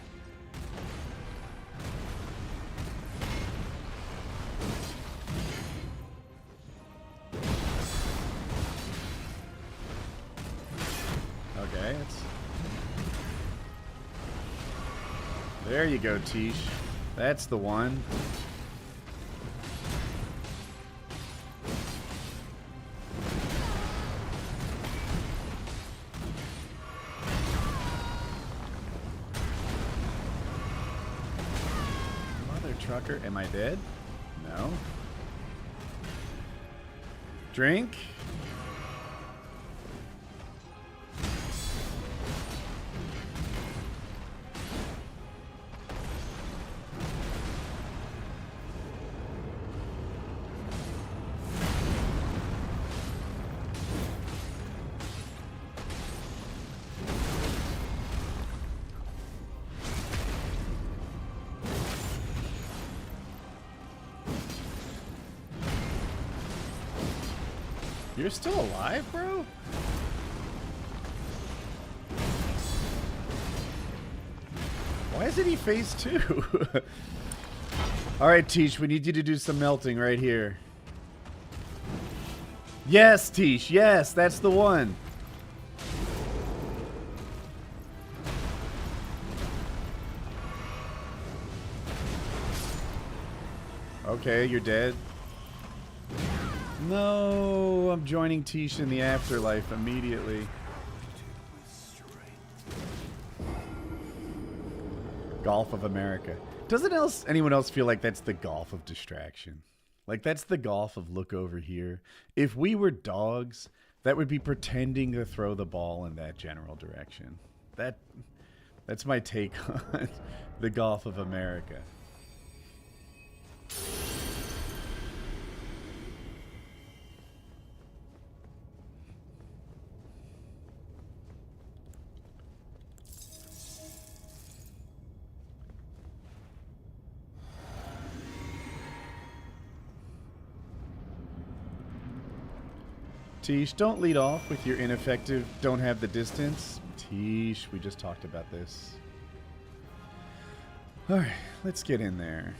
Okay, there you go, Tish. That's the one. Mother trucker, am I dead? No. Drink. You're still alive, bro? Why isn't he phase 2? Alright, Tish, we need you to do some melting right here. Yes, Tish, yes, that's the one. Okay, you're dead. No, I'm joining Tish in the afterlife immediately. Golf of America. Doesn't anyone else feel like that's the golf of distraction? Like that's the golf of look over here. If we were dogs, that would be pretending to throw the ball in that general direction. That's my take on the golf of America. Tish, don't lead off with your ineffective, don't have the distance. Tish, we just talked about this. Alright, let's get in there.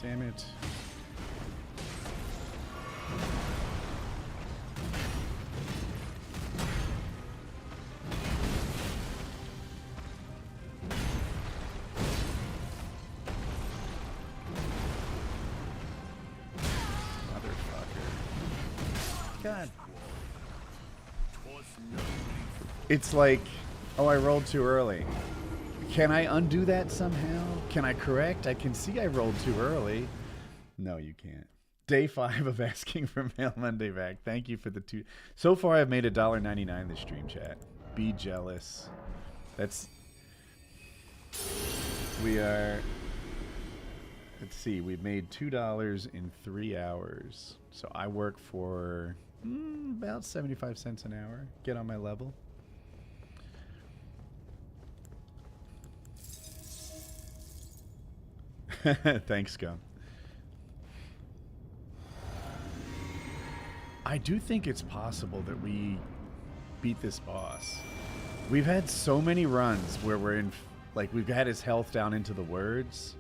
Damn it. God. It's like, oh, I rolled too early. Can I undo that somehow? Can I correct? I can see I rolled too early. No, you can't. Day 5 of asking for Mail Monday back. Thank you for the 2. So far, I've made $1.99 this stream chat. Be jealous. That's... We are... Let's see. We've made $2 in 3 hours. So I work for... about 75 cents an hour. Get on my level. Thanks, Scum. I do think it's possible that we beat this boss. We've had so many runs where we're in, like, we've had his health down into the words.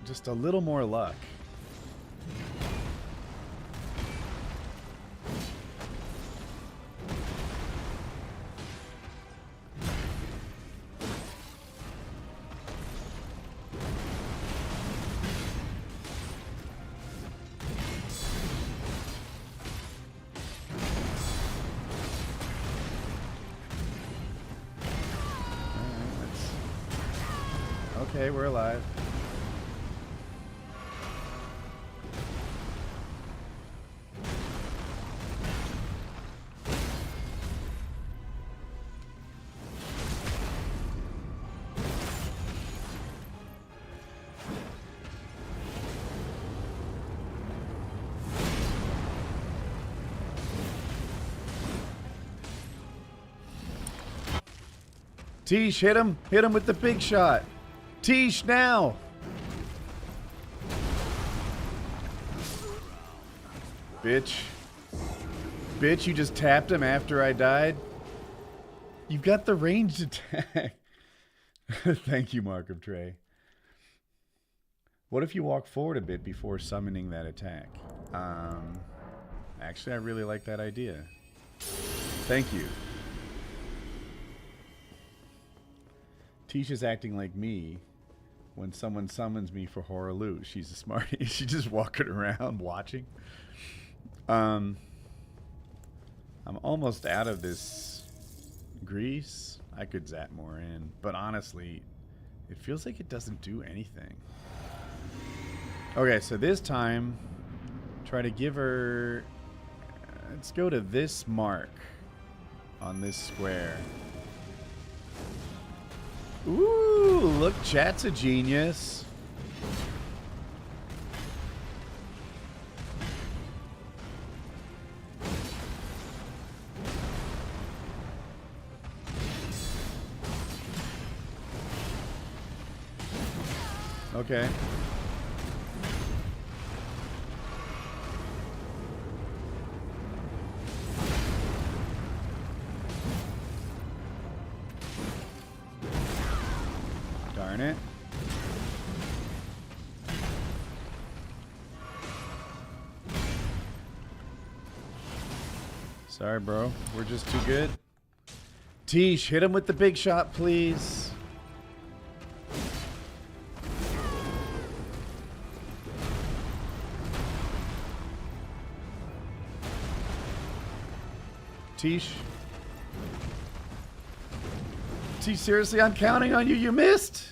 Just a little more luck. Okay, we're alive. Tish, hit him! Hit him with the big shot! Tish, now! Bitch. Bitch, you just tapped him after I died? You've got the ranged attack. Thank you, Mark of Trey. What if you walk forward a bit before summoning that attack? Actually, I really like that idea. Thank you. Tish is acting like me when someone summons me for Hoarah Loux. She's a smarty. She's just walking around watching. I'm almost out of this grease. I could zap more in, but honestly, it feels like it doesn't do anything. Okay, so this time, try to give her... let's go to this mark on this square. Ooh, look, chat's a genius. Okay. Darn it. Sorry, bro. We're just too good. Tish, hit him with the big shot, please. Tish. Tish, seriously, I'm counting on you. You missed.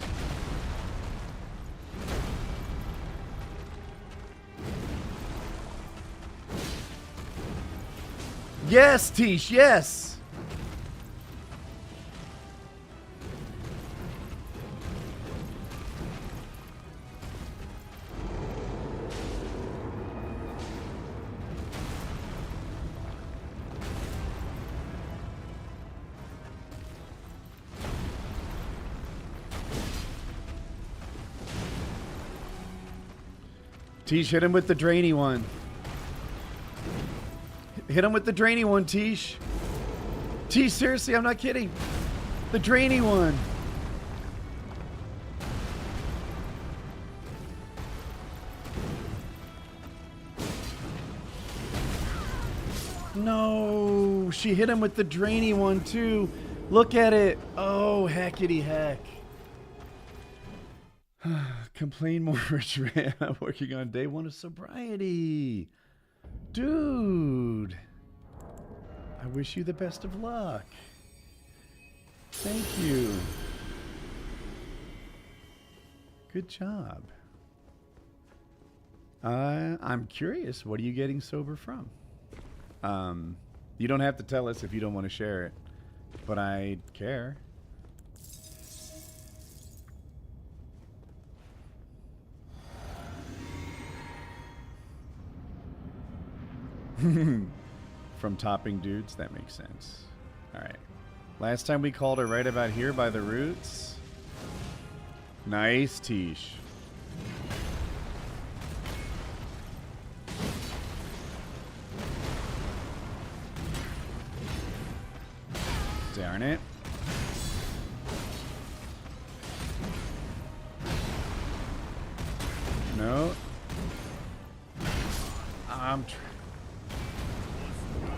Yes, Tish, yes. Tish, hit him with the drainy one. Hit him with the drainy one, Tish. Tish, seriously, I'm not kidding. The drainy one. No, she hit him with the drainy one too. Look at it. Oh, heckity heck. Complain more, Rich Man. I'm working on day 1 of sobriety. Dude. I wish you the best of luck. Thank you. Good job. I'm curious, what are you getting sober from? You don't have to tell us if you don't want to share it, but I care. From topping dudes, that makes sense. Alright. Last time we called her right about here by the roots. Nice, Tish. Darn it. No.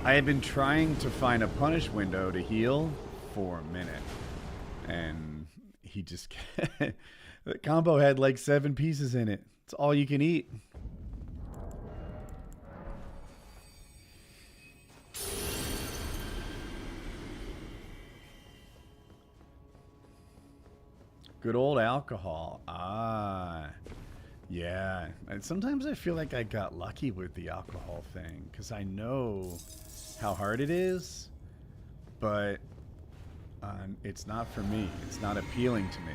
I had been trying to find a punish window to heal for a minute, and he just the combo had like 7 pieces in it. It's all you can eat. Good old alcohol. Ah, yeah. And sometimes I feel like I got lucky with the alcohol thing because I know how hard it is, but it's not for me. It's not appealing to me.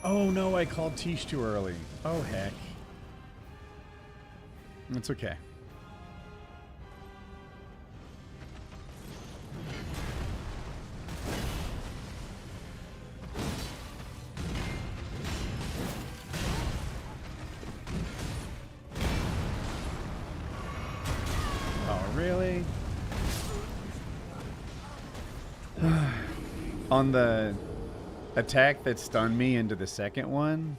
Oh no, I called Tish too early. Oh heck. It's okay. Really? On the attack that stunned me into the second one,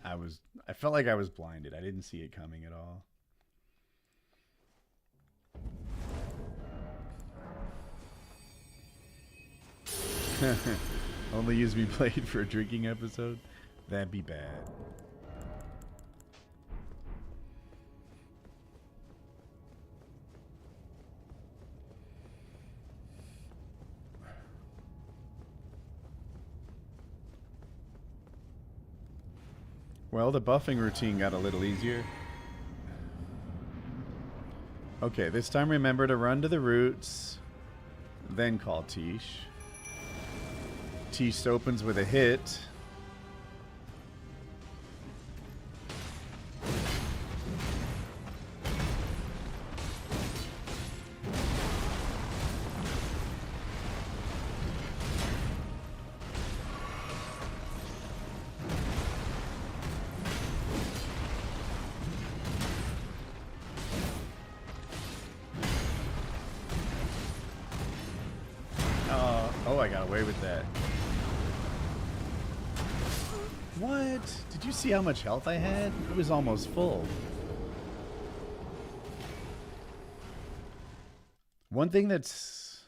I felt like I was blinded. I didn't see it coming at all. Only use me played for a drinking episode? That'd be bad. Well, the buffing routine got a little easier. Okay, this time remember to run to the roots, then call Tish. Tish opens with a hit. Oh, I got away with that. What? Did you see how much health I had? It was almost full. One thing that's...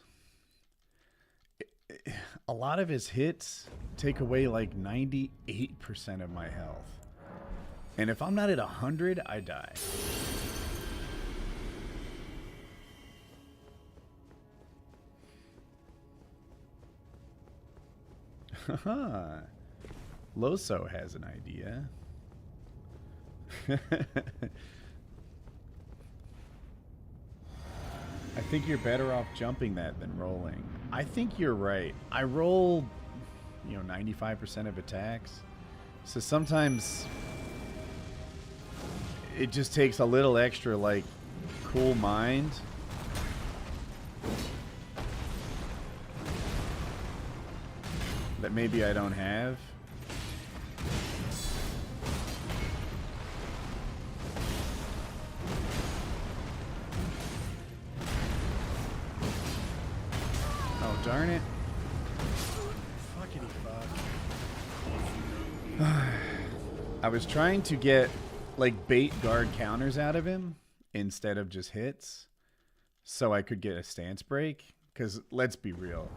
A lot of his hits take away like 98% of my health. And if I'm not at 100, I die. Haha. Loso has an idea. I think you're better off jumping that than rolling. I think you're right. I roll, 95% of attacks. So sometimes it just takes a little extra, like, cool mind. That maybe I don't have. Oh, darn it. Fuckity fuck. I was trying to get, like, bait guard counters out of him instead of just hits so I could get a stance break. Because, let's be real.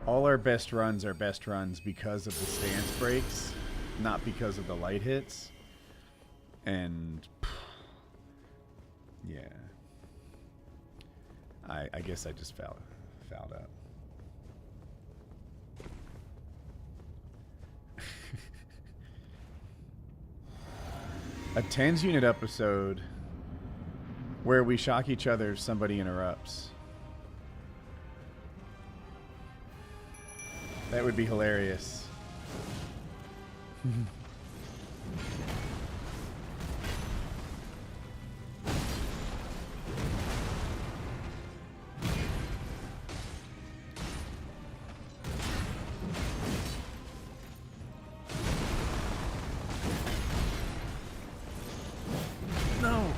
All our best runs are best runs because of the stance breaks, not because of the light hits. And yeah, I guess I just fouled up. A 10s unit episode where we shock each other if somebody interrupts. That would be hilarious. No.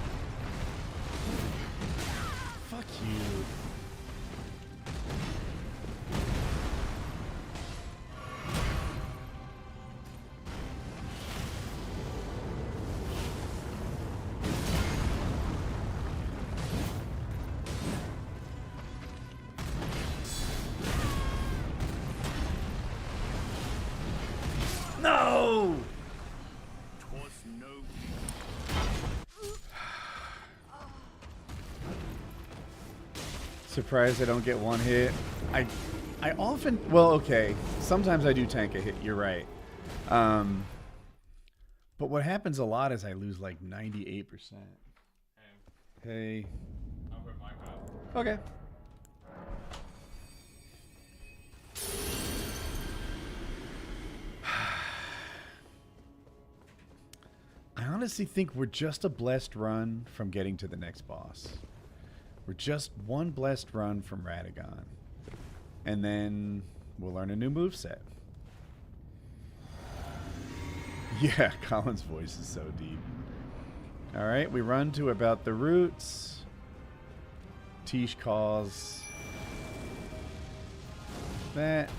Fuck you. No! Surprised I don't get one hit. I often, well, okay, sometimes I do tank a hit, you're right. But what happens a lot is I lose like 98%. Hey. I'll put my cup. Okay. I honestly think we're just a blessed run from getting to the next boss. We're just one blessed run from Radagon. And then we'll learn a new moveset. Yeah, Colin's voice is so deep. Alright, we run to about the roots. Tish calls that.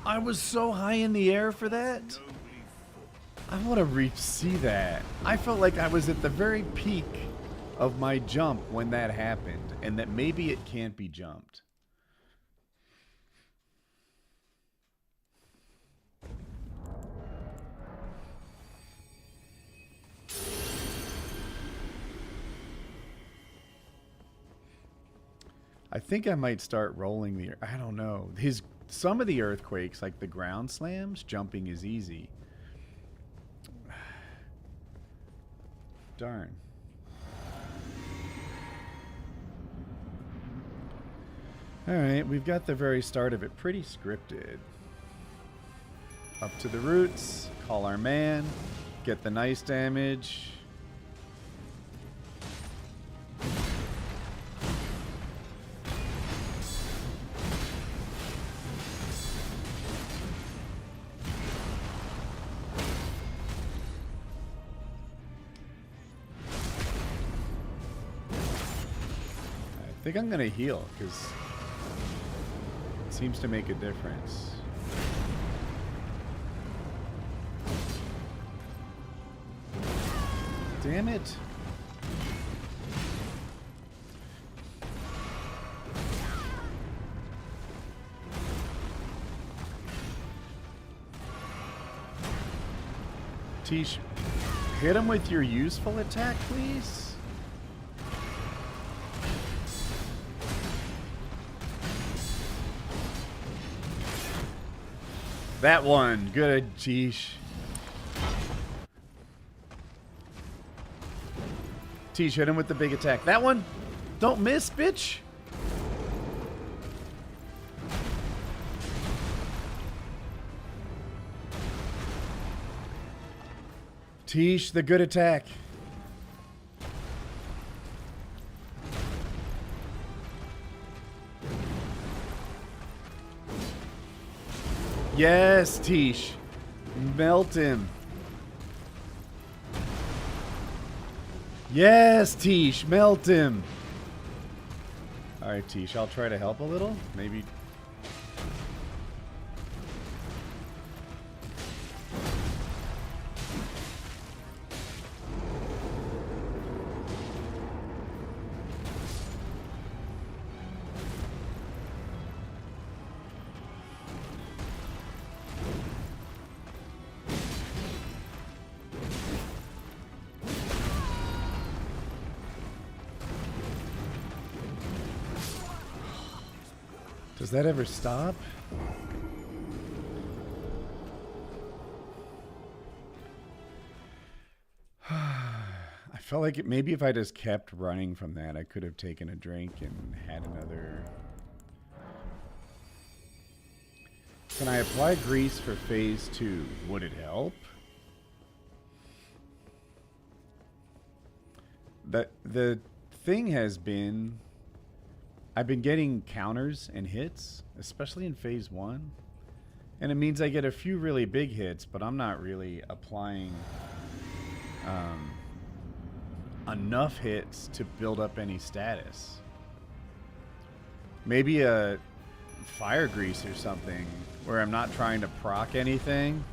I was so high in the air for that. I want to see that. I felt like I was at the very peak of my jump when that happened, and that maybe it can't be jumped. I think I might start rolling the... I don't know. Some of the earthquakes, like the ground slams, jumping is easy. Darn. Alright, we've got the very start of it pretty scripted. Up to the roots, call our man, get the nice damage. I think I'm gonna heal because it seems to make a difference. Damn it. Tish, hit him with your useful attack, please. That one. Good, Tish. Tish, hit him with the big attack. That one. Don't miss, bitch. Tish, the good attack. Yes, Tish. Melt him. Yes, Tish. Melt him. Alright, Tish. I'll try to help a little. Maybe. Does that ever stop? I felt like maybe if I just kept running from that, I could have taken a drink and had another. Can I apply grease for phase 2? Would it help? The thing has been, I've been getting counters and hits, especially in phase 1. And it means I get a few really big hits, but I'm not really applying enough hits to build up any status. Maybe a fire grease or something where I'm not trying to proc anything.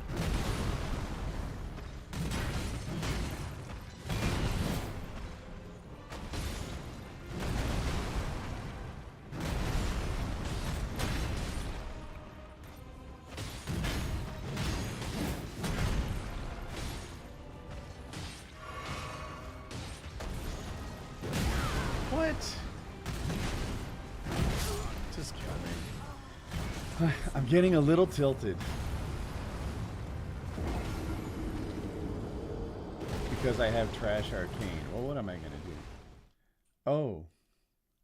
I'm getting a little tilted. Because I have Trash Arcane. Well, what am I going to do? Oh.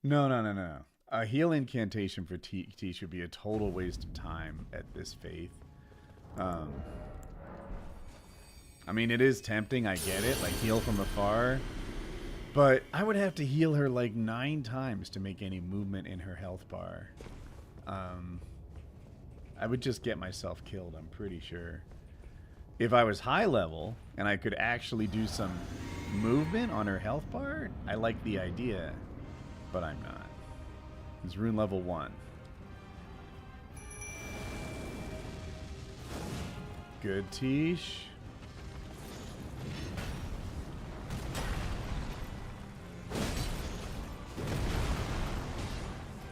No. A heal incantation for T should be a total waste of time at this faith. I mean, it is tempting. I get it. Like, heal from afar. But I would have to heal her like 9 times to make any movement in her health bar. I would just get myself killed, I'm pretty sure. If I was high level and I could actually do some movement on her health bar, I like the idea, but I'm not. It's Rune level 1. Good, Tish.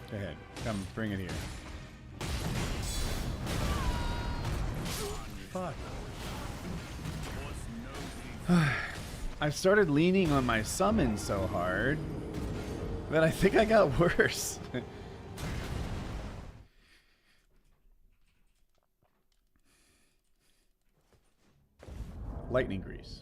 Go ahead. Come, bring it here. Fuck. I've started leaning on my summon so hard that I think I got worse. Lightning grease.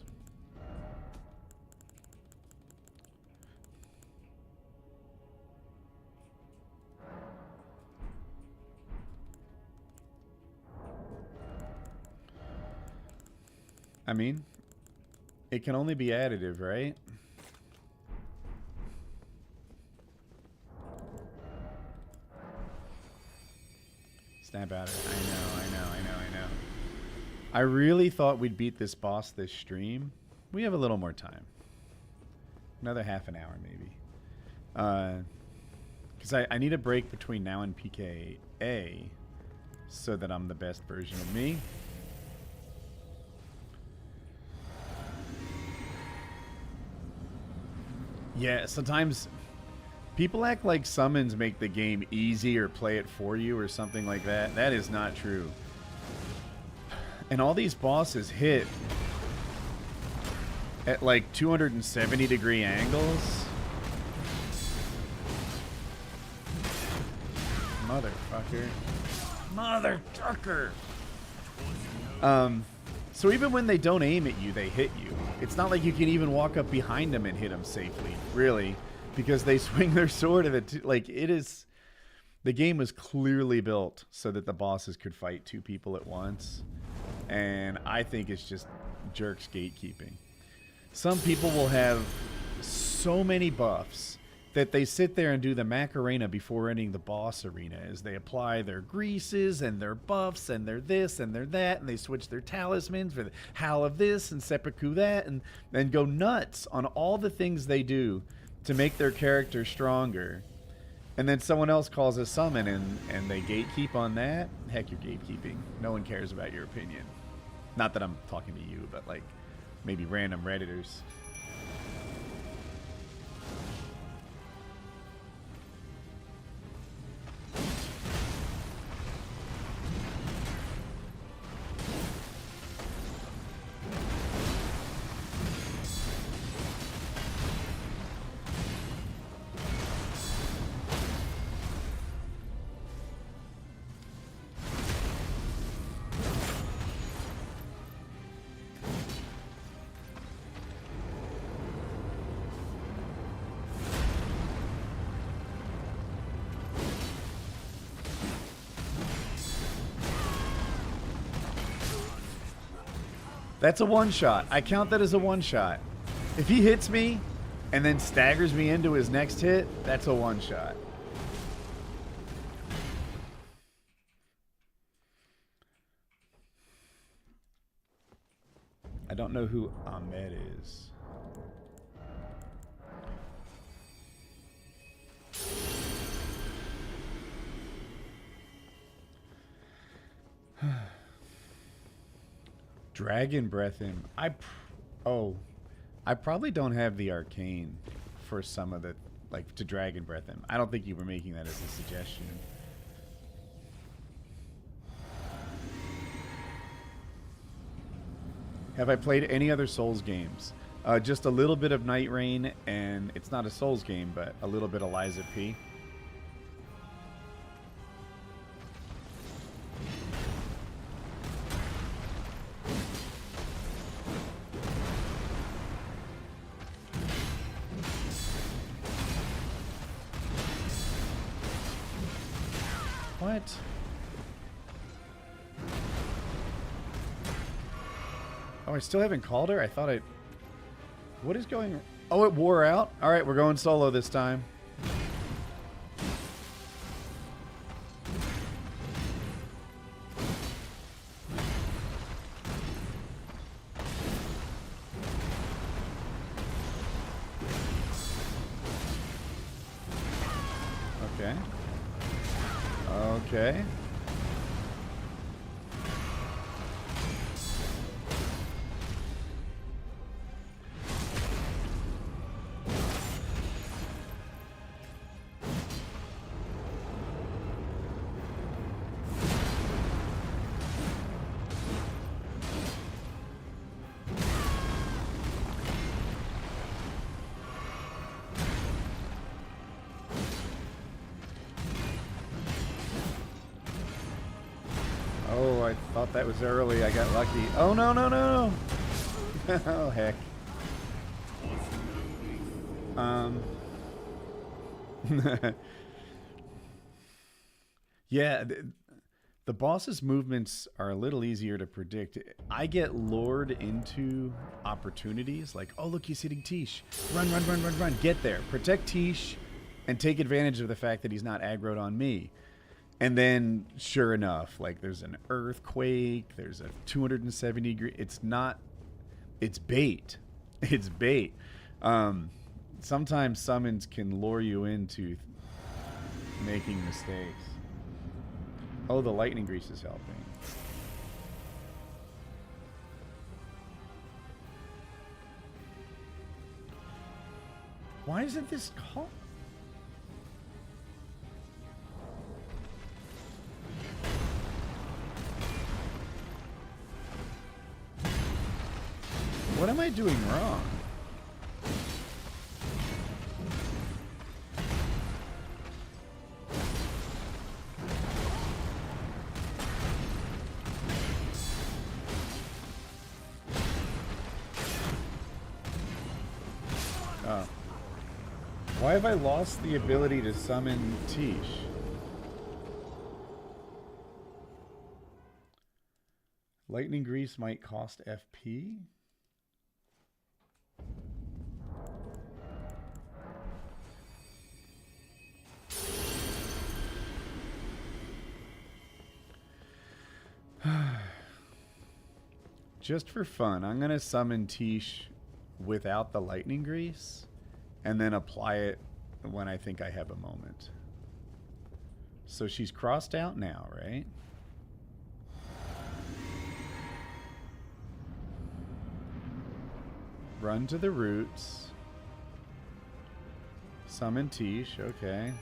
I mean, It can only be additive, right? Snap out of it. I know. I really thought we'd beat this boss this stream. We have a little more time. Another half an hour, maybe. Because I need a break between now and PKA so that I'm the best version of me. Yeah, sometimes people act like summons make the game easy or play it for you or something like that. That is not true. And all these bosses hit at like 270-degree angles. Motherfucker. So even when they don't aim at you, they hit you. It's not like you can even walk up behind them and hit them safely, really, because they swing their sword at it. Like, it is... The game was clearly built so that the bosses could fight two people at once. And I think it's just jerks gatekeeping. Some people will have so many buffs that they sit there and do the Macarena before entering the boss arena as they apply their greases and their buffs and their this and their that, and they switch their talismans for the Howl of this and Seppuku that, and go nuts on all the things they do to make their character stronger. And then someone else calls a summon and they gatekeep on that. Heck, you're gatekeeping. No one cares about your opinion. Not that I'm talking to you, but like maybe random Redditors. That's a one-shot. I count that as a one-shot. If he hits me and then staggers me into his next hit, that's a one-shot. I don't know who Ahmed is. Dragon Breath him. I probably don't have the arcane for some of the, like, to Dragon Breath him. I don't think you were making that as a suggestion. Have I played any other Souls games? Just a little bit of Night Rain, and it's not a Souls game, but a little bit of Liza P. What? Oh, I still haven't called her? I thought I... What is going... Oh, it wore out? Alright, we're going solo this time. Okay. Okay. Oh, I thought that was early. I got lucky. Oh, no, no, no, no. Oh, heck. Yeah, The boss's movements are a little easier to predict. I get lured into opportunities like, oh, look, he's hitting Tish. Run, run, run, run, run. Get there. Protect Tish and take advantage of the fact that he's not aggroed on me. And then, sure enough, like there's an earthquake. There's a 270 degree. It's not. It's bait. It's bait. Sometimes summons can lure you into making mistakes. Oh, the lightning grease is helping. Why isn't this called? What am I doing wrong? Why have I lost the ability to summon Tish? Lightning Grease might cost FP? Just for fun, I'm going to summon Tish without the Lightning Grease. And then apply it when I think I have a moment. So she's crossed out now, right? Run to the roots. Summon Tish, okay.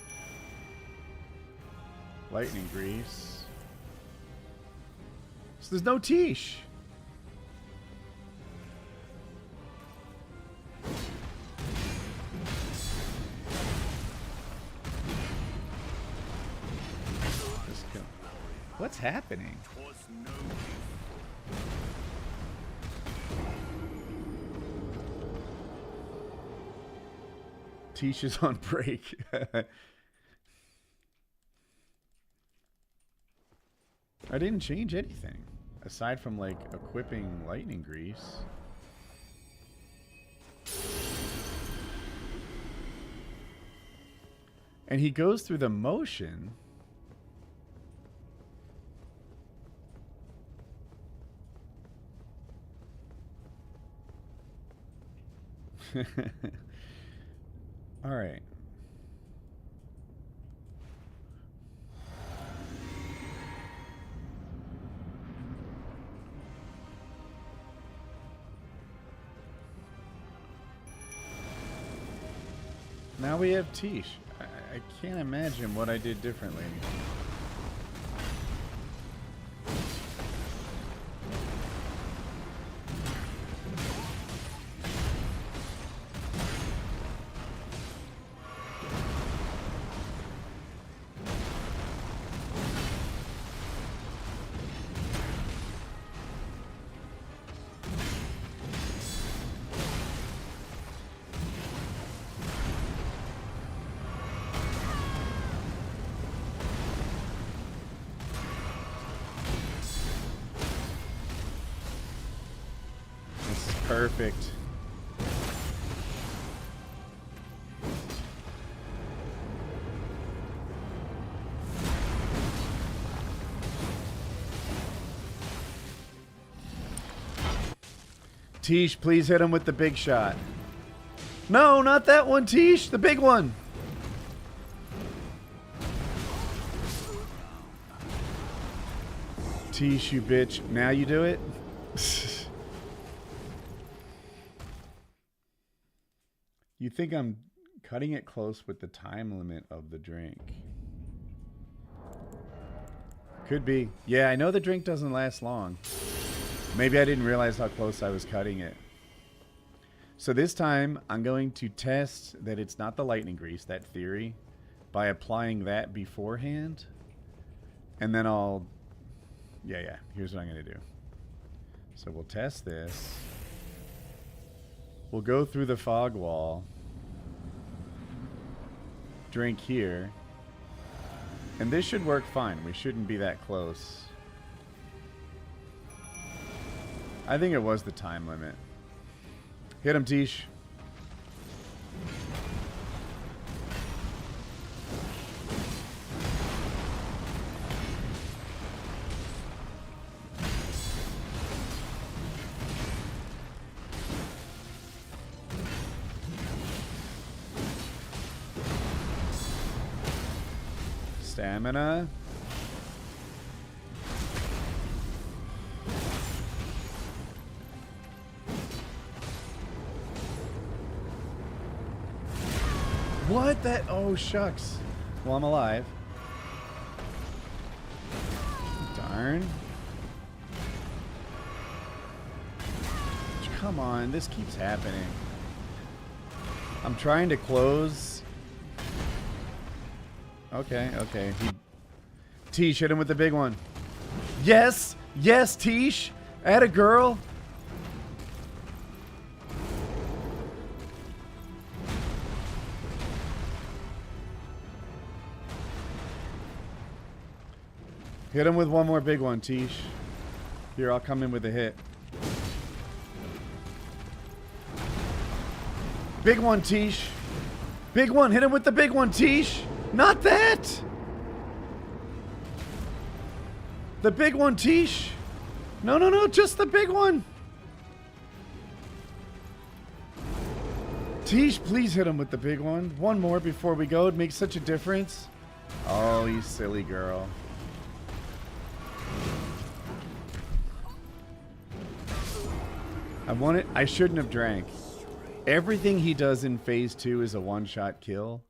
Lightning Grease. So there's no Tish. What's happening? Tish is on break. I didn't change anything aside from like equipping Lightning Grease. And he goes through the motion. All right. Now we have Tish. I can't imagine what I did differently. Perfect. Tish, please hit him with the big shot. No, not that one, Tish. The big one. Tish, you bitch. Now you do it? You think I'm cutting it close with the time limit of the drink. Could be. Yeah, I know the drink doesn't last long. Maybe I didn't realize how close I was cutting it. So this time, I'm going to test that it's not the lightning grease, that theory, by applying that beforehand. And then I'll... Yeah, here's what I'm going to do. So we'll test this. We'll go through the fog wall. Drink here. And this should work fine. We shouldn't be that close. I think it was the time limit. Hit him, Tish. Stamina. What? That? Oh, shucks. Well, I'm alive. Darn. Come on, this keeps happening. I'm trying to close. Okay, okay. Tish, hit him with the big one. Yes! Yes, Tish! Atta girl! Hit him with one more big one, Tish. Here, I'll come in with a hit. Big one, Tish. Big one. Hit him with the big one, Tish. Not that. The big one, Tish. No, no, no. Just the big one. Tish, please hit him with the big one. One more before we go. It makes such a difference. Oh, you silly girl. I shouldn't have drank. Everything he does in phase 2 is a one-shot kill.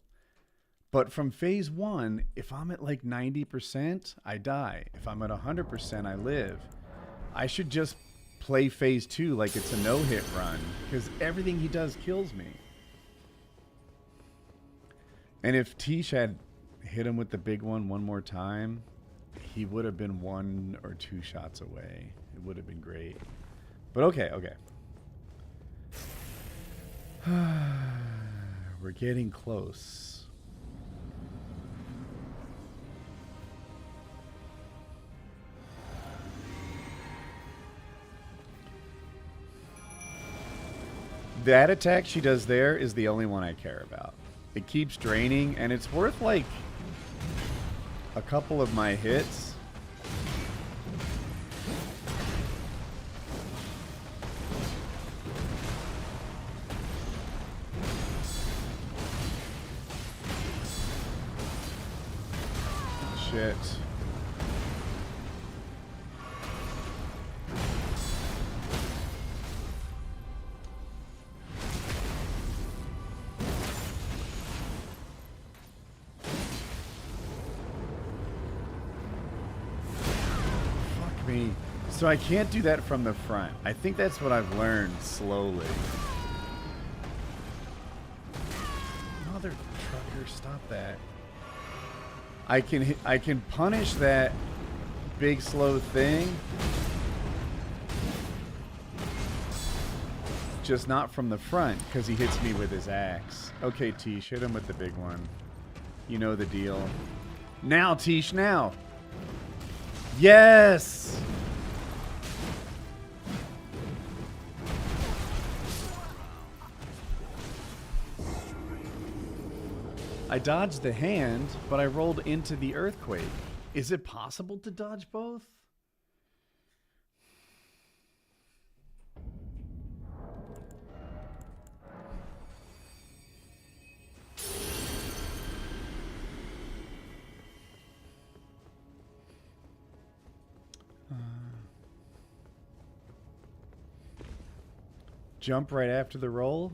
But from phase 1, if I'm at like 90%, I die. If I'm at 100%, I live. I should just play phase 2 like it's a no-hit run, because everything he does kills me. And if Tish had hit him with the big one more time, he would have been 1 or 2 shots away. It would have been great. But okay, okay. We're getting close. That attack she does there is the only one I care about. It keeps draining, and it's worth like a couple of my hits. Shit. Fuck me. So I can't do that from the front. I think that's what I've learned slowly. Mother trucker, stop that. I can punish that big slow thing, just not from the front because he hits me with his axe. Okay, Tish, hit him with the big one. You know the deal. Now, Tish, now. Yes. I dodged the hand, but I rolled into the earthquake. Is it possible to dodge both? Jump right after the roll?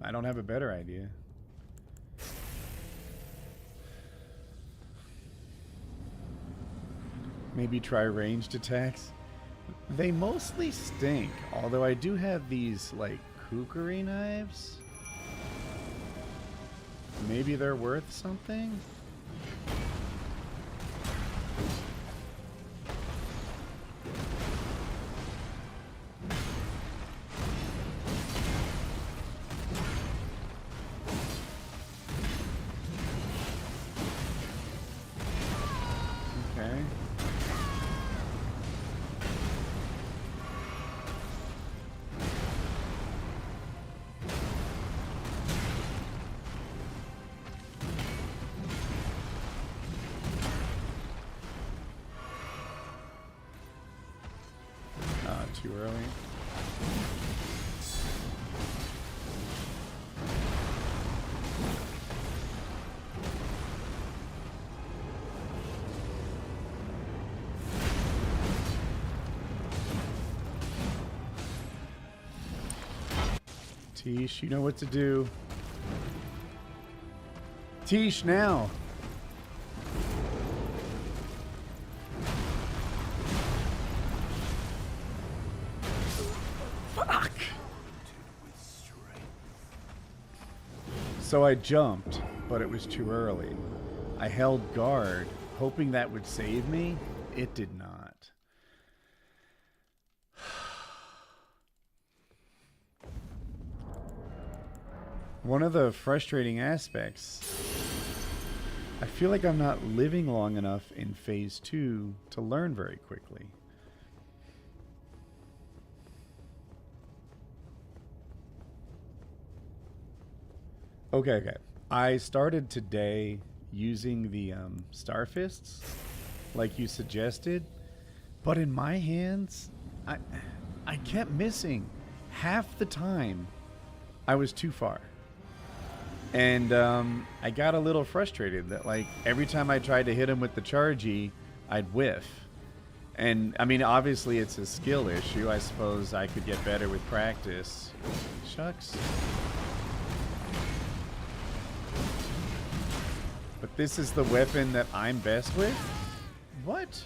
I don't have a better idea. Maybe try ranged attacks. They mostly stink, although I do have these, like, kukri knives. Maybe they're worth something? Too early. Tish, you know what to do. Tish, now. Fuck. So I jumped, but it was too early. I held guard, hoping that would save me. It did not. One of the frustrating aspects, I feel like I'm not living long enough in phase 2 to learn very quickly. Okay. I started today using the Star Fists, like you suggested, but in my hands, I kept missing. Half the time, I was too far. And I got a little frustrated that, like, every time I tried to hit him with the chargey, I'd whiff. And, I mean, obviously it's a skill issue. I suppose I could get better with practice. Shucks. But this is the weapon that I'm best with? What?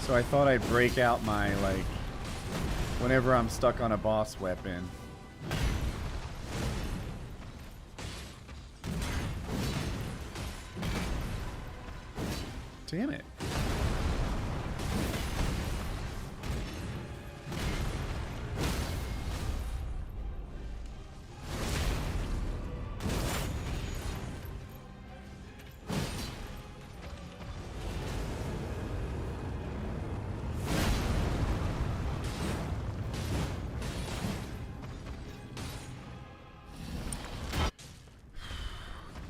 So I thought I'd break out my, like, whenever I'm stuck on a boss weapon. Damn it.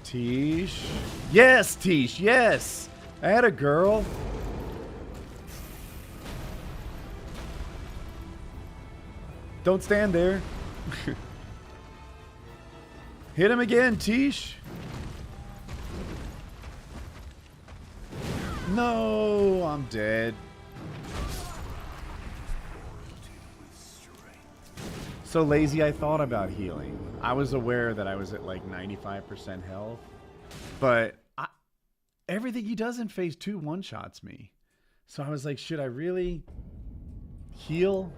Tish. Yes, Tish, yes! I had a girl. Don't stand there. Hit him again, Tish. No, I'm dead. So lazy I thought about healing. I was aware that I was at like 95% health, but everything he does in phase 2 one-shots me. So I was like, should I really heal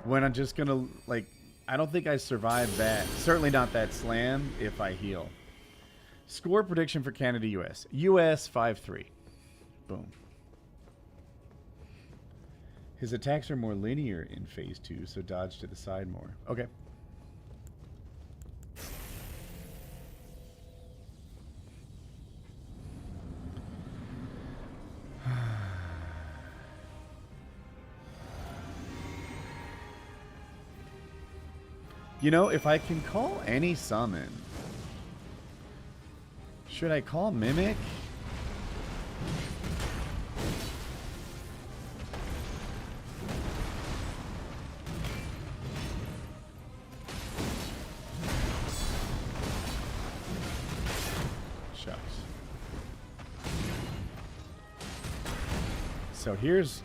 when I'm just gonna, like, I don't think I survived that. Certainly not that slam if I heal. Score prediction for Canada, US. US 5-3. Boom. His attacks are more linear in phase 2, so dodge to the side more. Okay. You know, if I can call any summon, should I call Mimic? Shucks. So here's...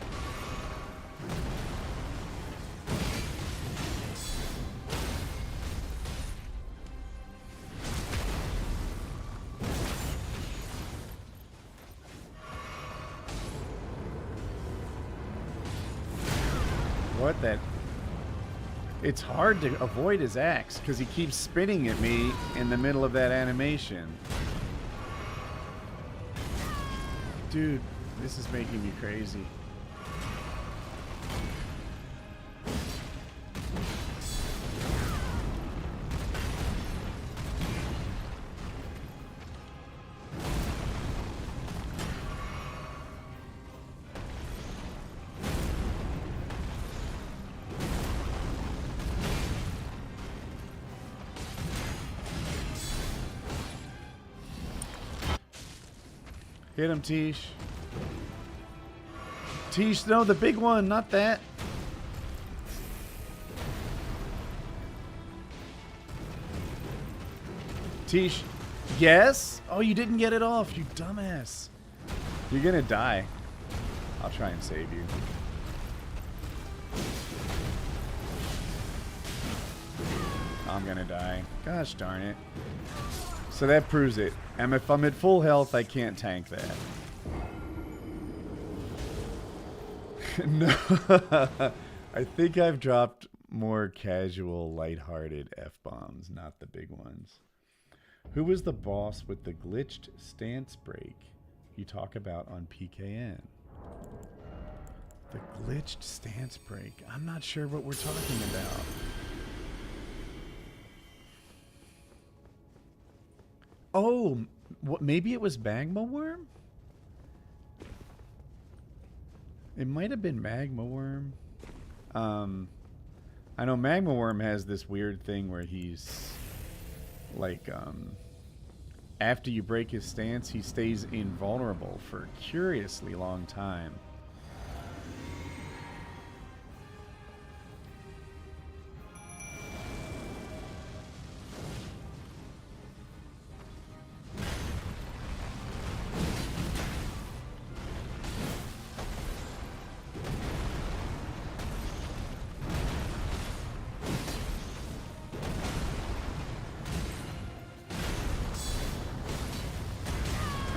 What that... It's hard to avoid his axe because he keeps spinning at me in the middle of that animation. Dude, this is making me crazy. Hit him, Tish. Tish, no, the big one, not that. Tish, yes? Oh, you didn't get it off, you dumbass. You're gonna die. I'll try and save you. I'm gonna die. Gosh darn it. So that proves it. And if I'm at full health, I can't tank that. No. I think I've dropped more casual, lighthearted F-bombs, not the big ones. Who was the boss with the glitched stance break you talk about on PKN? The glitched stance break. I'm not sure what we're talking about. Oh, what? Maybe it was Magma Worm? It might have been Magma Worm. I know Magma Worm has this weird thing where he's like, after you break his stance, he stays invulnerable for a curiously long time.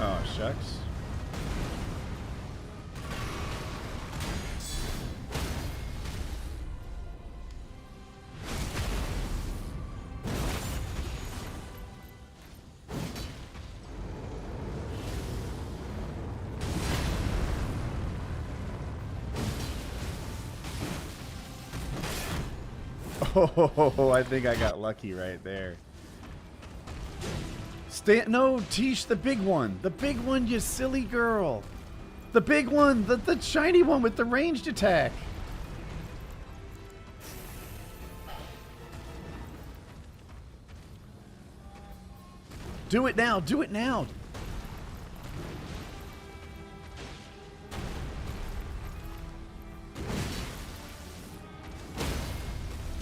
Oh, shucks. Oh, I think I got lucky right there. No, Tish, the big one. The big one, you silly girl. The big one, the shiny one with the ranged attack. Do it now, do it now.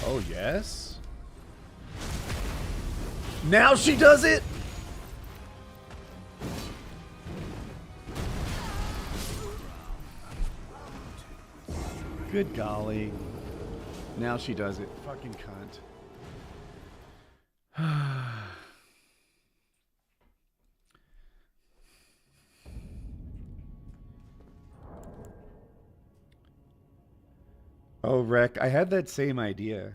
Oh, yes. Now she does it. Good golly. Now she does it. Fucking cunt. Oh, Rec, I had that same idea.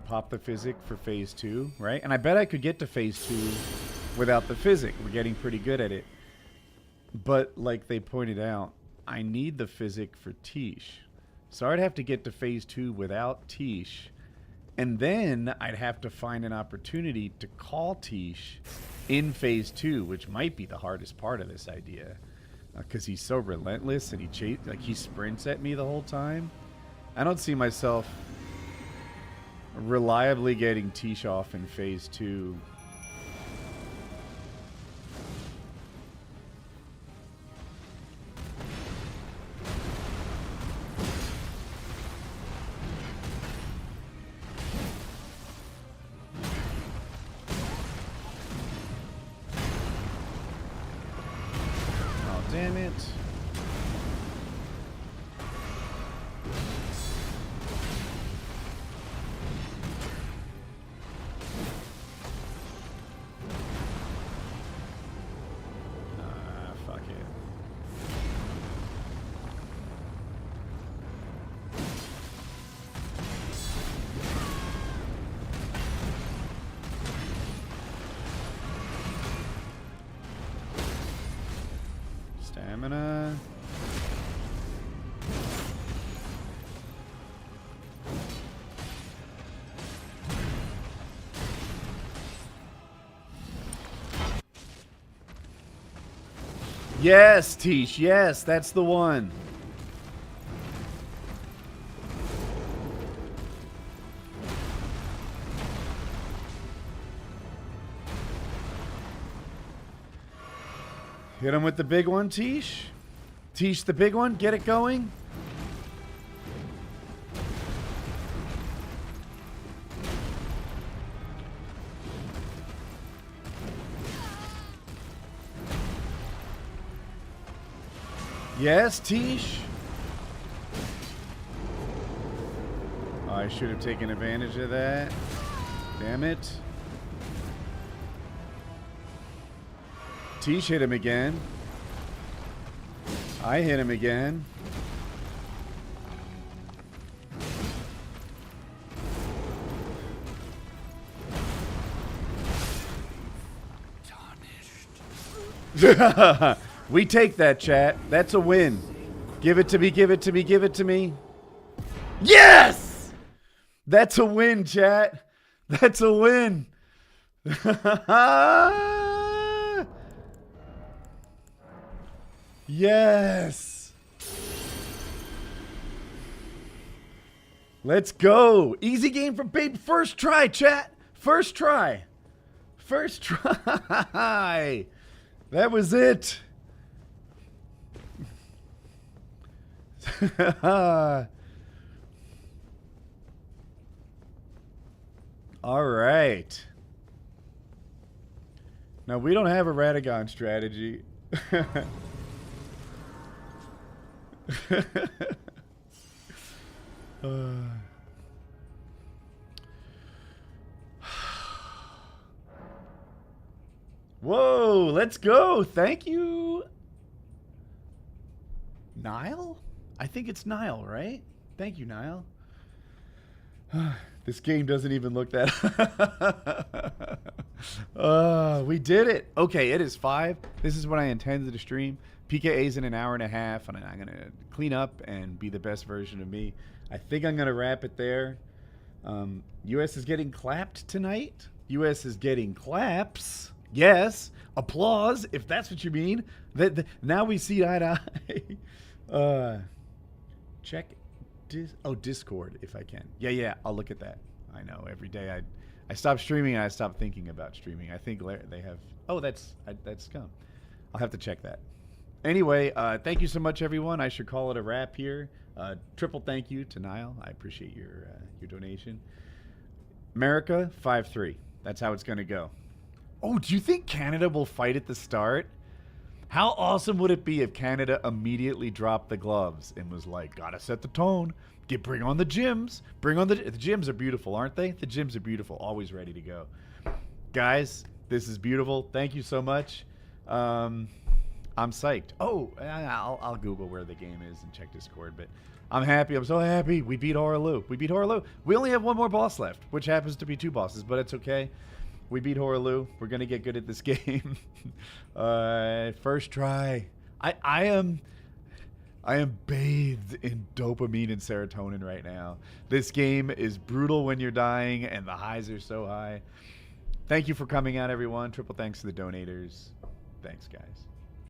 Pop the physic for phase 2, right? And I bet I could get to phase 2 without the physic. We're getting pretty good at it. But, like they pointed out, I need the physic for Tish. So I'd have to get to phase 2 without Tish. And then I'd have to find an opportunity to call Tish in phase 2, which might be the hardest part of this idea. Because he's so relentless and he sprints at me the whole time. I don't see myself reliably getting Tish off in phase 2. Oh, damn it. Stamina. Yes, Tish. Yes, that's the one. Hit him with the big one, Tish. Tish the big one. Get it going. Yes, Tish. Oh, I should have taken advantage of that. Damn it. Tish hit him again. I hit him again. Tarnished. We take that, chat. That's a win. Give it to me, give it to me, give it to me. Yes! That's a win, chat. That's a win. Yes. Let's go. Easy game for babe. First try, chat. First try. First try. That was it. All right. Now, we don't have a Radagon strategy. Whoa, let's go. Thank you. Nile? I think it's Nile, right? Thank you, Nile. This game doesn't even look that. We did it. Okay, it is 5. This is what I intended to stream. PKA's in an hour and a half, and I'm going to clean up and be the best version of me. I think I'm going to wrap it there. US is getting clapped tonight. US is getting claps. Yes. Applause, if that's what you mean. Now we see eye to eye. Check Discord if I can. Yeah, I'll look at that. I know every day I stop streaming and I stop thinking about streaming. I think they have. Oh, that's scum. I'll have to check that. Anyway, thank you so much, everyone. I should call it a wrap here. Triple thank you to Niall. I appreciate your donation. America 5-3. That's how it's gonna go. Oh, do you think Canada will fight at the start? How awesome would it be if Canada immediately dropped the gloves and was like, gotta set the tone. Bring on the gyms. Bring on the gyms are beautiful, aren't they? The gyms are beautiful. Always ready to go. Guys, this is beautiful. Thank you so much. I'm psyched. Oh, I'll Google where the game is and check Discord, but I'm happy. I'm so happy. We beat Hoarah Loux. We beat Hoarah Loux. We only have one more boss left, which happens to be 2 bosses, but it's okay. We beat Hoarah Loux. We're going to get good at this game. First try. I am bathed in dopamine and serotonin right now. This game is brutal when you're dying, and the highs are so high. Thank you for coming out, everyone. Triple thanks to the donators. Thanks, guys.